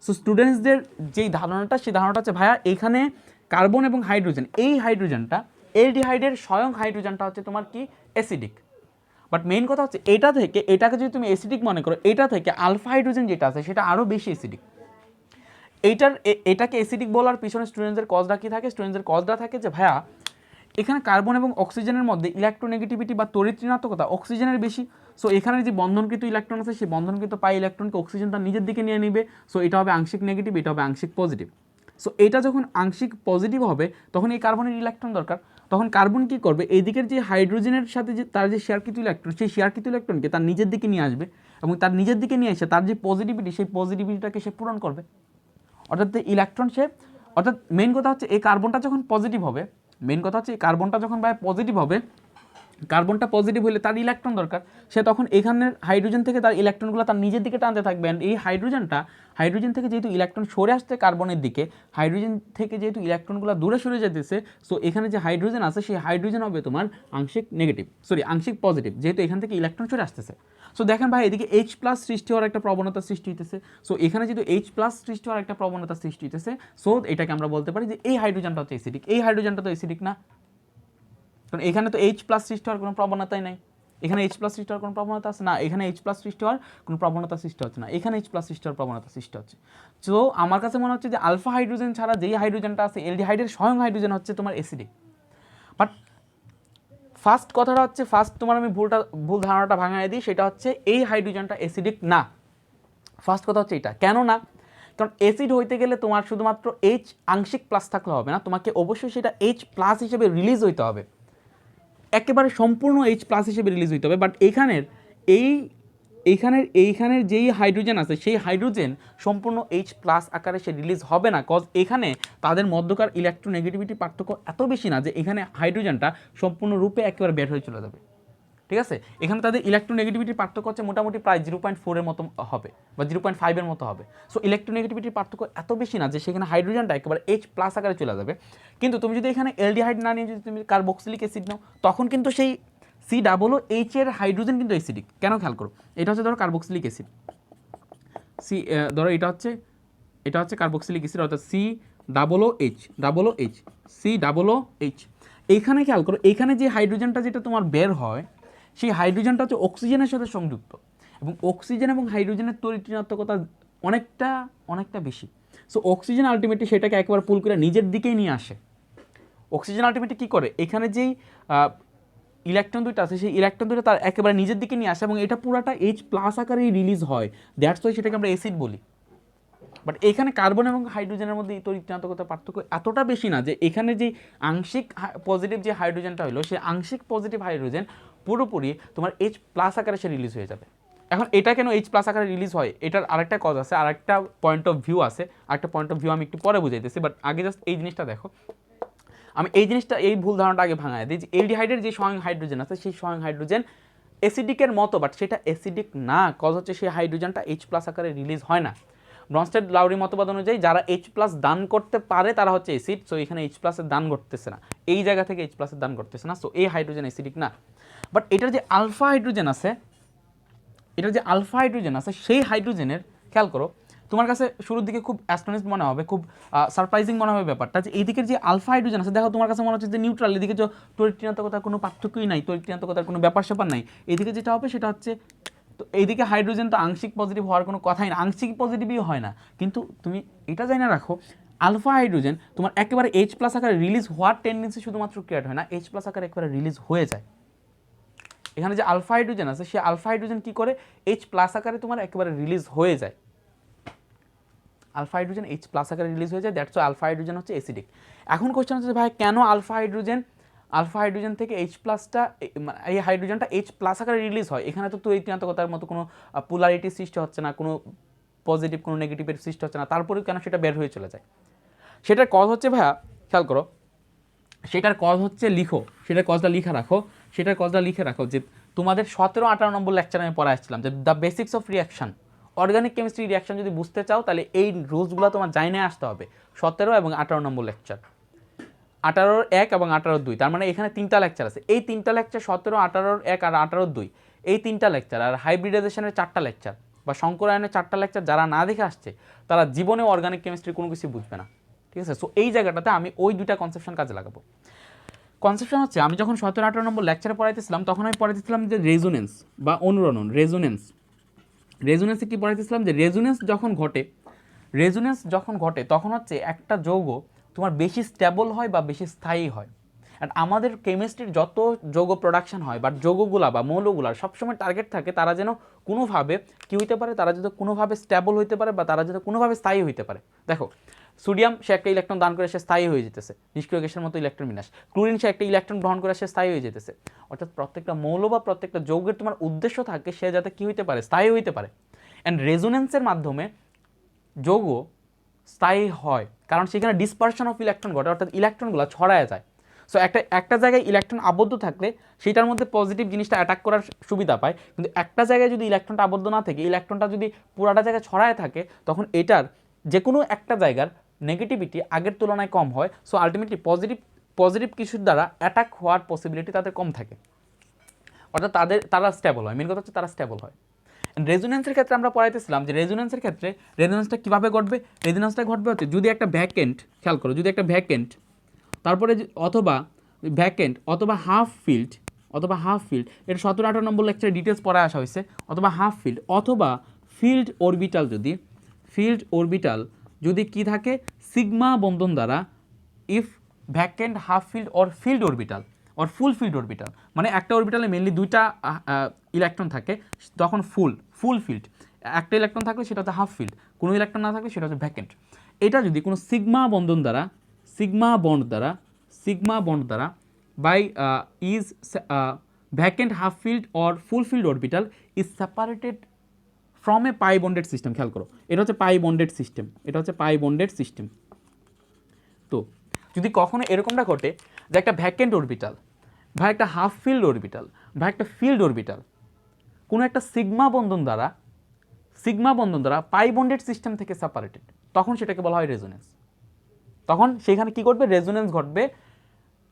সো স্টুডেন্টসদের যেই ধারণাটা, সেই ধারণাটা হচ্ছে ভাইয়া এইখানে কার্বন এবং হাইড্রোজেন, এই হাইড্রোজেনটা এলডিহাইডের স্বয়ং হাইড্রোজেনটা হচ্ছে তোমার কি অ্যাসিডিক। বাট মেইন কথা হচ্ছে এটা থেকে, এটাকে যদি তুমি অ্যাসিডিক মনে করো, এটা থেকে আলফা হাইড্রোজেন যেটা আছে সেটা আরও বেশি অ্যাসিডিক। এটাকে অ্যাসিডিক বলার পিছনে স্টুডেন্টদের কজটা কি থাকে, স্টুডেন্টদের কজটা থাকে যে ভাইয়া এখানে কার্বন এবং অক্সিজেনের মধ্যে ইলেকট্রোনেগেটিভিটি বা তড়িৎ ঋণাত্মকতা অক্সিজেনের বেশি। সো এখানে যে বন্ধনকৃত ইলেকট্রন আছে সেই বন্ধনকৃত পাই ইলেকট্রনকে অক্সিজেন তার নিজের দিকে নিয়ে নিবে। সো এটা হবে আংশিক নেগেটিভ, এটা হবে আংশিক পজিটিভ। সো এটা যখন আংশিক পজিটিভ হবে তখন এই কার্বনের ইলেকট্রন দরকার, তখন কার্বন কী করবে, এই দিকের যে হাইড্রোজেনের সাথে যে তার যে শেয়ারকৃত ইলেকট্রন সেই শেয়ারকৃত ইলেকট্রনকে তার নিজের দিকে নিয়ে আসবে এবং তার নিজের দিকে নিয়ে এসে তার যে পজিটিভিটি সেই পজিটিভিটিটাকে সে পূরণ করবে। অর্থাৎ ইলেকট্রন সে, অর্থাৎ মেইন কথা হচ্ছে এই কার্বনটা যখন পজিটিভ হবে, মেইন কথা হচ্ছে এই কার্বনটা যখন ভাই পজিটিভ হবে, কার্বনটা পজিটিভ হলে তার ইলেকট্রন দরকার, সে তখন এখানের হাইড্রোজেন থেকে তার ইলেকট্রনগুলো তার নিজের দিকে টানতে থাকবে। অ্যান্ড এই হাইড্রোজেন থেকে যেহেতু ইলেকট্রন সরে আসছে কার্বনের দিকে, হাইড্রোজেন থেকে যেহেতু ইলেকট্রনগুলো দূরে সরে যেতেছে, সো এখানে যে হাইড্রোজেন আছে সেই হাইড্রোজেন হবে তোমার আংশিক পজিটিভ, যেহেতু এখান থেকে ইলেকট্রন সরে আসতেছে। সো দেখেন ভাই এদিকে H+ সৃষ্টি হওয়ার একটা প্রবণতা সৃষ্টি হইতেছে। সো এখানে যেহেতু H+ সৃষ্টি হওয়ার একটা প্রবণতা সৃষ্টি হইতেছে, সো এটাকে আমরা বলতে পারি যে এই হাইড্রোজেনটা হচ্ছে অ্যাসিডিক। এই হাইড্রোজেনটা তো অ্যাসিডিক না, কারণ এখানে তো H+ সৃষ্টি হওয়ার কোনো প্রবণতাই নাই। এখানে H+ সৃষ্টি হওয়ার কোনো প্রবণতা আছে না, এখানে H+ সৃষ্টি হওয়ার কোনো প্রবণতা সৃষ্টি হচ্ছে না, এখানে H+ সৃষ্টি হওয়ার প্রবণতা সৃষ্টি হচ্ছে। তো আমার কাছে মনে হচ্ছে যে আলফা হাইড্রোজেন ছাড়া যেই হাইড্রোজেনটা আছে অ্যালডিহাইডের স্বয়ং হাইড্রোজেন হচ্ছে তোমার অ্যাসিডিক। বাট ফার্স্ট কথাটা হচ্ছে, তোমার আমি ভুল ধারণাটা ভাঙাই দিই, সেটা হচ্ছে এই হাইড্রোজেনটা অ্যাসিডিক না। ফার্স্ট কথা হচ্ছে এটা কেন না, কারণ অ্যাসিড হইতে গেলে তোমার শুধুমাত্র H আংশিক প্লাস থাকলে হবে না, তোমাকে অবশ্যই সেটা H+ হিসেবে রিলিজ হইতে হবে, একেবারে সম্পূর্ণ H+ হিসেবে রিলিজ হইতে হবে। বাট এইখানের যেই হাইড্রোজেন আছে সেই হাইড্রোজেন সম্পূর্ণ H+ আকারে সে রিলিজ হবে না, কজ এখানে তাদের মধ্যকার ইলেকট্রোনেগেটিভিটি পার্থক্য এত বেশি না যে এখানে হাইড্রোজেনটা সম্পূর্ণরূপে একেবারে বের হয়ে চলে যাবে। ঠিক আছে, এখানে তাদের ইলেকট্রোনেগেটিভিটির পার্থক্য হচ্ছে মোটামুটি প্রায় 0.4 এর মতো হবে বা 0.5 এর মতো হবে। সো ইলেকট্রোনেগেটিভিটির পার্থক্য এত বেশি না যে সেখানে হাইড্রোজেনটা একেবারে H+ আকারে চলে যাবে। কিন্তু তুমি যদি এখানে অ্যালডিহাইড না নিয়ে যদি তুমি কার্বক্সিলিক অ্যাসিড নাও, তখন কিন্তু সেই COOH এর হাইড্রোজেন কিন্তু অ্যাসিডিক। কেন খেয়াল করো, এটা হচ্ছে ধরো কার্বক্সিলিক অ্যাসিড, ধরো এটা হচ্ছে কার্বক্সিলিক অ্যাসিড, অর্থাৎ COOH। এইখানে খেয়াল করো, এইখানে যে হাইড্রোজেনটা যেটা তোমার বের হয় সেই হাইড্রোজেনটা হচ্ছে অক্সিজেনের সাথে সংযুক্ত, এবং অক্সিজেন এবং হাইড্রোজেনের তড়িৎ ঋণাত্মকতা অনেকটা বেশি। সো অক্সিজেন আলটিমেটলি সেটাকে একবার পুল করে নিজের দিকেই নিয়ে আসে। অক্সিজেন আলটিমেটলি কী করে, এখানে যেই ইলেকট্রন দুইটা আছে সেই ইলেকট্রন দুইটা তার একেবারে নিজের দিকে নিয়ে আসে এবং এটা পুরাটা H+ আকারেই রিলিজ হয়, দ্যাটস ওয়াই সেটাকে আমরা অ্যাসিড বলি। বাট এখানে কার্বন এবং হাইড্রোজেনের মধ্যে তড়িৎ ঋণাত্মকতার পার্থক্য এতটা বেশি না যে এখানে যে আংশিক পজিটিভ যে হাইড্রোজেনটা হলো সেই আংশিক পজিটিভ হাইড্রোজেন পুরোপুরি তোমার H+ আকারে সে রিলিজ হয়ে যাবে। এখন এটা কেন H+ আকারে রিলিজ হয়, এটার আরেকটা কজ আছে, আরেকটা পয়েন্ট অফ ভিউ আছে, আরেকটা পয়েন্ট অফ ভিউ আমি একটু পরে বুঝাইতেছি। বাট আগে জাস্ট এই জিনিসটা দেখো, আমি এই ভুল ধারণাটা আগে ভাঙায় দিই যে অ্যালডিহাইডের যে স্বয়ং হাইড্রোজেন আছে সেই স্বয়ং হাইড্রোজেন অ্যাসিডিকের মতো, বাট সেটা অ্যাসিডিক না, কজ হচ্ছে সেই হাইড্রোজেনটা H+ আকারে রিলিজ হয় না। ব্রনস্টেড লাউরি মতবাদ অনুযায়ী যারা H+ দান করতে পারে তারা হচ্ছে অ্যাসিড। সো এখানে H+ এর দান করতেছে না, এই জায়গা থেকে H+ এর দান করতেছে না, সো এই হাইড্রোজেন অ্যাসিডিক না। বাট এটার যে আলফা হাইড্রোজেন আছে সেই হাইড্রোজেনের খেয়াল করো, তোমার কাছে শুরুর দিকে খুব অ্যাস্টনিশড মনে হবে, খুব সারপ্রাইজিং মনে হবে ব্যাপারটা, যে এই দিকের যে আলফা হাইড্রোজেন আছে দেখো তোমার কাছে মনে হচ্ছে যে নিউট্রাল, এদিকে যে তড়িৎ ঋণাত্মকতার কোনো পার্থক্যই নাই, তড়িৎ ঋণাত্মকতার কোনো ব্যাপার স্যাপার নাই, এদিকে যেটা হবে সেটা হচ্ছে, তো এইদিকে হাইড্রোজেন তো আংশিক পজিটিভ হওয়ার কোনো কথাই না, আংশিক পজিটিভই হয় না। কিন্তু তুমি এটা জানা রাখো, আলফা হাইড্রোজেন তোমার একেবারে H+ আকারে রিলিজ হওয়ার টেন্ডেন্সি শুধুমাত্র ক্রিয়েট হয় না, H+ আকারে একেবারে রিলিজ হয়ে যায়। এখানে যে আলফা হাইড্রোজেন আছে সেই আলফা হাইড্রোজেন কী করে, H+ আকারে তোমার একেবারে রিলিজ হয়ে যায়, আলফা হাইড্রোজেন H+ আকারে রিলিজ হয়ে যায়, দ্যাটস ওয়াই আলফা হাইড্রোজেন হচ্ছে অ্যাসিডিক। এখন কোশ্চেন হচ্ছে ভাই কেন আলফা হাইড্রোজেন থেকে H+টা এই হাইড্রোজেনটা H+ আকারে রিলিজ হয়, এখানে তো তড়িৎ ঋণাত্মকতার মতো কোনো পোলারিটি সৃষ্টি হচ্ছে না, কোনো পজিটিভ কোনো নেগেটিভের সৃষ্টি হচ্ছে না, তারপরেও কেন সেটা বের হয়ে চলে যায়, সেটার কজ হচ্ছে ভাইয়া খেয়াল করো, সেটার কজ হচ্ছে সেটার কজটা লিখে রাখো যে তোমাদের 17-18 নম্বর লেকচারে আমি পড়া আসছিলাম যে the basics of reaction, organic chemistry reaction যদি বুঝতে চাও তাহলে এই রুলসগুলো তোমার জাইনে আসতে হবে। 17 এবং 18 নম্বর লেকচার, 18-1 এবং 18-2, তার মানে এখানে 3টা লেকচার আছে, এই 3টা লেকচার 17, 18-1 আর 18-2, এই 3টা লেকচার, আর হাইব্রিডাইজেশনের 4টা লেকচার বা সংকরায়নের 4টা লেকচার যারা না দেখে আসছে তারা জীবনে অর্গানিক কেমিস্ট্রির কোনো কিছু বুঝবে না। ঠিক আছে, সো এই জায়গাটাতে আমি ওই দুইটা কনসেপশন কাজে লাগাবো। কনসেপশন হচ্ছে, আমি যখন 17-18 নম্বর লেকচারে পড়াইতেছিলাম তখন আমি পড়াইতেছিলাম যে রেজোনেন্স বা অনুরণন, রেজোনেন্সে কী পড়াইতেছিলাম যে রেজোনেন্স যখন ঘটে, রেজোনেন্স যখন ঘটে তখন হচ্ছে একটা যৌগ তোমার বেশি স্টেবল হয় বা বেশি স্থায়ী হয়। অ্যান্ড আমাদের কেমিস্ট্রির যত যৌগ প্রোডাকশন হয় বা যৌগগুলা বা মৌলগুলার সবসময় টার্গেট থাকে তারা যেন কোনোভাবে কী হইতে পারে, তারা যেন কোনোভাবে স্টেবল হইতে পারে বা তারা যেন কোনোভাবে স্থায়ী হইতে পারে। দেখো সোডিয়াম সে একটা ইলেকট্রন দান করে সে স্থায়ী হয়ে যেতেছে, নিষ্ক্রিয় গ্যাসের মতো ইলেকট্রন বিন্যাস। ক্লোরিন সে একটা ইলেকট্রন গ্রহণ করে সে স্থায়ী হয়ে যেতেছে। অর্থাৎ প্রত্যেকটা মৌল বা প্রত্যেকটা যৌগের তোমার উদ্দেশ্য থাকে সে যাতে কী হইতে পারে, স্থায়ী হইতে পারে। অ্যান্ড রেজোনেন্সের মাধ্যমে যৌগ স্থায়ী হয় কারণ সেখানে ডিসপারশন অফ ইলেকট্রন ঘটে, অর্থাৎ ইলেকট্রনগুলো ছড়ায় যায়। সো একটা জায়গায় ইলেকট্রন আবদ্ধ থাকলে সেটার মধ্যে পজিটিভ জিনিসটা অ্যাটাক করার সুবিধা পায়, কিন্তু একটা জায়গায় যদি ইলেকট্রনটা আবদ্ধ না থাকে, ইলেকট্রনটা যদি পুরাটা জায়গায় ছড়ায় থাকে, তখন এটার যে কোনো একটা জায়গার নেগেটিভিটি আগের তুলনায় কম হয়। সো আলটিমেটলি পজিটিভ কিছুর দ্বারা অ্যাটাক হওয়ার পসিবিলিটি তাদের কম থাকে, অর্থাৎ তারা স্টেবল হয়। মেন কথা হচ্ছে তারা স্টেবল হয়। রেজোনেন্সের ক্ষেত্রে আমরা পড়াইতেছিলাম যে রেজোনেন্সের ক্ষেত্রে রেজোনেন্সটা কীভাবে ঘটবে। রেজোনেন্সটা ঘটবে হচ্ছে যদি একটা ভ্যাকেন্ট, খেয়াল করো, যদি একটা ভ্যাকেন্ট তারপরে অথবা ভ্যাকেন্ট অথবা হাফ ফিল্ড এটা 17-18 নম্বর লেকচারে ডিটেলস পড়া আসা হয়েছে, অথবা হাফ ফিল্ড অথবা ফিল্ড অরবিটাল যদি কি থাকে সিগমা বন্ধন দ্বারা, if vacant half filled or field orbital or full filled orbital, মানে একটা অরবিটালে মেনলি দুইটা ইলেকট্রন থাকে তখন ফুল ফিল্ড, একটা ইলেকট্রন থাকলে সেটা হচ্ছে হাফ ফিল্ড, কোনো ইলেকট্রন না থাকলে সেটা হচ্ছে ভ্যাকেন্ট। এটা যদি কোনো সিগমা বন্ড দ্বারা by is vacant half filled or full filled orbital is separated from a pi bonded system. খেয়াল করো, এটা হচ্ছে পাই বন্ডেড সিস্টেম। তো যদি কখনো এরকমটা ঘটে যে একটা ভ্যাকেন্ট অরবিটাল বা একটা হাফ ফিল্ড অরবিটাল বা একটা ফিল্ড অরবিটাল কোনো একটা সিগমা বন্ধন দ্বারা পাই বন্ডেড সিস্টেম থেকে সেপারেটেড, তখন সেটাকে বলা হয় রেজোনেন্স। তখন সেখানে কি ঘটবে, রেজোনেন্স ঘটবে।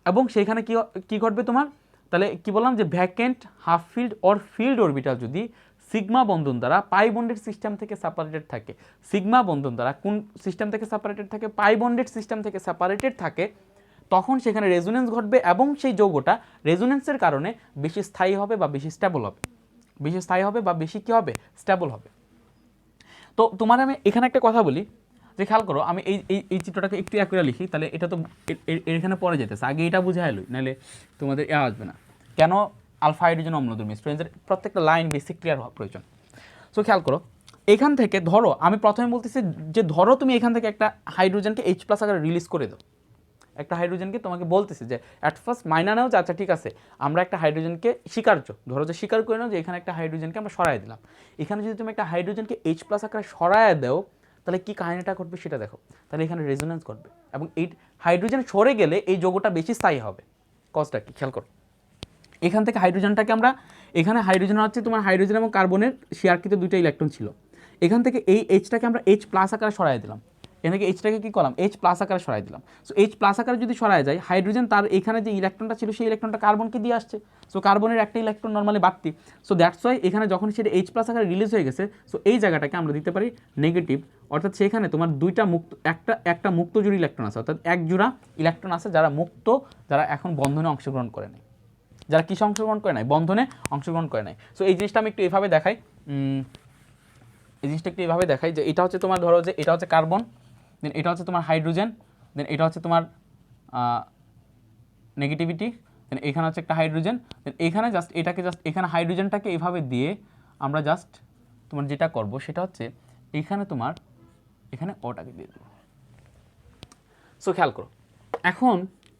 এবং সেইখানে কি ঘটবে তোমার, তাহলে কি বললাম যে vacant half filled or field orbital যদি সিগমা বন্ধন দ্বারা পাই বন্ডেড সিস্টেম থেকে সেপারেটেড থাকে, সিগমা বন্ধন দ্বারা কোন সিস্টেম থেকে সেপারেটেড থাকে, পাই বন্ডেড সিস্টেম থেকে সেপারেটেড থাকে, তখন সেখানে রেজোনেন্স ঘটবে এবং সেই যৌগটা রেজোনেন্সের কারণে বেশি স্থায়ী হবে বা বেশি স্টেবল হবে। তো তোমার আমি এখানে একটা কথা বলি যে খেয়াল করো, আমি এই চিত্রটাকে একটু এক করে লিখি, তাহলে এটা তো এখানে পরে যেতেছে, আগে এটা বুঝে এলোই, নাহলে তোমাদের আসবে না। কেন আলফা হাইড্রোজেন অম্লধর্মী স্টুডেন্টদের প্রত্যেকটা লাইন বেসিক ক্লিয়ার হওয়া প্রয়োজন। সো খেয়াল করো, এখান থেকে ধরো, আমি প্রথমে বলতেছি যে ধরো তুমি এখান থেকে একটা হাইড্রোজেনকে H+ আকারে রিলিজ করে দাও। একটা হাইড্রোজেনকে তোমাকে বলতেছে যে অ্যাট ফার্স্ট মাইনা নাও যে আচ্ছা ঠিক আছে, আমরা একটা হাইড্রোজেনকে ধরো যে স্বীকার করে নাও যে এখানে একটা হাইড্রোজেনকে আমরা সরাই দিলাম। এখানে যদি তুমি একটা হাইড্রোজেনকে H+ আকারে সরায় দাও, তাহলে কি কাহিনীটা ঘটবে সেটা দেখো। তাহলে এখানে রেজোনেন্স ঘটবে এবং এই হাইড্রোজেন সরে গেলে এই যৌগটা বেশি স্থায়ী হবে। কজটা কি খেয়াল করো, এখান থেকে হাইড্রোজেনটাকে আমরা, এখানে হাইড্রোজেন হচ্ছে তোমার হাইড্রোজেন এবং কার্বনের শেয়ারকৃত দুইটা ইলেকট্রন ছিল, এখান থেকে এই Hটাকে আমরা H+ আকারে সরাই দিলাম, এখানে Hটাকে কি করলাম H+ আকারে সরাই দিলাম। সো H+ আকারে যদি সরায় যায়, হাইড্রোজেন তার এখানে যে ইলেকট্রনটা ছিল সেই ইলেকট্রনটা কার্বনকে দিয়ে আসছে। সো কার্বনের একটা ইলেকট্রন নর্মালি বাড়তি, সো দ্যাটস ওয়াই এখানে যখন সেটা H+ আকারে রিলিজ হয়ে গেছে, সো এই জায়গাটাকে আমরা দিতে পারি নেগেটিভ, অর্থাৎ সেখানে তোমার দুইটা মুক্ত, একটা মুক্ত জোড়া ইলেকট্রন আছে, অর্থাৎ এক জোড়া ইলেকট্রন আছে যারা মুক্ত, যারা এখন বন্ধনে অংশগ্রহণ করে নাই, যারা কিসে অংশগ্রহণ করে নাই, বন্ধনে অংশগ্রহণ করে নাই। সো এই জিনিসটা আমি একটু এভাবে দেখাই, যে এটা হচ্ছে তোমার, ধরো যে এটা হচ্ছে কার্বন, দেন এটা হচ্ছে তোমার হাইড্রোজেন, দেন এটা হচ্ছে তোমার নেগেটিভিটি, দেন এখানে হচ্ছে একটা হাইড্রোজেন, দেন এখানে এখানে হাইড্রোজেনটাকে এইভাবে দিয়ে আমরা জাস্ট তোমার যেটা করব সেটা হচ্ছে এখানে ওটাকে দিয়ে দেবো। সো খেয়াল করো, এখন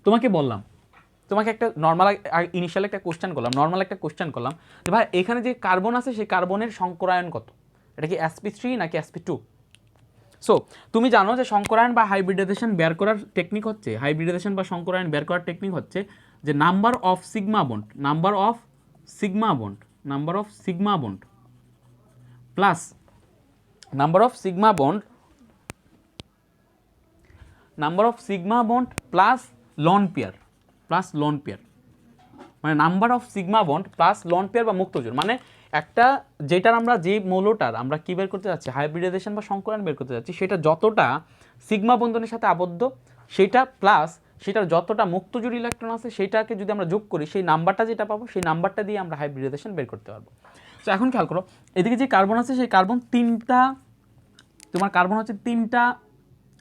তোমাকে বললাম, তোমাকে একটা ইনিশিয়াল একটা কোশ্চেন করলাম যে ভাই এখানে যে কার্বন আছে সেই কার্বনের সংকরায়ন কত, এটা কি sp3 নাকি sp2? সো তুমি জানো যে সংকরায়ন বা হাইব্রিডাইজেশন বের করার টেকনিক হচ্ছে, যে number of sigma bond plus lone pair, মানে number of sigma bond plus lone pair বা মুক্ত জোড়, মানে একটা যেটার আমরা যে মৌলটার আমরা কি বের করতে যাচ্ছি, হাইব্রিডাইজেশন বা সংকরায়ন বের করতে যাচ্ছি, সেটা যতটা সিগমা বন্ধনের সাথে আবদ্ধ সেটা প্লাস সেটার যতটা মুক্ত জোড় ইলেকট্রন আছে সেটাকে যদি আমরা যোগ করি, সেই নাম্বারটা যেটা পাবো সেই নাম্বারটা দিয়ে আমরা হাইব্রিডাইজেশন বের করতে পারবো। তো এখন খেয়াল করো, এদিকে যে কার্বন আছে সেই কার্বন তিনটা তোমার কার্বন হচ্ছে 3টা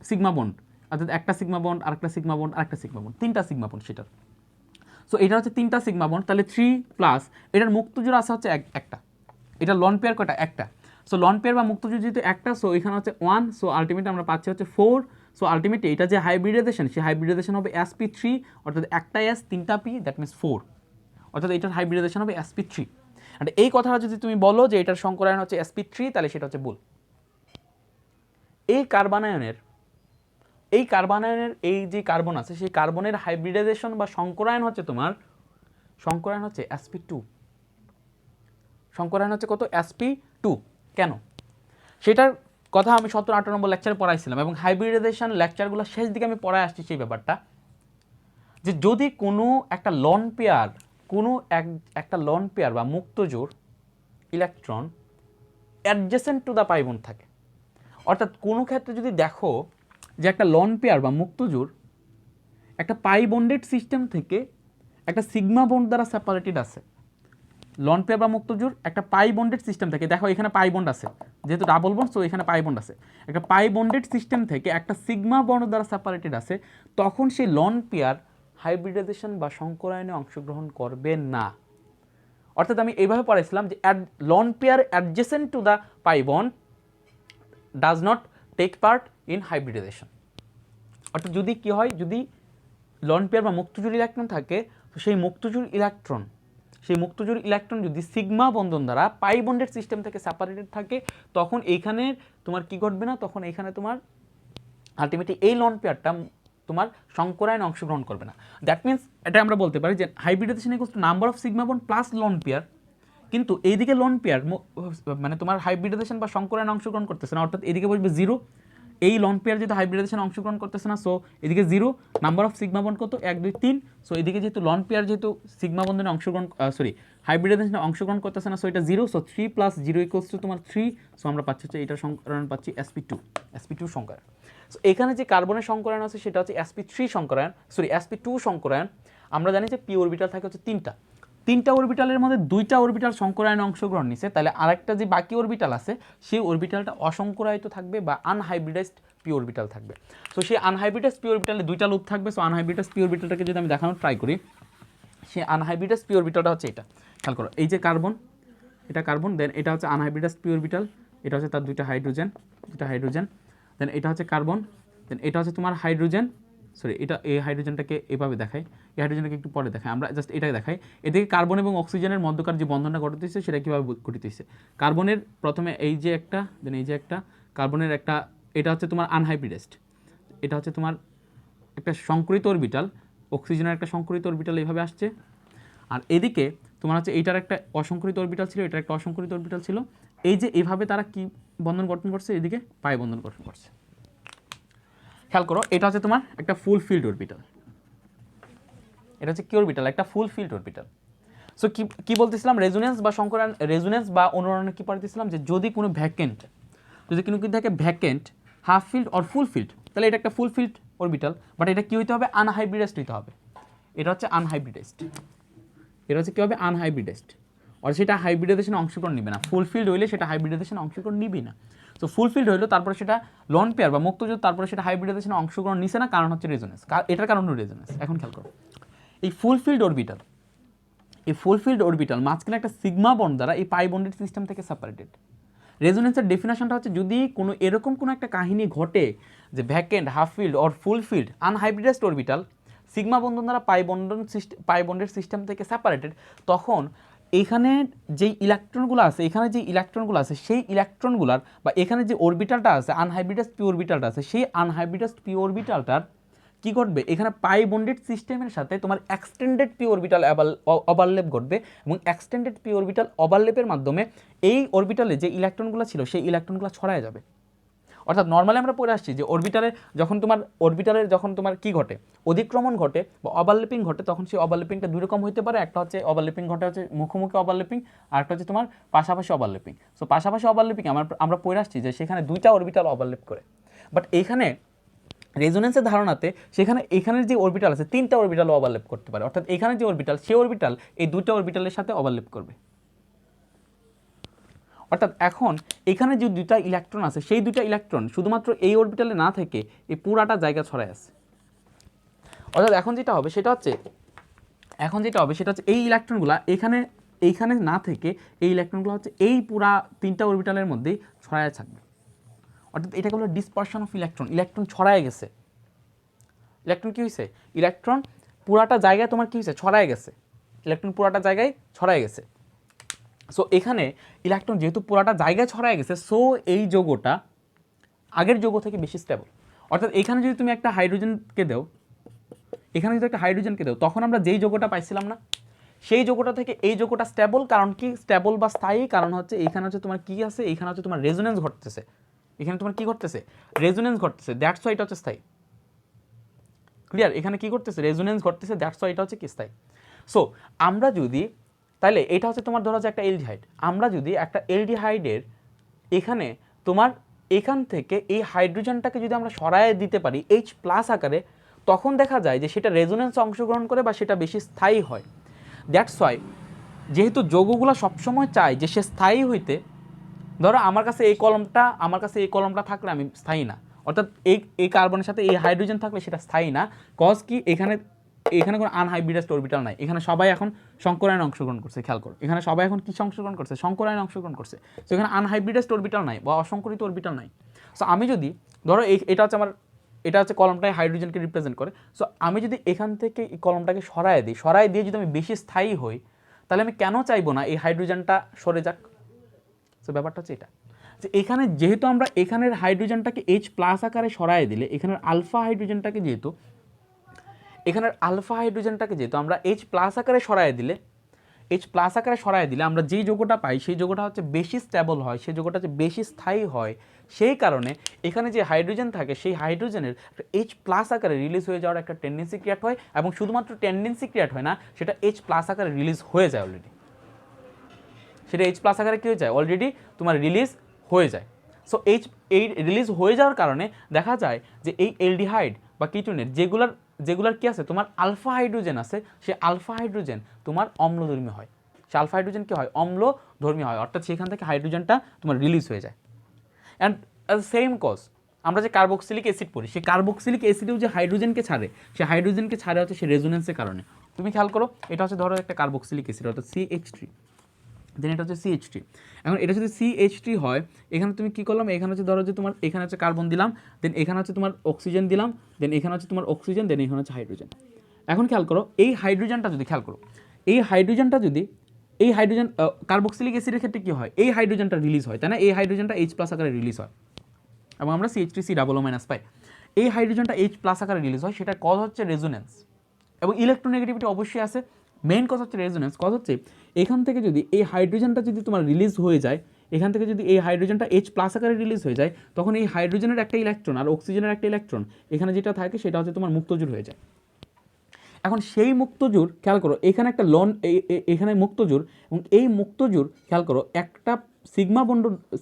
সিগমা বন্ড, অর্থাৎ একটা সিগমা বন্ড, আরেকটা সিগমা বন্ড, আরেকটা সিগমা বন্ড, 3টা সিগমা বন্ড সেটার। সো এটা হচ্ছে 3টা সিগমা বন্ড, তাহলে 3 প্লাস এটার মুক্ত জোড় আছে হচ্ছে একটা, এটা লন পেয়ার কয়টা একটা। সো লন পেয়ার বা মুক্ত জোড় যেহেতু একটা, সো এখানে হচ্ছে 1, সো আলটিমেটলি আমরা পাচ্ছি হচ্ছে 4। সো আলটিমেটলি এটা যে হাইব্রিডাইজেশন, সেই হাইব্রিডাইজেশন হবে sp3, অর্থাৎ একটা s 3টা p, দ্যাট মিনস 4, অর্থাৎ এটার হাইব্রিডাইজেশন হবে sp3। আর এই কথাটা যদি তুমি বলো যে এটার সংকরায়ন হচ্ছে sp3, তাহলে সেটা হচ্ছে ভুল। এই কার্বনায়নের এই যে কার্বন আছে, সেই কার্বনের হাইব্রিডাইজেশন বা সংকরায়ন হচ্ছে তোমার, সংকরায়ন হচ্ছে sp2, সংকরায়ন হচ্ছে কত? sp2। কেন? সেটার কথা আমি 17-18 নম্বর লেকচারে পড়াইছিলাম, এবং হাইব্রিডাইজেশন লেকচারগুলো শেষ দিকে আমি পড়ায় আসছি সেই ব্যাপারটা, যে যদি কোনো একটা লন পেয়ার, কোনো একটা লন পেয়ার বা মুক্ত জোড় electron adjacent to the pi bond থাকে, অর্থাৎ কোনো ক্ষেত্রে যদি দেখো যে একটা লন পেয়ার বা মুক্ত জোড় একটা পাই বন্ডেড সিস্টেম থেকে একটা সিগমা বন্ড দ্বারা সেপারেটেড আছে, লন পেয়ার বা মুক্ত জোড় একটা পাই বন্ডেড সিস্টেম থেকে, দেখো এখানে পাই বন্ড আছে, যেহেতু ডাবল বন্ড, সো এখানে পাই বন্ড আছে, একটা পাই বন্ডেড সিস্টেম থেকে একটা সিগমা বন্ড দ্বারা সেপারেটেড আছে, তখন সেই লন পেয়ার হাইব্রিডাইজেশন বা সংকরায়নে অংশগ্রহণ করবে না। অর্থাৎ আমি এইভাবে পড়াইছিলাম যে lone pair adjacent to the pi bond does not take part in hybridisation. অর্থাৎ যদি কি হয়, যদি লন পেয়ার বা মুক্তজোড় ইলেকট্রন থাকে, তো সেই মুক্তজোড় ইলেকট্রন যদি সিগমা বন্ধন দ্বারা পাই বন্ডের সিস্টেম থেকে সেপারেটেড থাকে, তখন এইখানে তোমার কি ঘটবে না, তখন এইখানে তোমার আলটিমেটলি এই লন পেয়ারটা তোমার সংকরায়নে অংশগ্রহণ করবে না। দ্যাট মিনস এটা আমরা বলতে পারি যে hybridization equals to number of sigma bond plus lone pair, কিন্তু এইদিকে লন পেয়ার মানে তোমার হাইব্রিডাইজেশন বা সংকরায়নে অংশগ্রহণ করতেছে না, অর্থাৎ এদিকে বসবে 0, এই লন পেয়ার যেহেতু হাইব্রিডাইজেশন অংশগ্রহণ করতেছে না, সো এদিকে 0, নাম্বার অফ সিগমা বন্ড কত 1 2 3, সো এদিকে যেহেতু লন পেয়ার যেহেতু সিগমা বন্ধনে অংশগ্রহণ হাইব্রিডাইজেশনে অংশগ্রহণ করতেছে না, সো এটা 0, সো 3 + 0 = তোমার 3, সো আমরা পাচ্ছি হচ্ছে এটার সংকরায়ন পাচ্ছি sp2 সংকরায়ন। সো এখানে যে কার্বনের সংকরায়ন আছে সেটা হচ্ছে sp3 সংকরায়ন, sp2 সংকরায়ন। আমরা জানি যে পি অরবিটাল থাকে হচ্ছে 3টা অরবিটালের মধ্যে 2টা অরবিটাল সংকরায়নে অংশগ্রহণ নিছে, তাহলে আরেকটা যে বাকি অরবিটাল আছে সেই অরবিটালটা অসংকরায়িত থাকবে বা আনহাইব্রিডাইজড পি অরবিটাল থাকবে। সো সেই আনহাইব্রিডাইজড পি অরবিটালে 2টা লুপ থাকবে। সো আনহাইব্রিডাইজড পি অরবিটালটাকে যদি আমি দেখানোর ট্রাই করি, সেই আনহাইব্রিডাইজড পি অরবিটালটা হচ্ছে এটা, খেয়াল করো, এই যে কার্বন, এটা কার্বন, দেন এটা হচ্ছে আনহাইব্রিডাইজড পি অরবিটাল, এটা হচ্ছে তার 2টা হাইড্রোজেন, দেন এটা হচ্ছে কার্বন, দেন এটা হচ্ছে তোমার হাইড্রোজেন, এটা এই হাইড্রোজেনটাকে এভাবে দেখাই, এই হাইড্রোজেনটাকে একটু পরে দেখাই, আমরা জাস্ট এটাকে দেখাই। এদিকে কার্বন এবং অক্সিজেনের মধ্যকার যে বন্ধনটা গঠিত হয়েছে সেটা কীভাবে গঠিত হয়েছে, কার্বনের প্রথমে এই যে একটা, দেন এই যে একটা, কার্বনের একটা, এটা হচ্ছে তোমার আনহাইব্রিডাইজড, এটা হচ্ছে তোমার একটা সংকরিত অরবিটাল, অক্সিজেনের একটা সংকরিত অরবিটাল এইভাবে আসছে, আর এদিকে তোমার হচ্ছে এইটার একটা অসংকরিত অরবিটাল ছিল, এটার একটা অসংকরিত অরবিটাল ছিল, এই যে এইভাবে তারা কি বন্ধন গঠন করছে, এদিকে পাই বন্ধন গঠন করছে। খেয়াল করো, এটা হচ্ছে তোমার একটা ফুল ফিল্ড অরবিটাল, এটা হচ্ছে কি অরবিটাল, একটা ফুল ফিল্ড অরবিটাল। সো কি বলতেছিলাম, রেজোনেন্স বা সংকরায়ন, রেজোনেন্স বা অনুরণনে কি পড়তেছিলাম, যে যদি কোনো ভ্যাকেন্ট, যদি কোনো কি থাকে vacant, half filled or full field, তাহলে এটা একটা ফুল ফিল্ড অরবিটাল, বাট এটা কি হইতে হবে, আনহাইব্রিডাইজড হইতে হবে, এটা হচ্ছে আনহাইব্রিডাইজড, এটা হচ্ছে কি হবে, আনহাইব্রিডাইজড, আর সেটা হাইব্রিডাইজেশনে অংশগ্রহণ নিবে না। ফুল ফিল্ড হইলে সেটা হাইব্রিডাইজেশনে অংশগ্রহণ নিবে না। সো ফুল ফিল্ড হইলো, তারপরে সেটা লন পেয়ার বা মুক্তজোড়, তারপরে সেটা হাইব্রিডাইজেশনে অংশগ্রহণ নিছে না, কারণ হচ্ছে রেজোনেন্স, এটার কারণ হলো রেজোনেন্স। এখন খেয়াল করো, এই ফুল ফিল্ড অরবিটাল মাঝখানে একটা সিগমা বন্ড দ্বারা এই পাই বন্ডেড সিস্টেম থেকে সেপারেটেড। রেজোনেন্সের ডেফিনেশনটা হচ্ছে, যদি কোনো এরকম কোনো একটা কাহিনী ঘটে যে vacant, half filled or full filled unhybridized orbital sigma বন্ধন দ্বারা পাই বন্ডের সিস্টেম থেকে সেপারেটেড, তখন এখানে যেই ইলেকট্রনগুলো আছে, সেই ইলেকট্রনগুলার বা এখানে যে অরবিটালটা আছে, আনহাইব্রিডাইজড পি অরবিটালটা আছে, সেই আনহাইব্রিডাইজড পি অরবিটালটার কি ঘটবে, এখানে পাই বন্ডেড সিস্টেমের সাথে তোমার এক্সটেন্ডেড পি অরবিটাল ওভারল্যাপ ঘটবে, এবং এক্সটেন্ডেড পি অরবিটাল ওভারল্যাপের মাধ্যমে এই অরবিটালে যে ইলেকট্রনগুলো ছিল সেই ইলেকট্রনগুলো ছড়ায় যাবে। অর্থাৎ নর্মালি আমরা পড়ে আসছি যে অরবিটালের যখন তোমার কি ঘটে, অধিক্রমণ ঘটে বা ওভারল্যাপিং ঘটে, তখন সেই ওভারল্যাপিংটা দুই রকম হতে পারে। একটা হচ্ছে ওভারল্যাপিং ঘটে হচ্ছে মুখোমুখি ওভারল্যাপিং, আর একটা হচ্ছে তোমার পাশাপাশি ওভারল্যাপিং। সো পাশাপাশি ওভারল্যাপিং আমরা পড়ে আসছি যে সেখানে 2টা অরবিটাল ওভারল্যাপ করে, বাট এইখানে রেজোনেন্সের ধারণাতে সেখানে এখানের যে অরবিটাল আছে 3টা অরবিটাল ওভারল্যাপ করতে পারে, অর্থাৎ এখানে যে অরবিটাল, সেই অরবিটাল এই 2টা অরবিটালের সাথে ওভারল্যাপ করবে। অর্থাৎ এখন এখানে যে দুইটা ইলেকট্রন আছে সেই দুইটা ইলেকট্রন শুধুমাত্র এই অরবিটালে না থেকে এই পুরাটা জায়গা ছড়ায় আছে। অর্থাৎ এখন যেটা হবে সেটা হচ্ছে এই ইলেকট্রনগুলো এইখানে না থেকে এই ইলেকট্রনগুলো হচ্ছে এই পুরা 3টা অরবিটালের মধ্যেই ছড়ায় থাকবে। অর্থাৎ এটাকে বলে ডিসপারশন অফ ইলেকট্রন। ইলেকট্রন ছড়ায় গেছে। ইলেকট্রন কি হয়েছে? ইলেকট্রন পুরাটা জায়গায় তোমার কি হয়েছে? ছড়ায় গেছে। ইলেকট্রন পুরাটা জায়গায় ছড়ায় গেছে। সো এখানে ইলেকট্রন যেহেতু পুরাটা জায়গায় ছড়ায় গেছে, সো এই যৌগটা আগের যৌগ থেকে বেশি স্টেবল। অর্থাৎ এখানে যদি তুমি একটা হাইড্রোজেনকে দাও, তখন আমরা যেই যৌগটা পাইছিলাম না, সেই যৌগটা থেকে এই যৌগটা স্টেবল। কারণ কি স্টেবল বা স্থায়ী? কারণ হচ্ছে এইখানে হচ্ছে তোমার কি আছে, এইখানে হচ্ছে তোমার রেজোনেন্স ঘটতেছে। এখানে তোমার কি ঘটতেছে? রেজোনেন্স ঘটতেছে, দ্যাটস ওয়াই এটা হচ্ছে স্থায়ী। ক্লিয়ার? এখানে কি করতেছে? রেজোনেন্স ঘটতেছে, দ্যাটস ওয়াই এটা হচ্ছে কি স্থায়ী। সো আমরা যদি তাহলে এটা হচ্ছে তোমার ধরো যে একটা এলডিহাইড, আমরা যদি একটা এলডিহাইডের এখানে তোমার এখান থেকে এই হাইড্রোজেনটাকে যদি আমরা সরায় দিতে পারি H+ আকারে, তখন দেখা যায় যে সেটা রেজোনেন্সে অংশগ্রহণ করে বা সেটা বেশি স্থায়ী হয়। দ্যাটস ওয়াই যেহেতু যৌগগুলো সবসময় চায় যে সে স্থায়ী হইতে, ধরো আমার কাছে এই কলমটা থাকলে আমি স্থায়ী না, অর্থাৎ এই কার্বনের সাথে এই হাইড্রোজেন থাকলে সেটা স্থায়ী না। কজ কি? এখানে কোনো আনহাইব্রিডাইজড অরবিটাল নাই। এখানে সবাই এখন সংকরায়নে অংশগ্রহণ করছে। খেয়াল করো, এখানে সবাই এখন কি অংশগ্রহণ করছে? সংকরায়নে অংশগ্রহণ করছে। সো এখানে আনহাইব্রিডাইজড অরবিটাল নাই বা অসংকরিত অরবিটাল নাই। সো আমি যদি ধরো এটা হচ্ছে কলমটায় হাইড্রোজেনকে রিপ্রেজেন্ট করে। সো আমি যদি এখান থেকে এই কলমটাকে সরায় দিয়ে যদি আমি বেশি স্থায়ী হই, তাহলে আমি কেন চাইবো না এই হাইড্রোজেনটা সরে যাক? সো ব্যাপারটা হচ্ছে এটা যে এখানে যেহেতু আমরা এখানের হাইড্রোজেনটাকে H+ আকারে সরায় দিলে, এখানের আলফা হাইড্রোজেনটাকে যেহেতু আমরা H+ আকারে সরায় দিলে আমরা যেই যৌগটা পাই সেই যৌগটা হচ্ছে বেশি স্টেবল হয়, সেই যৌগটা হচ্ছে বেশি স্থায়ী হয়। সেই কারণে এখানে যে হাইড্রোজেন থাকে সেই হাইড্রোজেনের H+ আকারে রিলিজ হয়ে যাওয়ার একটা টেন্ডেন্সি ক্রিয়েট হয়, এবং শুধুমাত্র টেন্ডেন্সি ক্রিয়েট হয় না, সেটা H+ আকারে রিলিজ হয়ে যায় অলরেডি। সেটা H+ আকারে কী হয়ে যায়? অলরেডি তোমার রিলিজ হয়ে যায়। সো এই রিলিজ হয়ে যাওয়ার কারণে দেখা যায় যে এই এলডিহাইড বা কিটোনের যেগুলার কি আছে, তোমার আলফা হাইড্রোজেন আছে, সে আলফা হাইড্রোজেন তোমার অম্লধর্মী হয়। সে আলফা হাইড্রোজেন কি হয়? অম্লধর্মী হয়। অর্থাৎ সেখান থেকে হাইড্রোজেনটা তোমার রিলিজ হয়ে যায়। অ্যান্ড সেম কজ আমরা যে কার্বক্সিলিক অ্যাসিড পড়ি, সেই কার্বক্সিলিক অ্যাসিডেও যে হাইড্রোজেনকে ছাড়ে, সে হাইড্রোজেনকে ছাড়ে হচ্ছে সে রেজোনেন্সের কারণে। তুমি খেয়াল করো, এটা হচ্ছে ধরো একটা কার্বক্সিলিক অ্যাসিড, অর্থাৎ CH3, দেন এটা হচ্ছে CH3। এখন এটা যদি CH3 হয়, এখানে তুমি কী করলাম? এখানে হচ্ছে ধরো যে তোমার এখানে হচ্ছে কার্বন দিলাম, দেন এখানে হচ্ছে তোমার অক্সিজেন দিলাম, দেন এখানে হচ্ছে তোমার অক্সিজেন, দেন এখানে হচ্ছে হাইড্রোজেন। এখন খেয়াল করো, এই হাইড্রোজেন কার্বক্সিলিক অ্যাসিডের ক্ষেত্রে কী হয়? এই হাইড্রোজেনটা রিলিজ হয়, তাই না? এই হাইড্রোজেনটা H+ আকারে রিলিজ হয় এবং আমরা CH3COO- পাই। এই হাইড্রোজেনটা H+ আকারে রিলিজ হয়, সেটার কজ হচ্ছে রেজোনেন্স, এবং ইলেকট্রোনেগেটিভিটি অবশ্যই আছে। মেইন কজ হচ্ছে রেজোনেন্স। কজ হচ্ছে এখান থেকে যদি এই হাইড্রোজেনটা যদি তোমার রিলিজ হয়ে যায়, এখান থেকে যদি এই হাইড্রোজেনটা H+ আকারে রিলিজ হয়ে যায়, তখন এই হাইড্রোজেনের একটা ইলেকট্রন আর অক্সিজেনের একটা ইলেকট্রন এখানে যেটা থাকে সেটা হচ্ছে তোমার মুক্তজোড় হয়ে যায়। এখন সেই মুক্তজোড় খেয়াল করো, এখানে একটা এখানে মুক্তজোড়, এবং এই মুক্তজোড় খেয়াল করো একটা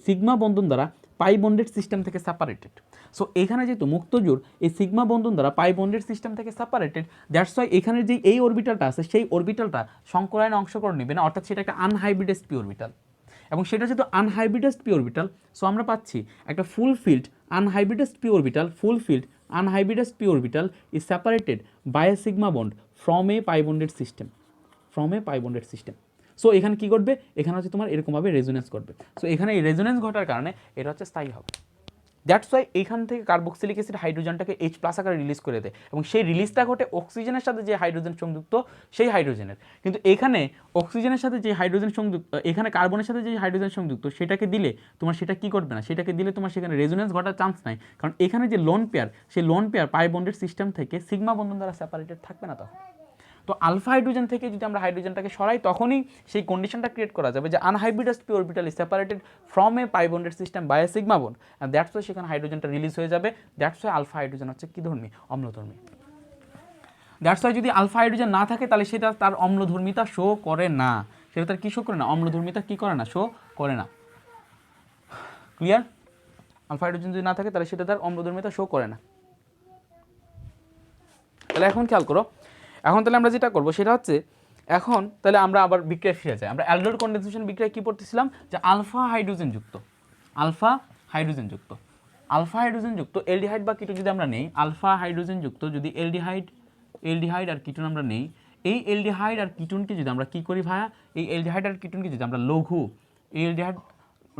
সিগমা বন্ধন দ্বারা পাই বন্ডেড সিস্টেম থেকে সেপারেটেড। সো এখানে যেহেতু মুক্তজোড় এই সিগমা বন্ধন দ্বারা পাই বন্ডেড সিস্টেম থেকে সেপারেটেড, দ্যাটস ওয়াই এখানে যে এই অরবিটালটা আছে সেই অরবিটালটা সংকরায়নে অংশগ্রহণ নেবে না, অর্থাৎ সেটা একটা আনহাইব্রিডাইজড পি অরবিটাল। এবং সেটা যেহেতু আনহাইব্রিডাইজড পি অরবিটাল, সো আমরা পাচ্ছি একটা full filled unhybridized p orbital, unhybridized p orbital is separated by a sigma bond from a pi bonded system. So এখানে কি ঘটবে? এখানে হচ্ছে তোমার এরকমভাবে রেজোনেন্স ঘটবে। সো এখানে এই রেজোনেন্স ঘটার কারণে এটা হচ্ছে স্থায়ী হবে। দ্যাটস ওয়াই এইখান থেকে কার্বক্সিলিক অ্যাসিড হাইড্রোজেনটাকে H+ আকারে রিলিজ করে দেয়, এবং সেই রিলিজটা ঘটে অক্সিজেনের সাথে যে হাইড্রোজেন সংযুক্ত সেই হাইড্রোজেনের। কিন্তু এখানে অক্সিজেনের সাথে যে হাইড্রোজেন সংযুক্ত, এখানে কার্বনের সাথে যে হাইড্রোজেন সংযুক্ত, সেটাকে দিলে তোমার সেটা কি করবে না, সেটাকে দিলে তোমার সেখানে রেজোনেন্স ঘটার চান্স নাই, কারণ এখানে যে লোন পেয়ার, সেই লোন পেয়ার পাই বন্ডেড সিস্টেম থেকে সিগমা বন্ধন দ্বারা সেপারেটেড থাকবে না তখন। তো আলফা হাইড্রোজেন থেকে যদি আমরা হাইড্রোজেনটাকে সরাই, তখনই সেই কন্ডিশনটা ক্রিয়েট করা যাবে যে unhybridized p orbital is separated from a pi bonded system by a sigma bond, and that's why সেখানে হাইড্রোজেনটা রিলিজ হয়ে যাবে। দ্যাটস ওয়াই আলফা হাইড্রোজেন হচ্ছে কি ধর্মী? অম্লধর্মী। দ্যাটস ওয়াই যদি আলফা হাইড্রোজেন না থাকে তাহলে সেটা তার অম্লধর্মিতা শো করে না, সেটা তার কি শো করে না? অম্লধর্মিতা কি করে না? শো করে না। ক্লিয়ার? আলফা হাইড্রোজেন যদি না থাকে তাহলে সেটা তার অম্লধর্মিতা শো করে না। তাহলে এখন খেয়াল করো, এখন তাহলে আমরা যেটা করবো সেটা হচ্ছে এখন তাহলে আমরা আবার বিক্রিয়া ফিরে যাই। আমরা অ্যালডিহাইড কনডেনসেশন বিক্রিয়া কী পড়তেছিলাম, যে আলফা হাইড্রোজেন যুক্ত এলডিহাইড বা কিটোন যদি আমরা নেই, আলফা হাইড্রোজেন যুক্ত যদি এলডিহাইড আর কিটোন আমরা নেই, এই এলডিহাইড আর কিটোনকে যদি আমরা কী করি ভাইয়া, এই এলডিহাইড আর কিটোনকে যদি আমরা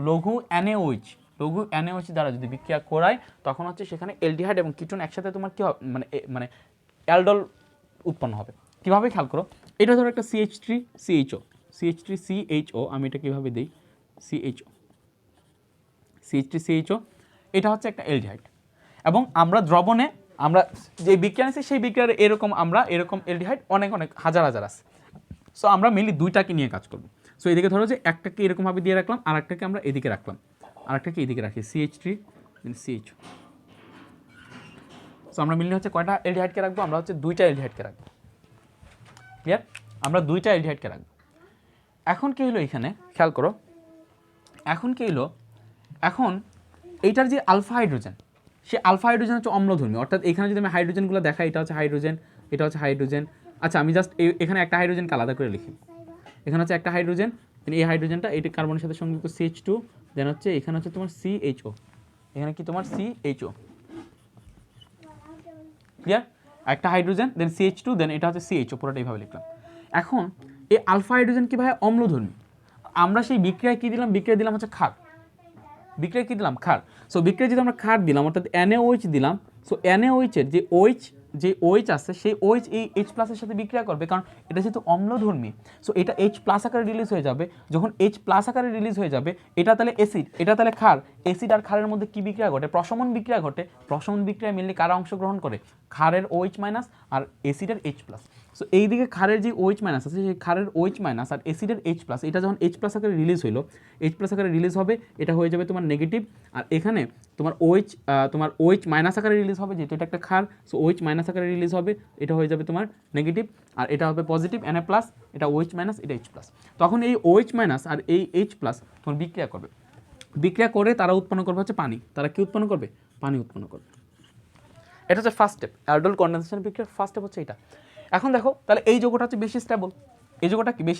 লঘু NaOH দ্বারা যদি বিক্রিয়া করাই, তখন হচ্ছে সেখানে এলডিহাইড এবং কিটোন একসাথে তোমার কী হবে, মানে অ্যালডল উৎপন্ন হবে। কীভাবে খেয়াল করো, এটা ধরো একটা CH3CHO, আমি এটা কীভাবে দিই, CH3CHO, এটা হচ্ছে একটা এলডিহাইড, এবং আমরা দ্রবণে আমরা যে বিক্রিয়া নিচ্ছি সেই বিক্রিয়ার এরকম এলডিহাইড অনেক হাজার আছে। সো আমরা মেনলি দুইটাকে নিয়ে কাজ করব। সো এদিকে ধরো যে একটাকে এরকমভাবে দিয়ে রাখলাম, আর একটাকে আমরা এদিকে রাখলাম, আর একটাকে এদিকে রাখি, CH3CHO। সো আমরা মেনলি হচ্ছে কয়টা এলডিহাইডকে রাখবো, আমরা হচ্ছে দুইটা এলডিহাইডকে রাখবো। ক্লিয়ার, আমরা দুইটা এলডিহাইডকে রাখবো। এখন কি হলো, এখানে খেয়াল করো, এখন এইটার যে আলফা হাইড্রোজেন, সে আলফা হাইড্রোজেন হচ্ছে অম্লধর্মী, অর্থাৎ এখানে যদি আমি হাইড্রোজেনগুলো দেখাই, এটা হচ্ছে হাইড্রোজেন। আচ্ছা, আমি জাস্ট এখানে একটা হাইড্রোজেনকে আলাদা করে লিখি, এখানে হচ্ছে একটা হাইড্রোজেন, এই হাইড্রোজেনটা এইটা কার্বনের সাথে সংযুক্ত CH2, দেন হচ্ছে এখানে হচ্ছে তোমার CHO, এখানে কি তোমার CHO। ক্লিয়ার, একটা হাইড্রোজেন, দেন CH2, দেন এটা হচ্ছে CHO, পুরোটা এইভাবে লিখলাম। এখন এই আলফা হাইড্রোজেন কি ভাই অম্লধর্মী, আমরা সেই বিক্রিয়ায় কি দিলাম, বিক্রিয়া দিলাম হচ্ছে ক্ষার। সো বিক্রিয়া যদি আমরা ক্ষার দিলাম, অর্থাৎ NaOH দিলাম, সো NaOH এর যে OH আছে, সেই OH এই H+ এর সাথে বিক্রিয়া করবে, কারণ এটা যেহেতু অম্লধর্মী, সো এটা H+ আকারে রিলিজ হয়ে যাবে। যখন H+ আকারে রিলিজ হয়ে যাবে, এটা তাহলে অ্যাসিড, এটা তাহলে ক্ষার, অ্যাসিড আর ক্ষারের মধ্যে কি বিক্রিয়া ঘটে, প্রশমন বিক্রিয়া ঘটে। প্রশমন বিক্রিয়ায় মেনলি কারা অংশগ্রহণ করে, ক্ষারের OH- আর অ্যাসিডের H+। সো এইদিকে ক্ষারের যে OH- আছে, সেই ক্ষারের OH- আর অ্যাসিডের H+, এটা যখন H+ আকারে রিলিজ হইলো, H+ আকারে রিলিজ হবে, এটা হয়ে যাবে তোমার নেগেটিভ। আর এখানে তোমার OH- আকারে রিলিজ হবে, যেহেতু এটা একটা ক্ষার, সো OH- আকারে রিলিজ হবে, এটা হয়ে যাবে তোমার নেগেটিভ, আর এটা হবে পজিটিভ Na+, এটা OH-, এটা H+। তখন এই OH- আর এই H+ তোমার বিক্রিয়া করে তারা উৎপন্ন করবে হচ্ছে পানি। তারা কি উৎপন্ন করবে, পানি উৎপন্ন করবে। এটা হচ্ছে ফার্স্ট স্টেপ, অ্যালডিহাইড কনডেনসেশন বিক্রিয়ার ফার্স্ট স্টেপ হচ্ছে এটা। এখন দেখো, তাহলে এই যৌগটা হচ্ছে বেশি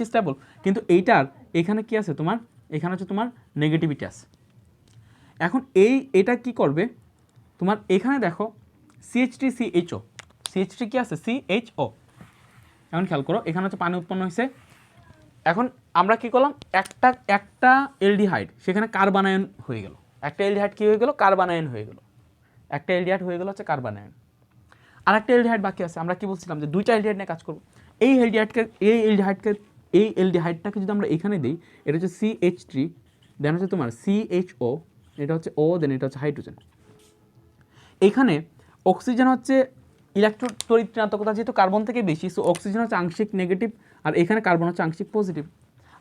স্টেবল, কিন্তু এইটার এখানে কি আছে তোমার, এখানে হচ্ছে তোমার নেগেটিভিটি আছে। এখন এটা কি করবে, তোমার এখানে দেখো CH3CHO, CH3 কি আছে, CHO। এখন খেয়াল করো, এখানে হচ্ছে পানি উৎপন্ন হয়েছে। এখন আমরা কি করলাম, একটা এলডিহাইড সেখানে কার্বানায়ন হয়ে গেল, একটা এলডিহাইড কি হয়ে গেল, কার্বানায়ন হয়ে গেল, একটা এলডিহাইড হয়ে গেল হচ্ছে কার্বানায়ন। আর একটা এলডিহাইড বাকি আছে, আমরা কি বলছিলাম যে দুইটা এলডিহাইড নিয়ে কাজ করব। এই এলডিহাইডটাকে যদি আমরা এখানে দিই, এটা হচ্ছে CH3, দেন হচ্ছে তোমার CHO, এটা হচ্ছে O, দেন এটা হচ্ছে হাইড্রোজেন। এখানে অক্সিজেন হচ্ছে ইলেকট্রন তড়িৎ ঋণাত্মকতা যেহেতু কার্বন থেকে বেশি, সো অক্সিজেন হচ্ছে আংশিক নেগেটিভ, আর এখানে কার্বন হচ্ছে আংশিক পজিটিভ।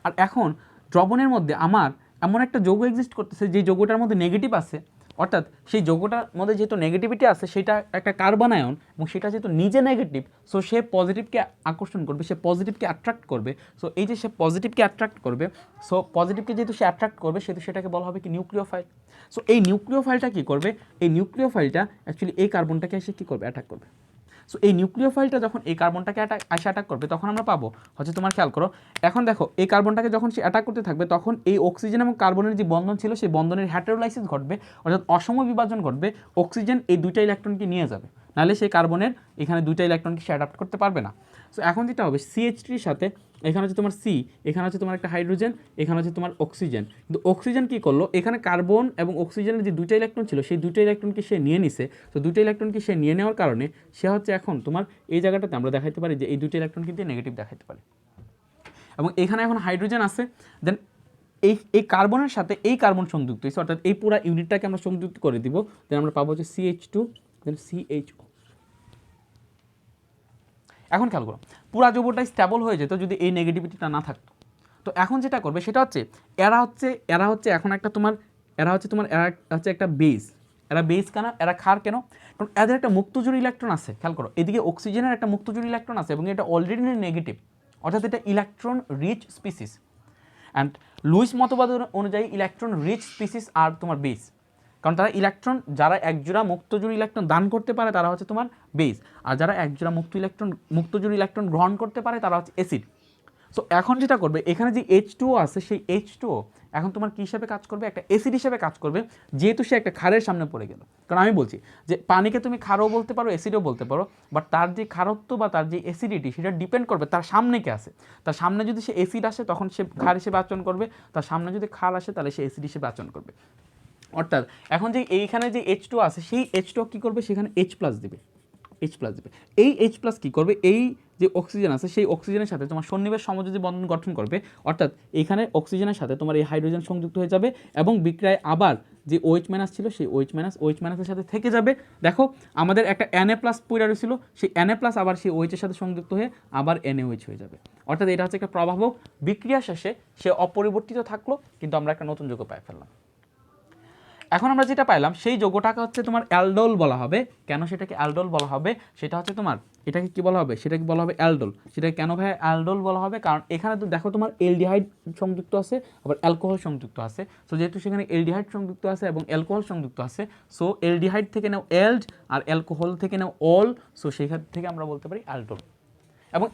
আর এখন দ্রবণের মধ্যে আমার এমন একটা যৌগ এক্সিস্ট করতেছে যে যৌগটার মধ্যে নেগেটিভ আছে, অর্থাৎ সেই যৌগটার মধ্যে যেহেতু নেগেটিভিটি আছে, সেটা একটা কার্বনায়ন, এবং সেটা যেহেতু নিজে নেগেটিভ, সো সে পজিটিভকে আকর্ষণ করবে, সে পজিটিভকে অ্যাট্রাক্ট করবে। সো এই যে সে পজিটিভকে অ্যাট্রাক্ট করবে, সো পজিটিভকে যেহেতু সে অ্যাট্রাক্ট করবে, সেটাকে বলা হবে কি নিউক্লিওফাইল। সো এই নিউক্লিওফাইলটা কী করবে, এই নিউক্লিওফাইলটা অ্যাকচুয়ালি এই কার্বনটাকে এসে কী করবে, অ্যাটাক করবে। সো এই নিউক্লিওফাইলটা যখন এই কার্বনটাকে অ্যাটাক করবে, তখন আমরা পাবো হচ্ছে তোমার, খেয়াল করো, এখন দেখো এই কার্বনটাকে যখন সে অ্যাটাক করতে থাকবে, তখন এই অক্সিজেন এবং কার্বনের যে বন্ধন ছিল, সেই বন্ধনের হেটেরোলাইসিস ঘটবে, অর্থাৎ অসম বিভাজন ঘটবে। অক্সিজেন এই দুইটা ইলেকট্রনকে নিয়ে যাবে, নাহলে সেই কার্বনের এখানে দুইটা ইলেকট্রনকে সে অ্যাডাপ্ট করতে পারবে না। সো এখন যেটা হবে, CH3-র সাথে এখানে হচ্ছে তোমার C, এখানে হচ্ছে তোমার একটা হাইড্রোজেন, এখানে হচ্ছে তোমার অক্সিজেন। কিন্তু অক্সিজেন কী করলো, এখানে কার্বন এবং অক্সিজেনের যে দুইটা ইলেকট্রন ছিল, সেই দুইটা ইলেকট্রনকে সে নিয়ে নিছে। তো দুইটা ইলেকট্রনকে সে নিয়ে নেওয়ার কারণে সে হচ্ছে এখন তোমার এই জায়গাটাতে আমরা দেখাইতে পারি যে এই দুইটা ইলেকট্রন কিন্তু নেগেটিভ দেখাইতে পারি, এবং এখানে এখন হাইড্রোজেন আছে। দেন এই কার্বনের সাথে এই কার্বন সংযুক্ত হয়েছে, অর্থাৎ এই পুরো ইউনিটটাকে আমরা সংযুক্ত করে দিব। দেন আমরা পাবো হচ্ছে CH2, দেন CHO। এখন খেয়াল করো, পুরা যৌগটাই স্টেবল হয়ে যেত যদি এই নেগেটিভিটিটা না থাকতো। তো এখন যেটা করবে সেটা হচ্ছে, এরা হচ্ছে এখন একটা তোমার, এরা হচ্ছে একটা বেস। এরা বেস কেন, এরা ক্ষার কেন, কারণ এদের একটা মুক্তজোড়ী ইলেকট্রন আছে। খেয়াল করো, এদিকে অক্সিজেনের একটা মুক্তজোড়ী ইলেকট্রন আছে, এবং এটা অলরেডি নেগেটিভ, অর্থাৎ এটা electron rich species. And Lewis মতবাদ অনুযায়ী ইলেকট্রন রিচ স্পিসিস আর তোমার বেস, কারণ তারা ইলেকট্রন, যারা একজোড়া মুক্তজোড়ী ইলেকট্রন দান করতে পারে তারা হচ্ছে তোমার বেস, আর যারা একজোড়া মুক্তজোড়ী ইলেকট্রন গ্রহণ করতে পারে তারা হচ্ছে অ্যাসিড। সো এখন যেটা করবে, এখানে যে H2O আছে সেই H2O এখন তোমার কী হিসাবে কাজ করবে, একটা অ্যাসিড হিসাবে কাজ করবে, যেহেতু সে একটা ক্ষারের সামনে পড়ে গেল। কারণ আমি বলছি যে পানিকে তুমি ক্ষারও বলতে পারো, অ্যাসিডও বলতে পারো, বাট তার যে ক্ষারত্ব বা তার যে অ্যাসিডিটি সেটা ডিপেন্ড করবে তার সামনে কে আছে। তার সামনে যদি সে অ্যাসিড আসে তখন সে ক্ষার হিসেবে আচরণ করবে, তার সামনে যদি ক্ষার আসে তাহলে সে অ্যাসিড হিসেবে আচরণ করবে। অর্থাৎ এখন যে এইখানে যে H2 আছে সেই H2 কী করবে, সেখানে H+ দিবে, H+ দিবে। এই H+ কী করবে, এই যে অক্সিজেন আছে সেই অক্সিজেনের সাথে তোমার সন্নিবেশ সমযোজী বন্ধন গঠন করবে। অর্থাৎ এইখানে অক্সিজেনের সাথে তোমার এই হাইড্রোজেন সংযুক্ত হয়ে যাবে এবং বিক্রিয়ায় আবার যে OH- ছিল সেই OH- সাথে থেকে যাবে। দেখো আমাদের একটা Na+ পইরা রয়েছিল, সেই Na+ আবার সেই OH এর সাথে সংযুক্ত হয়ে আবার NaOH হয়ে যাবে। অর্থাৎ এটা হচ্ছে একটা প্রভাবক, বিক্রিয়া শেষে সে অপরিবর্তিত থাকলো, কিন্তু আমরা একটা নতুন যৌগ পাই ফেললাম। এখন আমরা যেটা পাইলাম সেই যৌগটাকে হচ্ছে তোমার অ্যালডোল বলা হবে। কেন সেটাকে অ্যালডোল বলা হবে, সেটা হচ্ছে তোমার এটাকে কি বলা হবে, সেটাকে বলা হবে অ্যালডোল। সেটাকে কেন ভাই অ্যালডোল বলা হবে, কারণ এখানে তো দেখো তোমার এলডিহাইড সংযুক্ত আছে, আবার অ্যালকোহল সংযুক্ত আছে। সো যেহেতু সেখানে এলডিহাইড সংযুক্ত আছে এবং অ্যালকোহল সংযুক্ত আছে, সো এলডিহাইড থেকে নাও এল্ড আর অ্যালকোহল থেকে নাও অল, সো সেখান থেকে আমরা বলতে পারি অ্যালডোল। এবং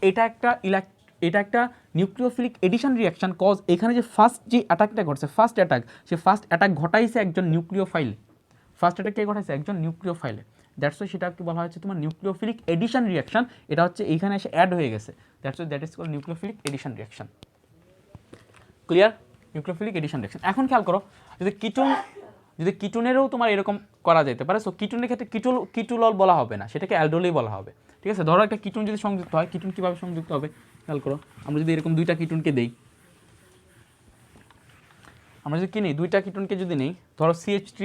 এটা একটা নিউক্লিওফিলিক এডিশন রিয়াকশন, কজ এখানে যে ফার্স্ট যে অ্যাটাকটা ঘটছে, ফার্স্ট অ্যাটাক ঘটাইছে একজন নিউক্লিওফাইলে। ফার্স্ট অ্যাটাক কে ঘটাইছে, একজন নিউক্লিওফাইলে। দ্যাটস ওয়াই সেটা কি বলা হয়েছে তোমার নিউক্লিওফিলিক এডিশন রিয়াকশন। এটা হচ্ছে এইখানে এসে অ্যাড হয়ে গেছে, that's why that is called nucleophilic addition reaction. Clear? Nucleophilic addition reaction. এখন খেয়াল করো, যদি কিটোনেরও তোমার এরকম করা যেতে পারে, সো কিটোনের ক্ষেত্রে কিটোলল বলা হবে না, সেটাকে অ্যালডোলই বলা হবে। ঠিক আছে, ধরো একটা কিটোন যদি সংযুক্ত হয়, কিটোন কীভাবে সংযুক্ত হবে খেয়াল করো। আমরা যদি এরকম দুইটা কিটোনকে দেই, আমরা যদি কিনি দুইটা কিটোনকে যদি নেই, ধরো CH3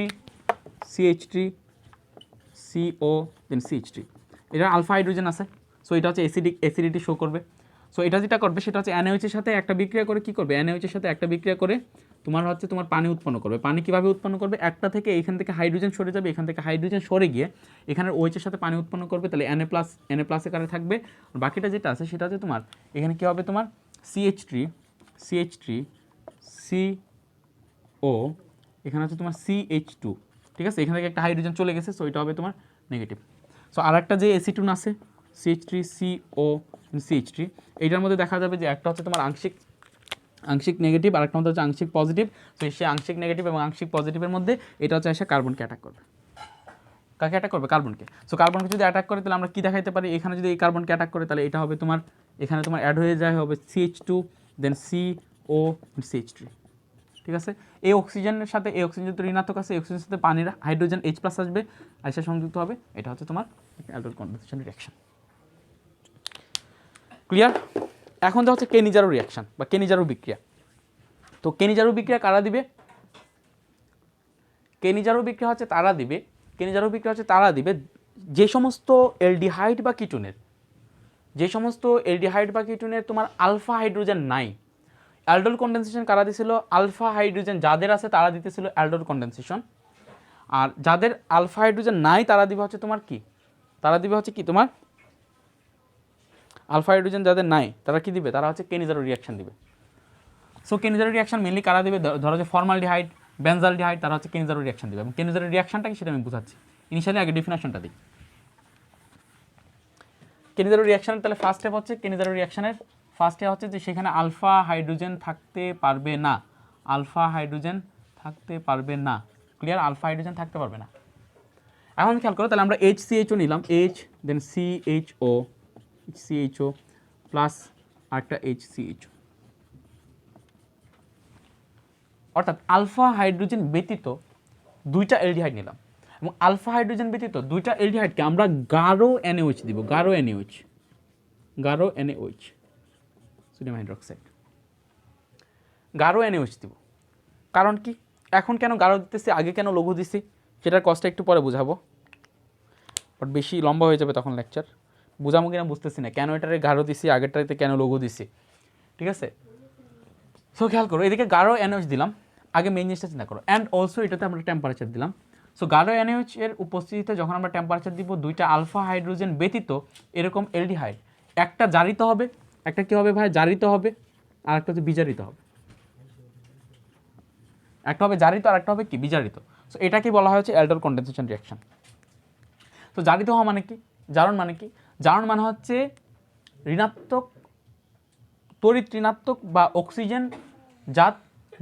CO দেন CH3, এটা আলফা হাইড্রোজেন আছে, সো এটা হচ্ছে অ্যাসিডিটি শো করবে। সো এটা যেটা করবে সেটা হচ্ছে NaOH এর সাথে একটা বিক্রিয়া করে কি করবে, NaOH এর সাথে একটা বিক্রিয়া করে তোমার পানি উৎপন্ন করবে। পানি কীভাবে উৎপন্ন করবে, একটা থেকে এখান থেকে হাইড্রোজেন সরে যাবে, এখান থেকে হাইড্রোজেন সরে গিয়ে এখানের OH এর সাথে পানি উৎপন্ন করবে, তাহলে Na+ আকারে থাকবে। বাকিটা যেটা আছে সেটা হচ্ছে তোমার এখানে কী হবে, তোমার CH3 CO, এখানে হচ্ছে তোমার CH2। ঠিক আছে, এখান থেকে একটা হাইড্রোজেন চলে গেছে, সো এটা হবে তোমার নেগেটিভ। সো আর একটা যে অ্যাসিটোন আছে CH3 CO CH3, এইটার মধ্যে দেখা যাবে যে একটা হচ্ছে তোমার আংশিক নেগেটিভ আর একটা মধ্যে হচ্ছে আংশিক পজিটিভ। সো সেই আংশিক নেগেটিভ এবং আংশিক পজিটিভের মধ্যে এটা হচ্ছে এসে কার্বনকে অ্যাটাক করবে। কাকে অ্যাটাক করবে, কার্বনকে। সো কার্বনকে যদি অ্যাটাক করে তাহলে আমরা কি দেখাইতে পারি, এখানে যদি এই কার্বনকে অ্যাটাক করে তাহলে এটা হবে তোমার এখানে তোমার অ্যাড হয়ে যায় হবে CH2 দেন CO CH3। ঠিক আছে, এই অক্সিজেনের সাথে এই অক্সিজেন যেহেতু ঋণাত্মক আছে, এই অক্সিজেনের সাথে পানির হাইড্রোজেন H+ আসবে, আইসা সংযুক্ত হবে, এটা হচ্ছে তোমার অ্যালডোল কনডেনসেশন রিঅ্যাকশন। ক্লিয়ার? এখন যা হচ্ছে কেনিজারো রিঅ্যাকশন বা কেনিজারো বিক্রিয়া। তো কেনিজারো বিক্রিয়া কারা দিবে, কেনিজারো বিক্রিয়া হচ্ছে তারা দিবে যে সমস্ত এলডিহাইড বা কিটোনের তোমার আলফা হাইড্রোজেন নাই। অ্যালডোল কনডেনসেশন কারা দিছিল, আলফা হাইড্রোজেন যাদের আছে তারা দিতেছিল অ্যালডোল কনডেনসেশন। আর যাদের আলফা হাইড্রোজেন নাই তারা দিবে হচ্ছে তোমার তোমার আলফা হাইড্রোজেন যাদের নাই তারা কি দিবে, তারা হচ্ছে কেনিজারো রিঅ্যাকশন দিবে। সো কেনিজারো রিঅ্যাকশন মেনলি কারা দিবে, ধরো যে ফর্মালডিহাইড, বেনজালডিহাইড, তারা হচ্ছে কেনিজারো রিঅ্যাকশন দিবে। এবং কেনিজারো রিঅ্যাকশনটা কি সেটা আমি বুঝাচ্ছি। ইনিশিয়ালি আগে ডেফিনেশনটা দিই। কেনিজারো রিঅ্যাকশনের তাহলে ফার্স্ট স্টেপ হচ্ছে, কেনিজারো রিঅ্যাকশনের ফার্স্ট স্টেপ হচ্ছে যে সেখানে আলফা হাইড্রোজেন থাকতে পারবে না। ক্লিয়ার? আলফা হাইড্রোজেন থাকতে পারবে না। এখন খেয়াল করো, তাহলে আমরা HCHO নিলাম, H দেন CHO প্লাস আরেকটা HCHO, অর্থাৎ আলফা হাইড্রোজেন ব্যতীত দুইটা এলডিহাইড নিলাম, এবং আলফা হাইড্রোজেন ব্যতীত দুইটা এলডিহাইডকে আমরা গাঢ় NaOH দিব, গাঢ় NaOH সোডিয়াম হাইড্রোক্সাইড, গাঢ় NaOH দিব। কারণ কি, এখন কেন গাঢ় দিতেছি, আগে কেন লঘু দিছি, সেটার কষ্টটা একটু পরে বুঝাবো, বাট বেশি লম্বা হয়ে যাবে তখন লেকচার, বুঝাবো কিনা বুঝতেছি না, কেন এটারে গাঢ় দিছি, আগেরটাতে কেন লঘু দিছি। ঠিক আছে, সো খেয়াল করো, এদিকে গাঢ় NaOH দিলাম, আগে মেইন জিনিসটা চিন্তা করো, অ্যান্ড অলসো এটাতে আমরা টেম্পারেচার দিলাম। সো গাঢ় NaOH এর উপস্থিতিতে যখন আমরা টেম্পারেচার দিব, দুইটা আলফা হাইড্রোজেন ব্যতীত এরকম এলডিহাইড একটা জারিত হবে, একটা কী হবে ভাই, জারিত হবে, আর একটা হচ্ছে বিজারিত হবে। একটা হবে জারিত আর একটা হবে কি, বিজারিত। সো এটাকে বলা হয়েছে অ্যালডোল কনডেনসেশন রিঅ্যাকশন। তো জারিত হওয়া মানে কি, জারণ মানে কি, জারণ মানে হচ্ছে ঋণাত্মক তড়িৎ ঋণাত্মক বা অক্সিজেন জাত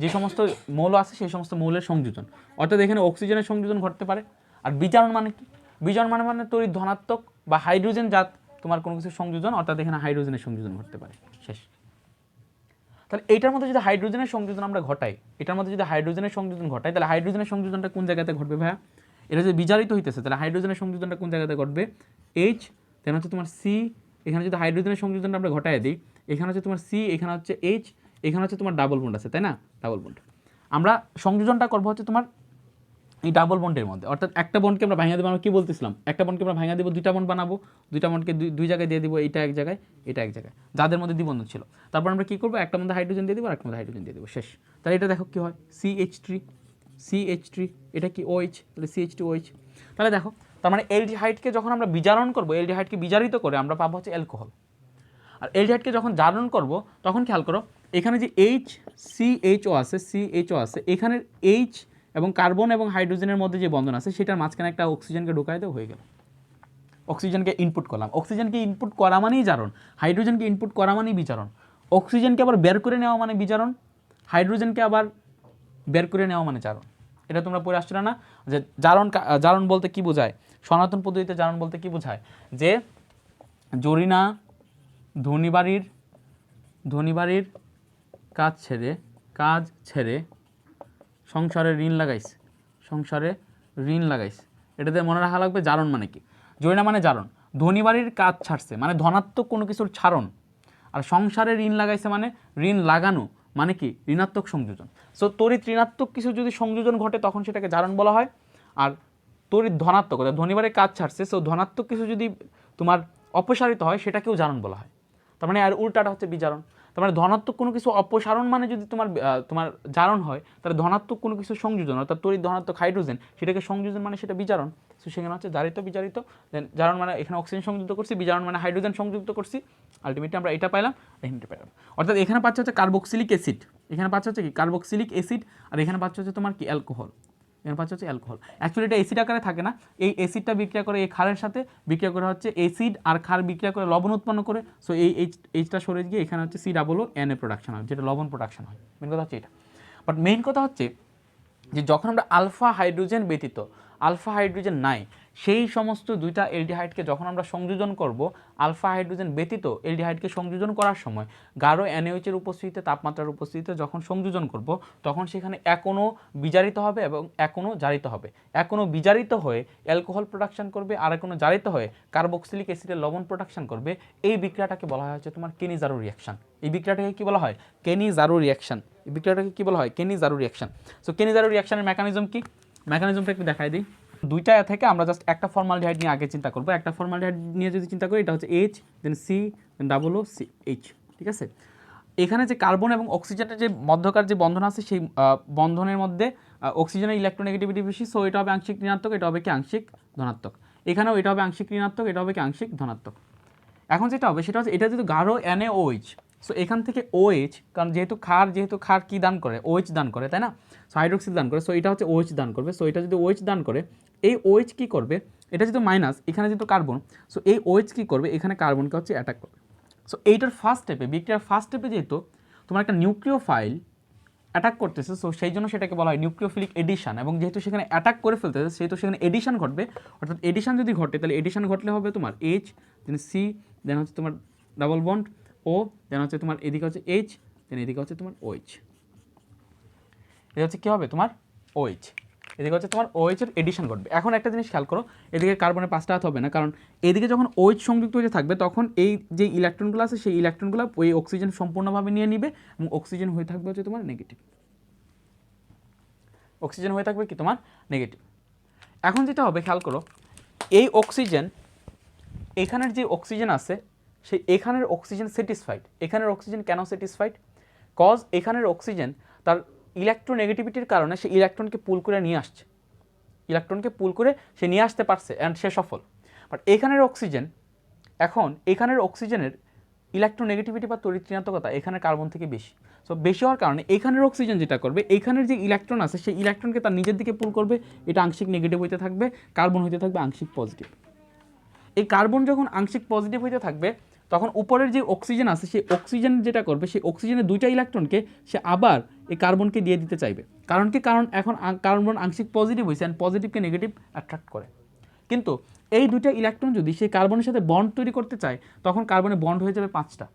যে সমস্ত মৌল আছে সেই সমস্ত মৌলের সংযোজন, অর্থাৎ এখানে অক্সিজেনের সংযোজন ঘটতে পারে। আর বিজারণ মানে কি? বিজারণ মানে তড়িৎ ধনাত্মক বা হাইড্রোজেন জাত তোমার কোনো কিছু সংযোজন, অর্থাৎ এখানে হাইড্রোজেনের সংযোজন ঘটতে পারে। শেষ। তাহলে এইটার মধ্যে যদি হাইড্রোজেনের সংযোজন আমরা ঘটাই, এটার মধ্যে যদি হাইড্রোজেনের সংযোজন ঘটাই, তাহলে হাইড্রোজেনের সংযোজনটা কোন জায়গাতে ঘটবে ভাইয়া? এটা যদি বিজারিত হইতেছে তাহলে হাইড্রোজেনের সংযোজনটা কোন জায়গাতে ঘটবে? এইচ, দেন হচ্ছে তোমার সি, এখানে যদি হাইড্রোজেনের সংযোজনটা আমরা ঘটাই দিই, এখানে হচ্ছে তোমার সি, এখানে হচ্ছে এইচ, এখানে হচ্ছে তোমার ডাবল বন্ড আছে, তাই না? Double bond. আমরা সংযোজনটা করবো হচ্ছে তোমার এই ডাবল বন্ডের মধ্যে, অর্থাৎ একটা বন্ডকে আমরা ভাঙা দেবো, আমরা কি বলতেছিলাম, একটা বন্ডকে আমরা ভাঙা দেবো, দুইটা বন্ড বানাবো, দুইটা বন্ডকে দুই জায়গায় দিয়ে দিব, এটা এক জায়গায়, এটা এক জায়গায়, যাদের মধ্যে দ্বিবন্ধন ছিল। তারপর আমরা কি করবো, একটা মধ্যে হাইড্রোজেন দিয়ে দিব আর একটা মধ্যে হাইড্রোজেন দিয়ে দিব, শেষ। তাহলে এটা দেখো কি হয়, CH3, এটা কি OH, তাহলে CH2OH। তাহলে দেখো, তার মানে অ্যালডিহাইডকে যখন আমরা বিজারণ করবো, অ্যালডিহাইডকে বিজারিত করে আমরা পাবো হচ্ছে অ্যালকোহল। আর অ্যালডিহাইডকে যখন জারণ করব তখন খেয়াল করো, এখানে যে CHO আছে, এখানের H এবং কার্বন এবং হাইড্রোজেনের মধ্যে যে বন্ধন আছে সেটার মাঝখানে একটা অক্সিজেনকে ঢুকাই দেওয়া হয়ে গেল। অক্সিজেনকে ইনপুট করলাম, অক্সিজেনকে ইনপুট করা মানেই জারণ, হাইড্রোজেনকে ইনপুট করা মানেই বিজারণ। অক্সিজেনকে আবার বের করে নেওয়া মানে বিজারণ, হাইড্রোজেনকে আবার বের করে নেওয়া মানে জারণ। এটা তোমরা পড়ে আসছো না যে জারণ বলতে কি বোঝায়? সনাতন পদ্ধতিতে জারণ বলতে কি বোঝায়? যে জরিনা ধনীবাড়ির কাজ ছেড়ে সংসারে ঋণ লাগাইছে। এটাতে মনে রাখা লাগবে জারণ মানে কি। জরিনা মানে জারণ, ধনীবাড়ির কাজ ছাড়ছে মানে ধনাত্মক কোনো কিছুর ছাড়ন, আর সংসারে ঋণ লাগাইছে মানে ঋণ লাগানো মানে কি ঋণাত্মক সংযোজন। সো তড়িৎ ঋণাত্মক কিছু যদি সংযোজন ঘটে তখন সেটাকে জারণ বলা হয়। আর তড়িৎ ধনাত্মক, ধনীবাড়ির কাজ ছাড়ছে, সো ধনাত্মক কিছু যদি তোমার অপসারিত হয় সেটাকেও জারণ বলা হয়। তার মানে আর উল্টাটা হচ্ছে বিজারণ। তার মানে ধনাত্মক কোনো কিছু অপসারণ মানে যদি তোমার জারণ হয়, তাহলে ধনাত্মক কোনো কিছু সংযোজন, অর্থাৎ তড়িৎ ধনাত্মক হাইড্রোজেন, সেটাকে সংযোজন মানে সেটা বিজারণ। সো সেখানে হচ্ছে বিজারিত, দেন জারণ মানে এখানে অক্সিজেন সংযুক্ত করছি, বিজারণ মানে হাইড্রোজেন সংযুক্ত করছি, আলটিমেটলি আমরা এটা পাইলাম, এখানে পেলাম। অর্থাৎ এখানে পাচ্ছে হচ্ছে কার্বক্সিলিক অ্যাসিড, এখানে পাচ্ছে হচ্ছে কি কার্বক্সিলিক অ্যাসিড, আর এখানে পাচ্ছে হচ্ছে তোমার কি অ্যালকোহল, এখানে পাচ্ছে হচ্ছে অ্যালকোহল। অ্যাকচুয়ালি এটা অ্যাসিড আকারে থাকে না, এই অ্যাসিডটা বিক্রিয়া করে এই ক্ষারের সাথে, বিক্রিয়া করে হচ্ছে অ্যাসিড আর ক্ষার বিক্রিয়া করে লবণ উৎপন্ন করে। সো এই এইচটা সরে গিয়ে এখানে হচ্ছে COO প্রোডাকশন হয়, যেটা লবণ প্রোডাকশন হয়। মেন কথা হচ্ছে এটা। বাট মেইন কথা হচ্ছে যে যখন আমরা আলফা হাইড্রোজেন ব্যতীত, আলফা হাইড্রোজেন নাই, সেই সমস্ত দুইটা অ্যালডিহাইডকে যখন আমরা সংযোজন করব, আলফা হাইড্রোজেন ব্যতীত অ্যালডিহাইডকে সংযোজন করার সময় গাঢ় NaOH-এর উপস্থিতিতে, তাপমাত্রার উপস্থিতিতে যখন সংযোজন করব, তখন সেখানে একনো বিজারিত হবে এবং একনো জারিত হবে। একনো বিজারিত হয়ে অ্যালকোহল প্রোডাকশন করবে, আর একনো জারিত হয়ে কার্বক্সিলিক অ্যাসিডের লবণ প্রোডাকশন করবে। এই বিক্রিয়াটাকে বলা হয় হচ্ছে তোমার কেনি-জারো রিঅ্যাকশন। এই বিক্রিয়াটাকে কি বলা হয়? কেনি-জারো রিঅ্যাকশন। এই বিক্রিয়াটাকে কি বলা হয়? কেনি-জারো রিঅ্যাকশন। সো কেনি-জারো রিঅ্যাকশনের মেকানিজম কি? মেকানিজমটা একটু দেখাই দিই। দুইটা থেকে আমরা জাস্ট একটা ফর্মালডিহাইড নিয়ে আগে চিন্তা করবো। একটা ফর্মালডিহাইড নিয়ে যদি চিন্তা করি, এটা হচ্ছে H, দেন C, দেন COOH, ঠিক আছে? এখানে যে কার্বন এবং অক্সিজেনের যে মধ্যকার যে বন্ধন আছে, সেই বন্ধনের মধ্যে অক্সিজেনের ইলেকট্রোনেগেটিভিটি বেশি, সো এটা হবে আংশিক ঋণাত্মক, এটা হবে কি আংশিক ধনাত্মক। এখানেও এটা হবে আংশিক ঋণাত্মক, এটা হবে কি আংশিক ধনাত্মক। এখন যেটা হবে সেটা হচ্ছে, এটা যেহেতু গাঢ় NaOH, সো এখান থেকে OH, কারণ যেহেতু ক্ষার কি দান করে? OH দান করে, তাই না? সো হাইড্রোক্সিল দান করে, সো এটা হচ্ছে OH দান করবে। সো এটা যদি OH দান করে, এই OH কি করবে? এটা যেহেতু মাইনাস, এখানে যেহেতু কার্বন, সো এই OH কি করবে? এখানে কার্বনকে হচ্ছে অ্যাটাক করবে। সো এইটার ফার্স্ট স্টেপে, বিক্রিয়ার ফার্স্ট স্টেপে যেহেতু তোমার একটা নিউক্লিওফাইল অ্যাটাক করতেছে, সো সেই জন্য সেটাকে বলা হয় নিউক্লিওফিলিক এডিশন। এবং যেহেতু সেখানে অ্যাটাক করে ফেলতেছে, সেহেতু সেখানে এডিশন ঘটবে। অর্থাৎ এডিশন যদি ঘটে, তাহলে এডিশন ঘটলে হবে তোমার H, দেন C, দেন হচ্ছে তোমার ডাবল বন্ড O, দেন হচ্ছে তোমার এদিকে হচ্ছে H, দেন এদিকে হচ্ছে তোমার OH। এটা হচ্ছে কী হবে? তোমার OH। এদিকে হচ্ছে তোমার OH এর এডিশন ঘটবে। এখন একটা জিনিস খেয়াল করো, এদিকে কার্বনের 5টা হাত হবে না, কারণ এদিকে যখন OH সংযুক্ত হয়ে থাকবে, তখন এই যে ইলেকট্রনগুলো আছে, সেই ইলেকট্রনগুলো ওই অক্সিজেন সম্পূর্ণভাবে নিয়ে নিবে, এবং অক্সিজেন হয়ে থাকবে হচ্ছে তোমার নেগেটিভ। অক্সিজেন হয়ে থাকবে কি তোমার নেগেটিভ। এখন যেটা হবে খেয়াল করো, এই অক্সিজেন, এখানের যে অক্সিজেন আছে, সেই এখানের অক্সিজেন স্যাটিসফাইড। এখানের অক্সিজেন কেন স্যাটিসফাইড? কজ এখানের অক্সিজেন তার ইলেকট্রোনেগেটিভিটির কারণে সে ইলেকট্রনকে পুল করে নিয়ে আসছে, ইলেকট্রনকে পুল করে সে নিয়ে আসতে পারছে, অ্যান্ড সে সফল। বাট এখানের অক্সিজেন, এখন এখানের অক্সিজেনের ইলেকট্রোনেগেটিভিটি বা তড়িৎ ঋণাত্মকতা এখানের কার্বন থেকে বেশি। সো বেশি হওয়ার কারণে এখানের অক্সিজেন যেটা করবে, এখানের যে ইলেকট্রন আছে, সেই ইলেকট্রনকে তার নিজের দিকে পুল করবে। এটা আংশিক নেগেটিভ হইতে থাকবে, কার্বন হইতে থাকবে আংশিক পজিটিভ। এই কার্বন যখন আংশিক পজিটিভ হইতে থাকবে, তখন উপরের যে অক্সিজেন আছে সেই অক্সিজেন যেটা করবে সেই অক্সিজেনের দুইটা ইলেকট্রনকে সে আবার এই কার্বনকে দিয়ে দিতে চাইবে। কারণ কি, কারণ এখন কার্বন আংশিক পজিটিভ হয়েছে অ্যান্ড পজিটিভকে নেগেটিভ অ্যাট্রাক্ট করে। কিন্তু এই দুইটা ইলেকট্রন যদি সেই কার্বনের সাথে বন্ড তৈরি করতে চায় তখন কার্বনে বন্ড হয়ে যাবে 5টা।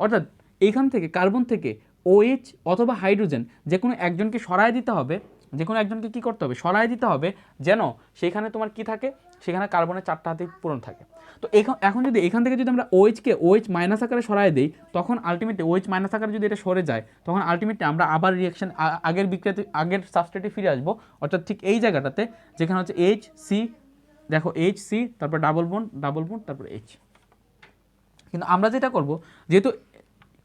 অর্থাৎ এইখান থেকে কার্বন থেকে OH অথবা হাইড্রোজেন যে কোনো একজনকে সরায় দিতে হবে, যে কোনো একজনকে কী করতে হবে, সরায় দিতে হবে, যেন সেখানে তোমার কি থাকে, সেখানে কার্বনের 4টা হাতে পূরণ থাকে। তো এখন যদি এখান থেকে যদি আমরা OH-কে OH মাইনাস আকারে সরায় দিই তখন আলটিমেটলি OH মাইনাস আকারে যদি এটা সরে যায় তখন আলটিমেটলি আমরা আবার রিয়াকশন আগের বিক্রিয়াতে আগের সাবস্ট্রেটে ফিরে আসবো। অর্থাৎ ঠিক এই জায়গাটাতে যেখানে হচ্ছে HC, দেখো HC, তারপর ডাবল বন্ড তারপর H। কিন্তু আমরা যেটা করব, যেহেতু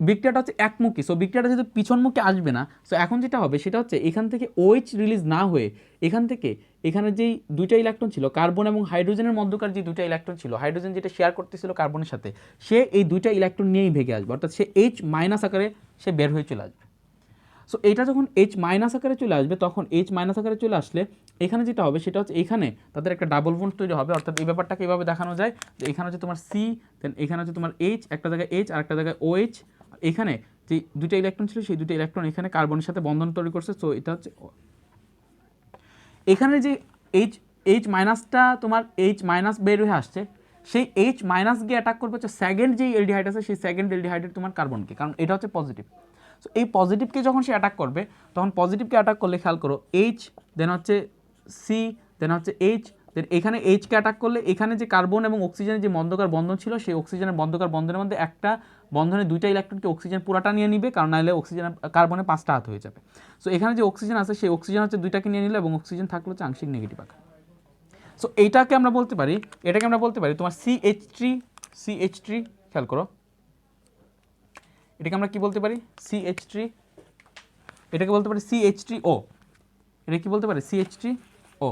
বিক্রিয়াটা হচ্ছে একমুখী, সো বিক্রিয়াটা যেহেতু পিছনমুখী আসবে না, সো এখন যেটা হবে সেটা হচ্ছে এখান থেকে OH রিলিজ না হয়ে এখান থেকে এখানে যেই দুইটা ইলেকট্রন ছিল কার্বন এবং হাইড্রোজেনের মধ্যকার যে দুইটা ইলেকট্রন ছিল, হাইড্রোজেন যেটা শেয়ার করতেছিল কার্বনের সাথে, সে এই দুইটা ইলেকট্রন নিয়েই ভেঙে আসবে, অর্থাৎ সে H মাইনাস আকারে সে বের হয়ে চলে আসবে। সো এইটা যখন H মাইনাস আকারে চলে আসবে তখন H মাইনাস আকারে চলে আসলে এখানে যেটা হবে সেটা হচ্ছে এখানে তাদের একটা ডাবল বন্ড তৈরি হবে। অর্থাৎ এই ব্যাপারটাকে এইভাবে দেখানো যায় যে এখানে হচ্ছে তোমার C, দেন এখানে হচ্ছে তোমার H, একটা জায়গায় H আর একটা জায়গায় OH, এখানে যে দুইটা ইলেকট্রন ছিল সেই দুইটা ইলেকট্রন এখানে কার্বনের সাথে বন্ধন তৈরি করছে। সো এটা হচ্ছে এখানে যে H মাইনাসটা তোমার H মাইনাস বের হয়ে আসছে, সেই H মাইনাস গিয়ে অ্যাটাক করবে হচ্ছে সেকেন্ড যেই এলডিহাইড আছে সেই সেকেন্ড এলডিহাইডের তোমার কার্বনকে, কারণ এটা হচ্ছে পজিটিভ। সো এই পজিটিভকে যখন সে অ্যাটাক করবে তখন পজিটিভকে অ্যাটাক করলে খেয়াল করো H, দেন হচ্ছে C, দেন হচ্ছে H, দেন এখানে H-কে অ্যাটাক করলে এখানে যে কার্বন এবং অক্সিজেনের যে মধ্যকার বন্ধন ছিল সেই অক্সিজেনের মধ্যকার বন্ধনের মধ্যে একটা বন্ধনে দুইটা ইলেকট্রনকে অক্সিজেন পুরাটা নিয়ে নিবে, কারণ নাহলে অক্সিজেনের কার্বনে 5টা হাত হয়ে যাবে। সো এখানে যে অক্সিজেন আছে সেই অক্সিজেন হচ্ছে দুইটাকে নিয়ে নিল এবং অক্সিজেন থাকলো হচ্ছে আংশিক নেগেটিভ আকার। সো এটাকে আমরা বলতে পারি তোমার CH3, খেয়াল করো, এটাকে আমরা কি বলতে পারি, CH3, এটাকে বলতে পারি CH3O, এটা কি বলতে পারি CH3O,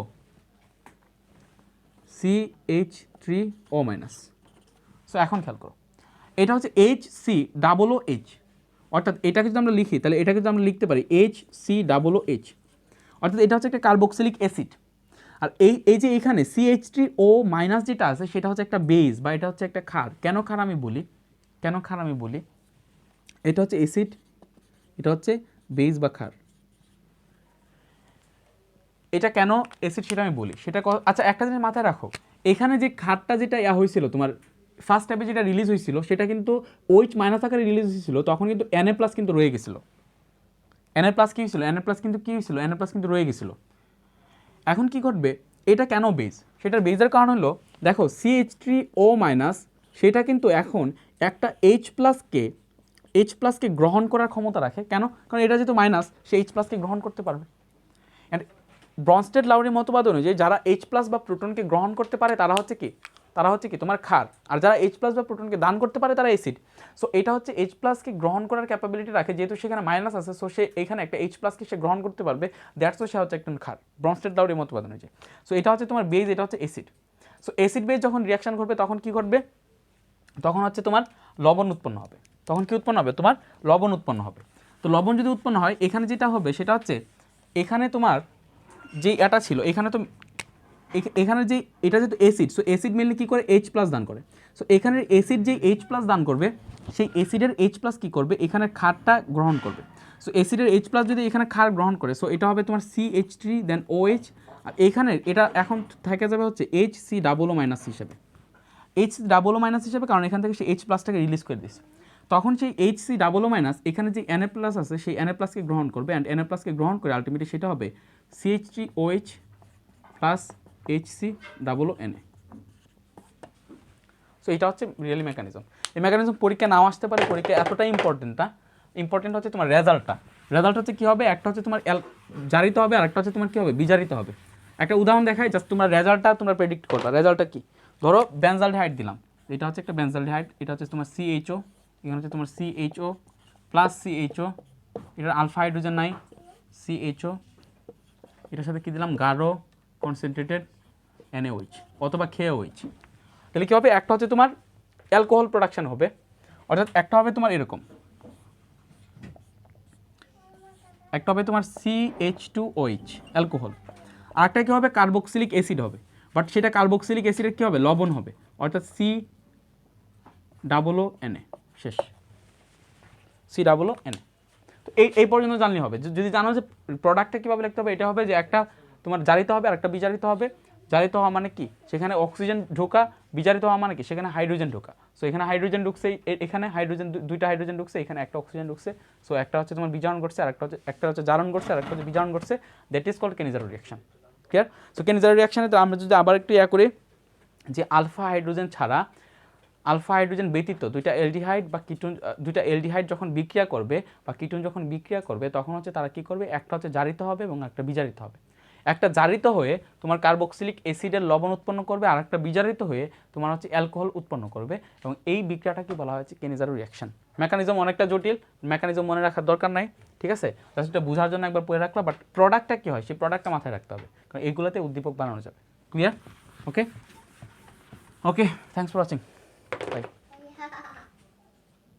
CH3O মাইনাস। সো এখন খেয়াল করো, এটা হচ্ছে HCOOH, অর্থাৎ এটাকে যদি আমরা লিখি তাহলে এটাকে যদি আমরা লিখতে পারি HCOOH, অর্থাৎ এটা হচ্ছে একটা কার্বক্সিলিক অ্যাসিড। আর এই যে এখানে CH3O মাইনাস যেটা আছে সেটা হচ্ছে একটা বেস বা এটা হচ্ছে একটা ক্ষার। কেন ক্ষার আমি বলি, এটা হচ্ছে অ্যাসিড, এটা হচ্ছে বেস বা ক্ষার। এটা কেন অ্যাসিড সেটা আমি বলি, সেটা আচ্ছা একটা জিনিস মাথায় রাখো, এখানে যে ক্ষারটা যেটা হয়েছিল তোমার ফার্স্ট স্টেপে যেটা রিলিজ হয়েছিল সেটা কিন্তু OH মাইনাস আকারে রিলিজ হয়েছিল, তখন কিন্তু Na+ কিন্তু রয়ে গেছিলো। Na+ কি হয়েছিল, Na+ কিন্তু রয়ে গেছিলো। এখন কি ঘটবে, এটা কেন বেজ, সেটার বেজের কারণ হলো দেখো CH3O মাইনাস সেটা কিন্তু এখন একটা H+কে গ্রহণ করার ক্ষমতা রাখে। কেন, কারণ এটা যেহেতু মাইনাস সে H+কে গ্রহণ করতে পারবে। অ্যান্ড ব্রনস্টেড-লাউরি মতবাদ অনুযায়ী যারা H+ বা প্রোটনকে গ্রহণ করতে পারে তারা হচ্ছে কি তোমার ক্ষার, আর যারা H+ বা প্রোটনকে দান করতে পারে তারা অ্যাসিড। সো এটা হচ্ছে H+কে গ্রহণ করার ক্যাপাবিলিটি রাখে, যেহেতু সেখানে মাইনাস আছে সো সে এখানে একটা H+কে সে গ্রহণ করতে পারবে, দ্যাটস সে হচ্ছে একজন ক্ষার ব্রনস্টেড-লাউরি মতবাদ অনুযায়ী। সো এটা হচ্ছে তোমার বেজ, এটা হচ্ছে অ্যাসিড। সো অ্যাসিড বেজ যখন রিয়াকশন করবে তখন কি ঘটবে, তখন হচ্ছে তোমার লবণ উৎপন্ন হবে। তখন কি উৎপন্ন হবে, তোমার লবণ উৎপন্ন হবে। তো লবণ যদি উৎপন্ন হয় এখানে যেটা হবে সেটা হচ্ছে এখানে তোমার যে এটা ছিল এখানে তো এখানে যে এটা যেহেতু অ্যাসিড, সো অ্যাসিড মেনলি কী করে H+ দান করে। সো এখানের অ্যাসিড যে H+ দান করবে সেই অ্যাসিডের H+ কী করবে, এখানে ক্ষারটা গ্রহণ করবে। সো অ্যাসিডের H+ যদি এখানে ক্ষার গ্রহণ করে সো এটা হবে তোমার CH3 দেন OH, আর এখানে এটা এখন থেকে যাবে হচ্ছে HCOO- হিসেবে, HCOO- কারণ এখান থেকে সেই H+টাকে রিলিজ করে দিয়েছে। তখন সেই HCOO- এখানে যে Na+ আছে সেই Na+কে গ্রহণ করবে, অ্যান্ড Na+কে গ্রহণ করে আলটিমেটলি সেটা হবে CH3OH প্লাস HCOONA। সো এটা হচ্ছে রিয়েলি মেকানিজম। এই মেকানিজম পরীক্ষা নাও আসতে পারে, পরীক্ষা এতটাই ইম্পর্টেন্ট হচ্ছে তোমার রেজাল্ট হচ্ছে কী হবে, একটা হচ্ছে তোমার জারিত হবে আর একটা হচ্ছে তোমার কী হবে, বিজারিত হবে। একটা উদাহরণ দেখাই, জাস্ট তোমার রেজাল্টটা তোমরা প্রেডিক্ট করবা। রেজাল্টটা কি, ধরো বেনজালডিহাইড দিলাম, এটা হচ্ছে একটা বেনজালডিহাইড, এটা হচ্ছে তোমার CHO, এখানে হচ্ছে তোমার CHO প্লাস CHO, এটার আলফা হাইড্রোজেন নাই, CHO, এটার সাথে কী দিলাম, গাঢ় কনসেন্ট্রেটেড NaOH অথবা KOH। তাহলে কী হবে, একটা হচ্ছে তোমার অ্যালকোহল প্রোডাকশন হবে, অর্থাৎ একটা হবে তোমার এরকম, একটা হবে তোমার CH2OH অ্যালকোহল, আর একটা কী হবে, কার্বক্সিলিক অ্যাসিড হবে, বাট সেটা কার্বক্সিলিক অ্যাসিডের কী হবে, লবণ হবে, অর্থাৎ ডাবল ও এন এ, শেষ, COO Na। তো এই পর্যন্ত জানলেই হবে। যদি জানো যে প্রোডাক্টটা কীভাবে লিখতে হবে, এটা হবে যে একটা তোমার জারিত হবে আর একটা বিজারিত হবে। জারিত হওয়া মানে কি, সেখানে অক্সিজেন ঢোকা, বিজারিত হওয়া মানে কি, সেখানে হাইড্রোজেন ঢোকা। সো এখানে হাইড্রোজেন ঢুকছে, এখানে হাইড্রোজেন, দুইটা হাইড্রোজেন ঢুকছে, এখানে একটা অক্সিজেন ঢুকছে। সো একটা হচ্ছে তোমার বিজারণ করছে, আর একটা হচ্ছে জারণ করছে, আর একটা হচ্ছে বিজারণ করছে। That is called Cannizzaro reaction. Clear? So Cannizzaro রিঅ্যাকশনে তো আমরা যদি আবার একটু করি যে আলফা হাইড্রোজেন ছাড়া, আলফা হাইড্রোজেন ব্যতীত দুইটা অ্যালডিহাইড বা কিটোন, দুইটা অ্যালডিহাইড যখন বিক্রিয়া করবে বা কিটোন যখন বিক্রিয়া করবে, তখন হচ্ছে তারা কী করবে, একটা হচ্ছে জারিত হবে এবং একটা বিজারিত হবে। একটা জারিত হয়ে তোমার কার্বক্সিলিক অ্যাসিডের লবণ উৎপন্ন করবে, আর একটা বিজারিত হয়ে তোমার হচ্ছে অ্যালকোহল উৎপন্ন করবে। এবং এই বিক্রিয়াটাকে বলা হয়েছে কেনিজারো রিঅ্যাকশন। মেকানিজম অনেকটা জটিল, মেকানিজম মনে রাখার দরকার নাই, ঠিক আছে? জাস্ট এটা বোঝার জন্য একবার পড়ে রাখলাম, বাট প্রোডাক্টটা কী হয় সেই প্রোডাক্টটা মাথায় রাখতে হবে, কারণ এগুলোতে উদ্দীপক বানানো যাবে। Clear? Okay, okay, thanks for watching.